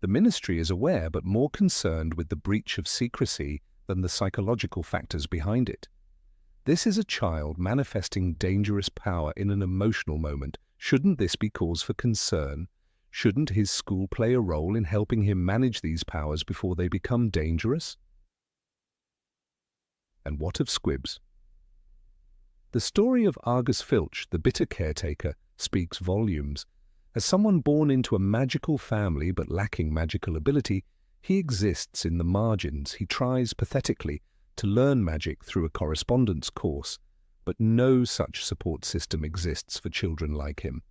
The Ministry is aware but more concerned with the breach of secrecy than the psychological factors behind it. This is a child manifesting dangerous power in an emotional moment. Shouldn't this be cause for concern? Shouldn't his school play a role in helping him manage these powers before they become dangerous? And what of Squibs? The story of Argus Filch, the bitter caretaker, speaks volumes. As someone born into a magical family but lacking magical ability, he exists in the margins. He tries pathetically to learn magic through a correspondence course, but no such support system exists for children like him.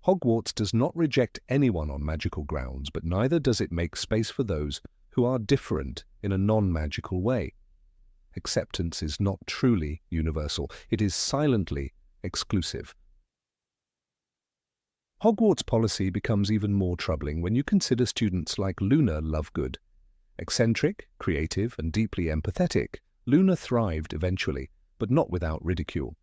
Hogwarts does not reject anyone on magical grounds, but neither does it make space for those who are different in a non-magical way. Acceptance is not truly universal, it is silently exclusive. Hogwarts policy becomes even more troubling when you consider students like Luna Lovegood. Eccentric, creative, and deeply empathetic, Luna thrived eventually, but not without ridicule.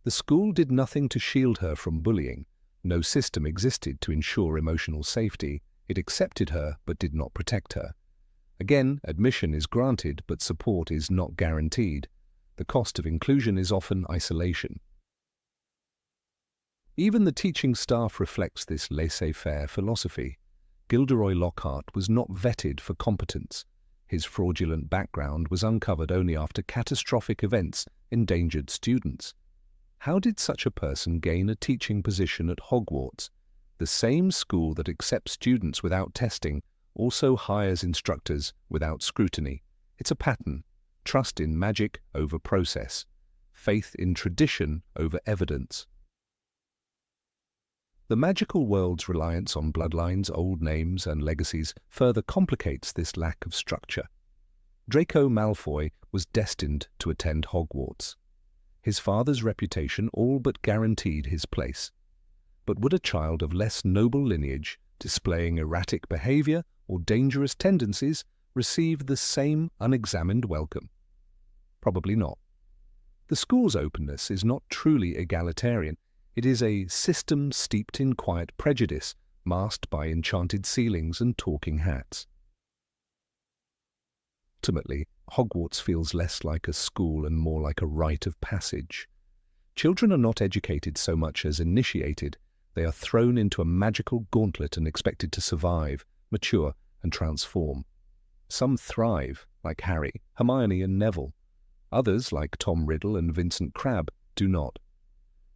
The school did nothing to shield her from bullying. No system existed to ensure emotional safety. It accepted her but did not protect her. Again, admission is granted but support is not guaranteed. The cost of inclusion is often isolation. Even the teaching staff reflects this laissez-faire philosophy. Gilderoy Lockhart was not vetted for competence. His fraudulent background was uncovered only after catastrophic events endangered students. How did such a person gain a teaching position at Hogwarts? The same school that accepts students without testing also hires instructors without scrutiny. It's a pattern. Trust in magic over process. Faith in tradition over evidence. The magical world's reliance on bloodlines, old names, and legacies further complicates this lack of structure. Draco Malfoy was destined to attend Hogwarts. His father's reputation all but guaranteed his place. But would a child of less noble lineage, displaying erratic behavior or dangerous tendencies, receive the same unexamined welcome? Probably not. The school's openness is not truly egalitarian. It is a system steeped in quiet prejudice, masked by enchanted ceilings and talking hats. Ultimately, Hogwarts feels less like a school and more like a rite of passage. Children are not educated so much as initiated. They are thrown into a magical gauntlet and expected to survive, mature, and transform. Some thrive, like Harry, Hermione, and Neville. Others, like Tom Riddle and Vincent Crabbe, do not.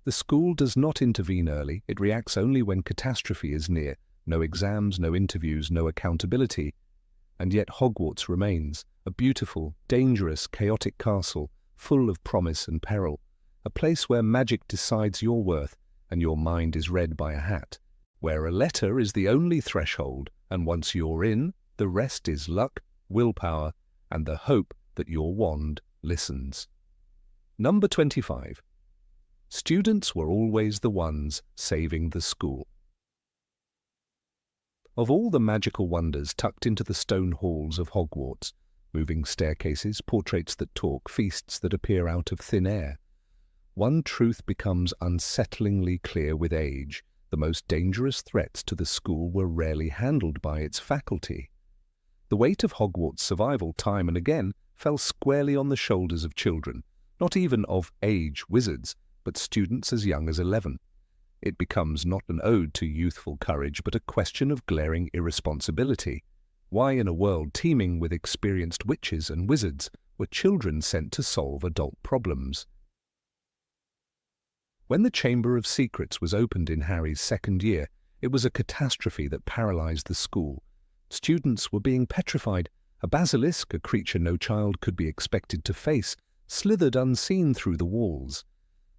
The school does not intervene early. It reacts only when catastrophe is near. No exams, no interviews, no accountability. And yet Hogwarts remains, a beautiful, dangerous, chaotic castle, full of promise and peril, a place where magic decides your worth and your mind is read by a hat, where a letter is the only threshold, and once you're in, the rest is luck, willpower, and the hope that your wand listens. Number 25. Students were always the ones saving the school. Of all the magical wonders tucked into the stone halls of Hogwarts, moving staircases, portraits that talk, feasts that appear out of thin air, one truth becomes unsettlingly clear with age. The most dangerous threats to the school were rarely handled by its faculty. The weight of Hogwarts' survival time and again fell squarely on the shoulders of children, not even of age wizards, but students as young as 11. It becomes not an ode to youthful courage, but a question of glaring irresponsibility. Why, in a world teeming with experienced witches and wizards, were children sent to solve adult problems? When the Chamber of Secrets was opened in Harry's second year, it was a catastrophe that paralyzed the school. Students were being petrified. A basilisk, a creature no child could be expected to face, slithered unseen through the walls.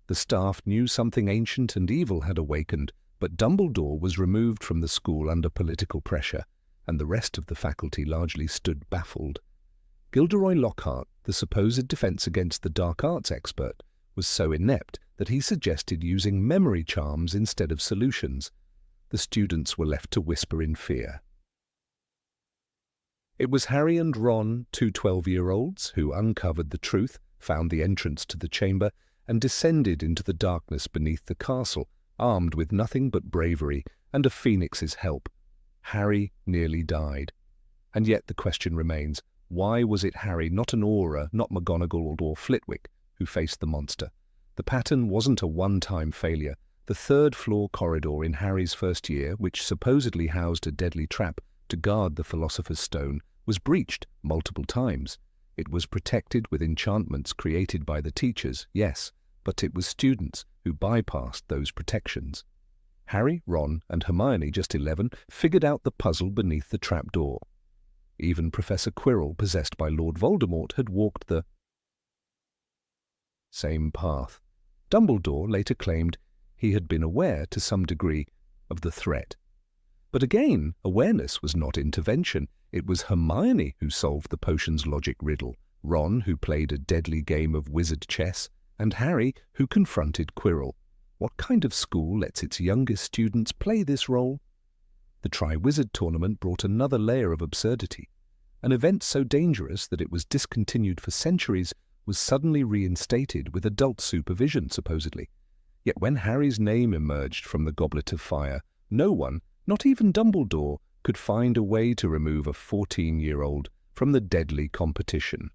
The staff knew something ancient and evil had awakened, but Dumbledore was removed from the school under political pressure, and the rest of the faculty largely stood baffled. Gilderoy Lockhart, the supposed defense against the dark arts expert, was so inept that he suggested using memory charms instead of solutions. The students were left to whisper in fear. It was Harry and Ron, two 12-year-olds, who uncovered the truth, found the entrance to the chamber, and descended into the darkness beneath the castle, armed with nothing but bravery and a phoenix's help. Harry nearly died. And yet the question remains, why was it Harry, not an Auror, not McGonagall or Flitwick, who faced the monster? The pattern wasn't a one-time failure. The third-floor corridor in Harry's first year, which supposedly housed a deadly trap to guard the Philosopher's Stone, was breached multiple times. It was protected with enchantments created by the teachers, yes, but it was students who bypassed those protections. Harry, Ron, and Hermione, just 11, figured out the puzzle beneath the trapdoor. Even Professor Quirrell, possessed by Lord Voldemort, had walked the same path. Dumbledore later claimed he had been aware to some degree of the threat. But again, awareness was not intervention. It was Hermione who solved the potion's logic riddle, Ron who played a deadly game of wizard chess, and Harry who confronted Quirrell. What kind of school lets its youngest students play this role? The Triwizard Tournament brought another layer of absurdity. An event so dangerous that it was discontinued for centuries was suddenly reinstated with adult supervision, supposedly. Yet when Harry's name emerged from the Goblet of Fire, no one, not even Dumbledore, could find a way to remove a 14-year-old from the deadly competition.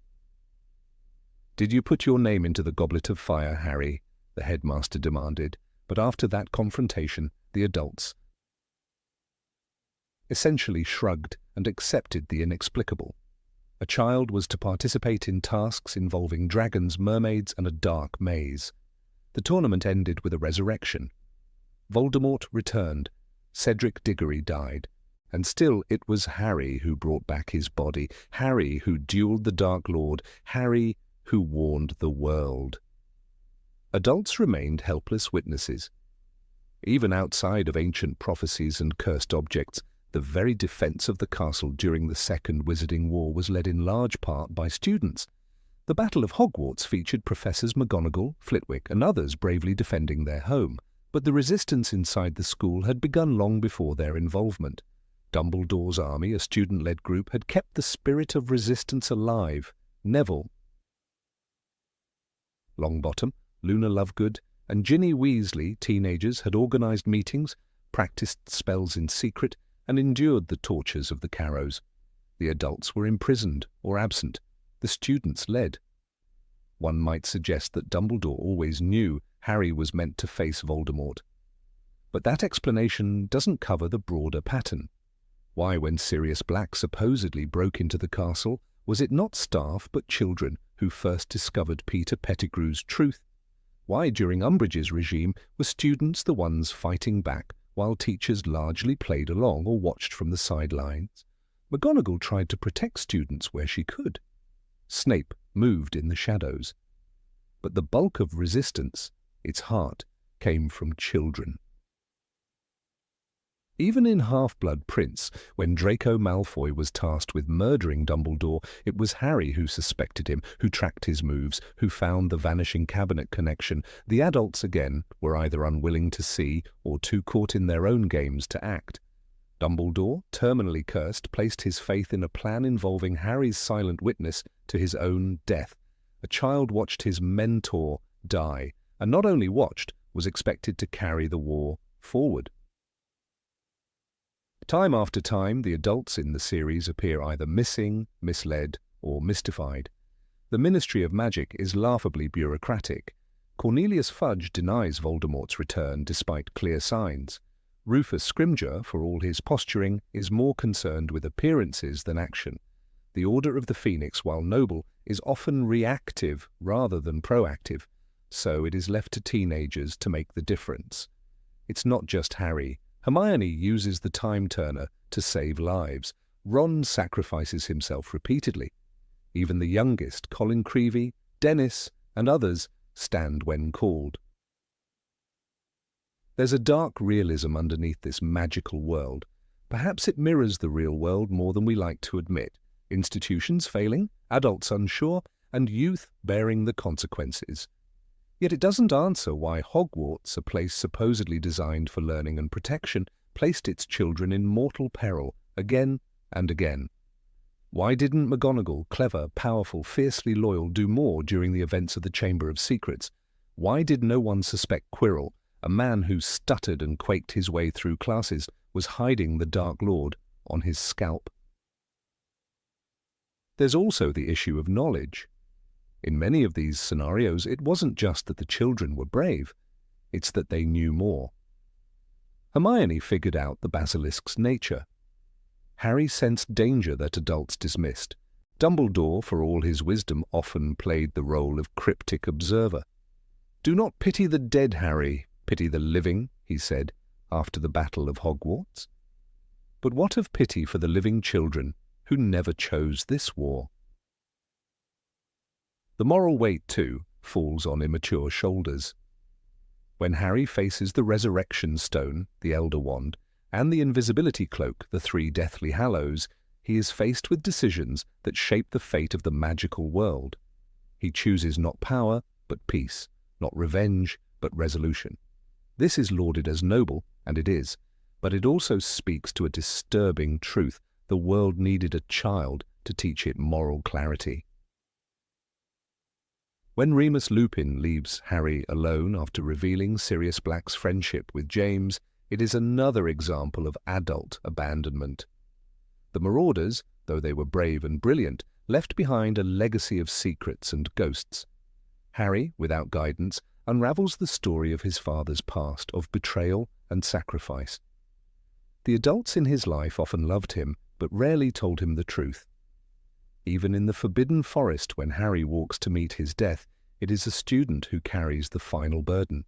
"Did you put your name into the Goblet of Fire, Harry?" the headmaster demanded, but after that confrontation, the adults essentially shrugged and accepted the inexplicable. A child was to participate in tasks involving dragons, mermaids, and a dark maze. The tournament ended with a resurrection. Voldemort returned, Cedric Diggory died, and still it was Harry who brought back his body, Harry who duelled the Dark Lord, Harry who warned the world. Adults remained helpless witnesses. Even outside of ancient prophecies and cursed objects, the very defense of the castle during the Second Wizarding War was led in large part by students. The Battle of Hogwarts featured Professors McGonagall, Flitwick, and others bravely defending their home, but the resistance inside the school had begun long before their involvement. Dumbledore's army, a student-led group, had kept the spirit of resistance alive. Neville, Longbottom, Luna Lovegood, and Ginny Weasley, teenagers, had organised meetings, practised spells in secret, and endured the tortures of the Carrows. The adults were imprisoned or absent. The students led. One might suggest that Dumbledore always knew Harry was meant to face Voldemort. But that explanation doesn't cover the broader pattern. Why, when Sirius Black supposedly broke into the castle, was it not staff but children who first discovered Peter Pettigrew's truth? Why, during Umbridge's regime, were students the ones fighting back while teachers largely played along or watched from the sidelines? McGonagall tried to protect students where she could. Snape moved in the shadows. But the bulk of resistance, its heart, came from children. Even in Half-Blood Prince, when Draco Malfoy was tasked with murdering Dumbledore, it was Harry who suspected him, who tracked his moves, who found the vanishing cabinet connection. The adults, again, were either unwilling to see or too caught in their own games to act. Dumbledore, terminally cursed, placed his faith in a plan involving Harry's silent witness to his own death. A child watched his mentor die, and not only watched, was expected to carry the war forward. Time after time, the adults in the series appear either missing, misled, or mystified. The Ministry of Magic is laughably bureaucratic. Cornelius Fudge denies Voldemort's return despite clear signs. Rufus Scrimgeour, for all his posturing, is more concerned with appearances than action. The Order of the Phoenix, while noble, is often reactive rather than proactive, so it is left to teenagers to make the difference. It's not just Harry. Hermione uses the time-turner to save lives. Ron sacrifices himself repeatedly. Even the youngest, Colin Creevey, Dennis, and others, stand when called. There's a dark realism underneath this magical world. Perhaps it mirrors the real world more than we like to admit. Institutions failing, adults unsure, and youth bearing the consequences. Yet it doesn't answer why Hogwarts, a place supposedly designed for learning and protection, placed its children in mortal peril again and again. Why didn't McGonagall, clever, powerful, fiercely loyal, do more during the events of the Chamber of Secrets? Why did no one suspect Quirrell, a man who stuttered and quaked his way through classes, was hiding the Dark Lord on his scalp? There's also the issue of knowledge. In many of these scenarios, it wasn't just that the children were brave, it's that they knew more. Hermione figured out the basilisk's nature. Harry sensed danger that adults dismissed. Dumbledore, for all his wisdom, often played the role of cryptic observer. "Do not pity the dead, Harry, pity the living," he said, after the Battle of Hogwarts. But what of pity for the living children who never chose this war? The moral weight, too, falls on immature shoulders. When Harry faces the Resurrection Stone, the Elder Wand, and the Invisibility Cloak, the three Deathly Hallows, he is faced with decisions that shape the fate of the magical world. He chooses not power, but peace, not revenge, but resolution. This is lauded as noble, and it is, but it also speaks to a disturbing truth. The world needed a child to teach it moral clarity. When Remus Lupin leaves Harry alone after revealing Sirius Black's friendship with James, it is another example of adult abandonment. The Marauders, though they were brave and brilliant, left behind a legacy of secrets and ghosts. Harry, without guidance, unravels the story of his father's past, of betrayal and sacrifice. The adults in his life often loved him, but rarely told him the truth. Even in the Forbidden Forest, when Harry walks to meet his death, it is a student who carries the final burden.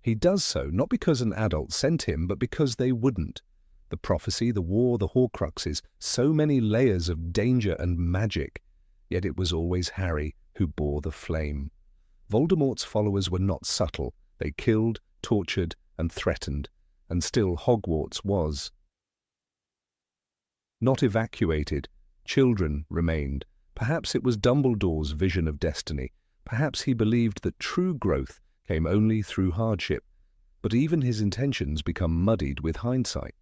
He does so not because an adult sent him, but because they wouldn't. The prophecy, the war, the Horcruxes, so many layers of danger and magic, yet it was always Harry who bore the flame. Voldemort's followers were not subtle. They killed, tortured, and threatened, and still Hogwarts was. Not evacuated, children remained. Perhaps it was Dumbledore's vision of destiny. Perhaps he believed that true growth came only through hardship. But even his intentions become muddied with hindsight.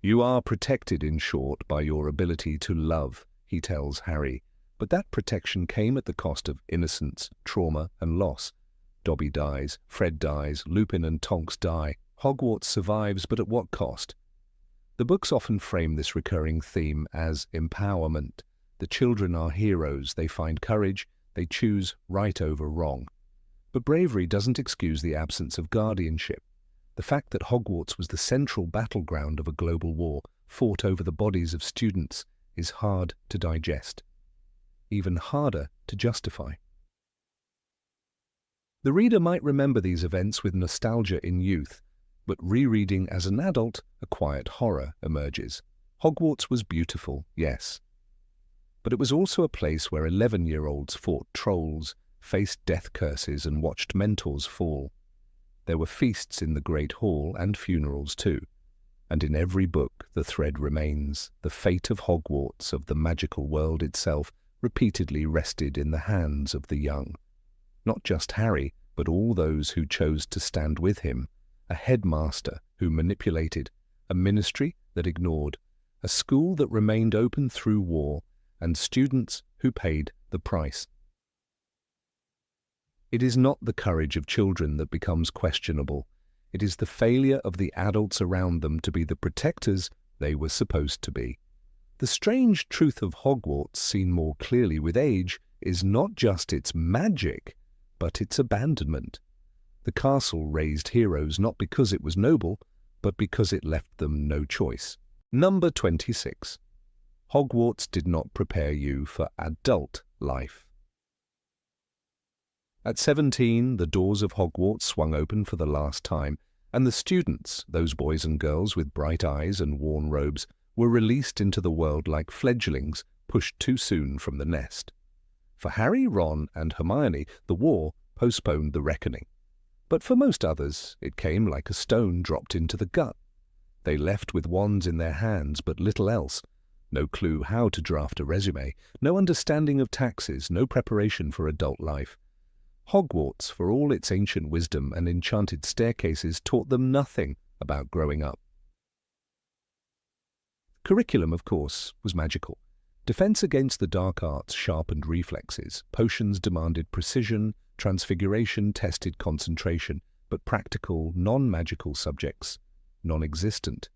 "You are protected, in short, by your ability to love," he tells Harry. But that protection came at the cost of innocence, trauma, and loss. Dobby dies, Fred dies, Lupin and Tonks die. Hogwarts survives, but at what cost? The books often frame this recurring theme as empowerment. The children are heroes, they find courage, they choose right over wrong. But bravery doesn't excuse the absence of guardianship. The fact that Hogwarts was the central battleground of a global war, fought over the bodies of students, is hard to digest. Even harder to justify. The reader might remember these events with nostalgia in youth, but rereading as an adult, a quiet horror emerges. Hogwarts was beautiful, yes. But it was also a place where 11-year-olds fought trolls, faced death curses, and watched mentors fall. There were feasts in the Great Hall and funerals too. And in every book the thread remains. The fate of Hogwarts, of the magical world itself, repeatedly rested in the hands of the young. Not just Harry, but all those who chose to stand with him. A headmaster who manipulated, a ministry that ignored, a school that remained open through war, and students who paid the price. It is not the courage of children that becomes questionable. It is the failure of the adults around them to be the protectors they were supposed to be. The strange truth of Hogwarts, seen more clearly with age, is not just its magic, but its abandonment. The castle raised heroes not because it was noble, but because it left them no choice. Number 26. Hogwarts did not prepare you for adult life. At 17, the doors of Hogwarts swung open for the last time, and the students, those boys and girls with bright eyes and worn robes, were released into the world like fledglings pushed too soon from the nest. For Harry, Ron, and Hermione, the war postponed the reckoning. But for most others, it came like a stone dropped into the gut. They left with wands in their hands, but little else. No clue how to draft a resume, no understanding of taxes, no preparation for adult life. Hogwarts, for all its ancient wisdom and enchanted staircases, taught them nothing about growing up. Curriculum, of course, was magical. Defense against the dark arts sharpened reflexes. Potions demanded precision. Transfiguration tested concentration. But practical, non-magical subjects, non-existent.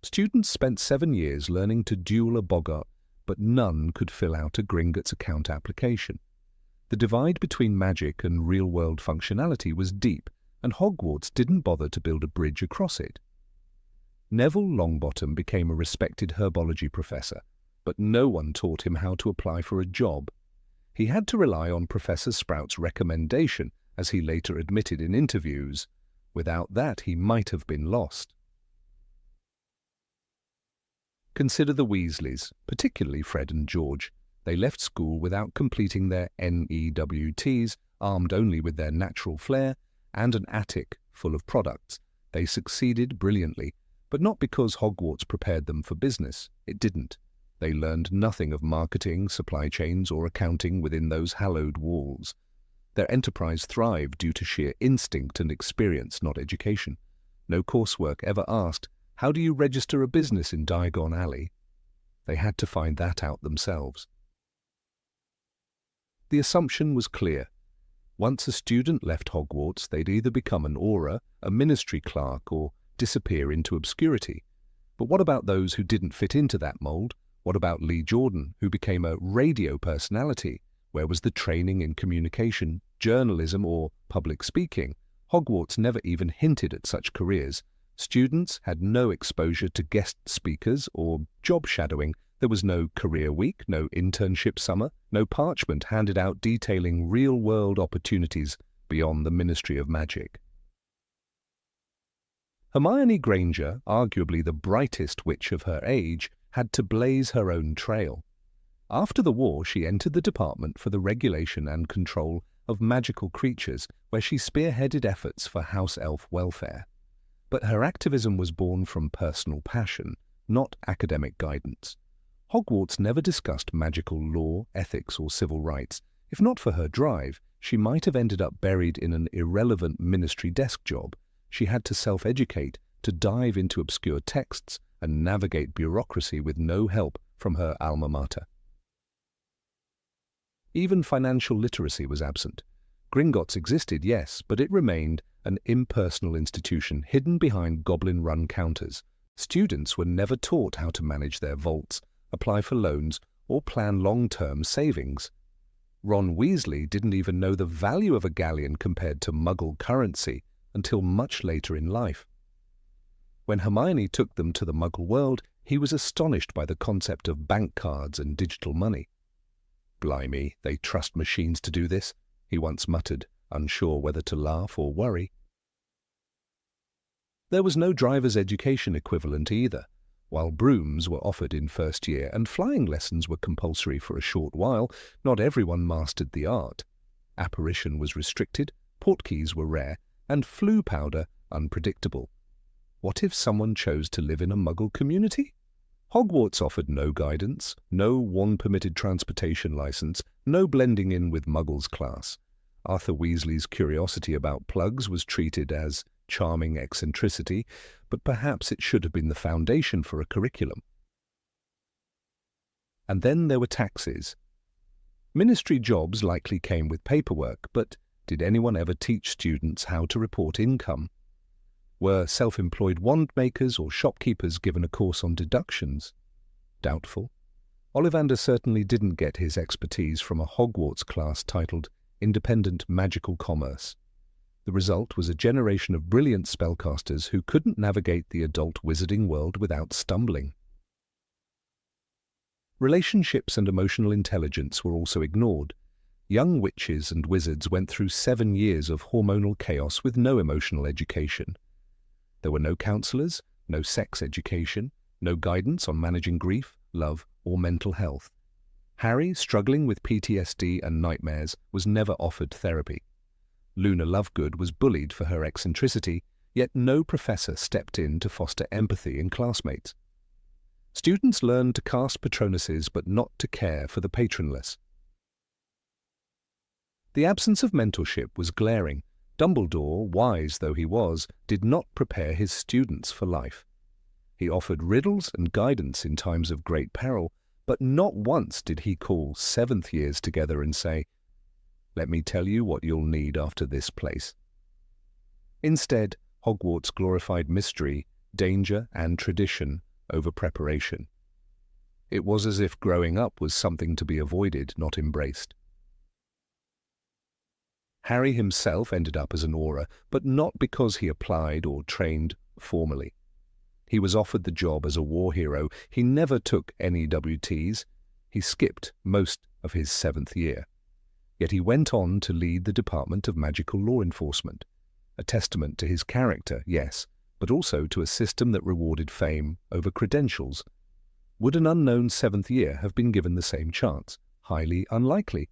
Students spent 7 years learning to duel a boggart, but none could fill out a Gringotts account application. The divide between magic and real-world functionality was deep, and Hogwarts didn't bother to build a bridge across it. Neville Longbottom became a respected herbology professor, but no one taught him how to apply for a job. He had to rely on Professor Sprout's recommendation, as he later admitted in interviews. Without that, he might have been lost. Consider the Weasleys, particularly Fred and George. They left school without completing their NEWTs, armed only with their natural flair and an attic full of products. They succeeded brilliantly, but not because Hogwarts prepared them for business. It didn't. They learned nothing of marketing, supply chains, or accounting within those hallowed walls. Their enterprise thrived due to sheer instinct and experience, not education. No coursework ever asked, "How do you register a business in Diagon Alley?" They had to find that out themselves. The assumption was clear. Once a student left Hogwarts, they'd either become an aura, a ministry clerk, or disappear into obscurity. But what about those who didn't fit into that mold? What about Lee Jordan, who became a radio personality? Where was the training in communication, journalism, or public speaking? Hogwarts never even hinted at such careers. Students had no exposure to guest speakers or job shadowing. There was no career week, no internship summer, no parchment handed out detailing real-world opportunities beyond the Ministry of Magic. Hermione Granger, arguably the brightest witch of her age, had to blaze her own trail. After the war, she entered the Department for the Regulation and Control of Magical Creatures, where she spearheaded efforts for house elf welfare. But her activism was born from personal passion, not academic guidance. Hogwarts never discussed magical law, ethics, or civil rights. If not for her drive, she might have ended up buried in an irrelevant ministry desk job. She had to self-educate, to dive into obscure texts, and navigate bureaucracy with no help from her alma mater. Even financial literacy was absent. Gringotts existed, yes, but it remained an impersonal institution hidden behind goblin-run counters. Students were never taught how to manage their vaults, apply for loans, or plan long-term savings. Ron Weasley didn't even know the value of a galleon compared to Muggle currency until much later in life. When Hermione took them to the Muggle world, he was astonished by the concept of bank cards and digital money. "Blimey, they trust machines to do this," he once muttered, unsure whether to laugh or worry. There was no driver's education equivalent either. While brooms were offered in first year and flying lessons were compulsory for a short while, not everyone mastered the art. Apparition was restricted, portkeys were rare, and flue powder unpredictable. What if someone chose to live in a Muggle community? Hogwarts offered no guidance, no wand-permitted transportation license, no blending in with Muggles class. Arthur Weasley's curiosity about plugs was treated as charming eccentricity, but perhaps it should have been the foundation for a curriculum. And then there were taxes. Ministry jobs likely came with paperwork, but did anyone ever teach students how to report income? Were self-employed wand makers or shopkeepers given a course on deductions? Doubtful. Ollivander certainly didn't get his expertise from a Hogwarts class titled Independent Magical Commerce. The result was a generation of brilliant spellcasters who couldn't navigate the adult wizarding world without stumbling. Relationships and emotional intelligence were also ignored. Young witches and wizards went through 7 years of hormonal chaos with no emotional education. There were no counselors, no sex education, no guidance on managing grief, love, or mental health. Harry, struggling with PTSD and nightmares, was never offered therapy. Luna Lovegood was bullied for her eccentricity, yet no professor stepped in to foster empathy in classmates. Students learned to cast patronuses but not to care for the patronless. The absence of mentorship was glaring. Dumbledore, wise though he was, did not prepare his students for life. He offered riddles and guidance in times of great peril, but not once did he call 7th years together and say, "Let me tell you what you'll need after this place." Instead, Hogwarts glorified mystery, danger, and tradition over preparation. It was as if growing up was something to be avoided, not embraced. Harry himself ended up as an aura, but not because he applied or trained formally. He was offered the job as a war hero. He never took any WTs. He skipped most of his 7th year. Yet he went on to lead the Department of Magical Law Enforcement, a testament to his character, yes, but also to a system that rewarded fame over credentials. Would an unknown 7th year have been given the same chance? Highly unlikely.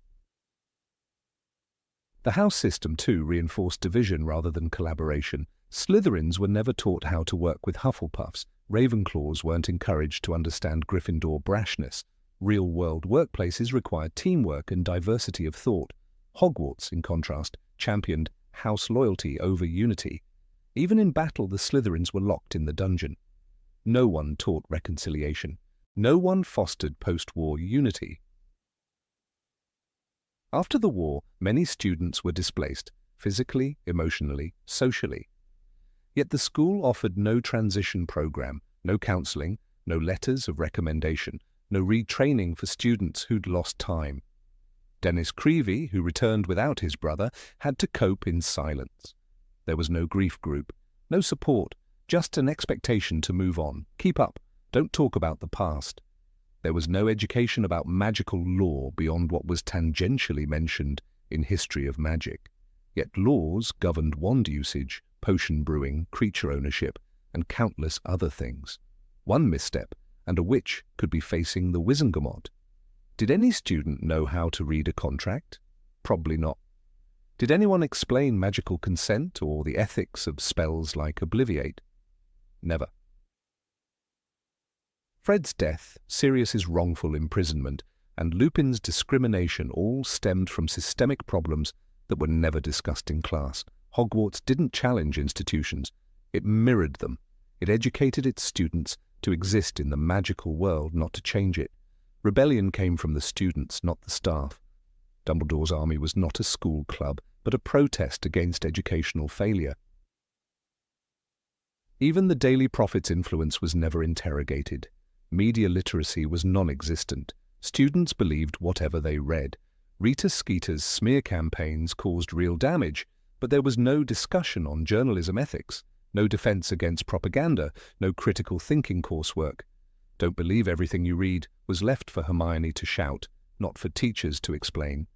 The house system, too, reinforced division rather than collaboration. Slytherins were never taught how to work with Hufflepuffs. Ravenclaws weren't encouraged to understand Gryffindor brashness. Real-world workplaces required teamwork and diversity of thought. Hogwarts, in contrast, championed house loyalty over unity. Even in battle, the Slytherins were locked in the dungeon. No one taught reconciliation. No one fostered post-war unity. After the war, many students were displaced, physically, emotionally, socially. Yet the school offered no transition program, no counseling, no letters of recommendation, no retraining for students who'd lost time. Dennis Creevey, who returned without his brother, had to cope in silence. There was no grief group, no support, just an expectation to move on, keep up, don't talk about the past. There was no education about magical lore beyond what was tangentially mentioned in History of Magic. Yet laws governed wand usage, potion brewing, creature ownership, and countless other things. One misstep, and a witch could be facing the Wizengamot. Did any student know how to read a contract? Probably not. Did anyone explain magical consent or the ethics of spells like Obliviate? Never. Fred's death, Sirius's wrongful imprisonment, and Lupin's discrimination all stemmed from systemic problems that were never discussed in class. Hogwarts didn't challenge institutions. It mirrored them. It educated its students to exist in the magical world, not to change it. Rebellion came from the students, not the staff. Dumbledore's army was not a school club, but a protest against educational failure. Even the Daily Prophet's influence was never interrogated. Media literacy was non-existent. Students believed whatever they read. Rita Skeeter's smear campaigns caused real damage, but there was no discussion on journalism ethics, no defense against propaganda, no critical thinking coursework. Don't believe everything you read was left for Hermione to shout, not for teachers to explain.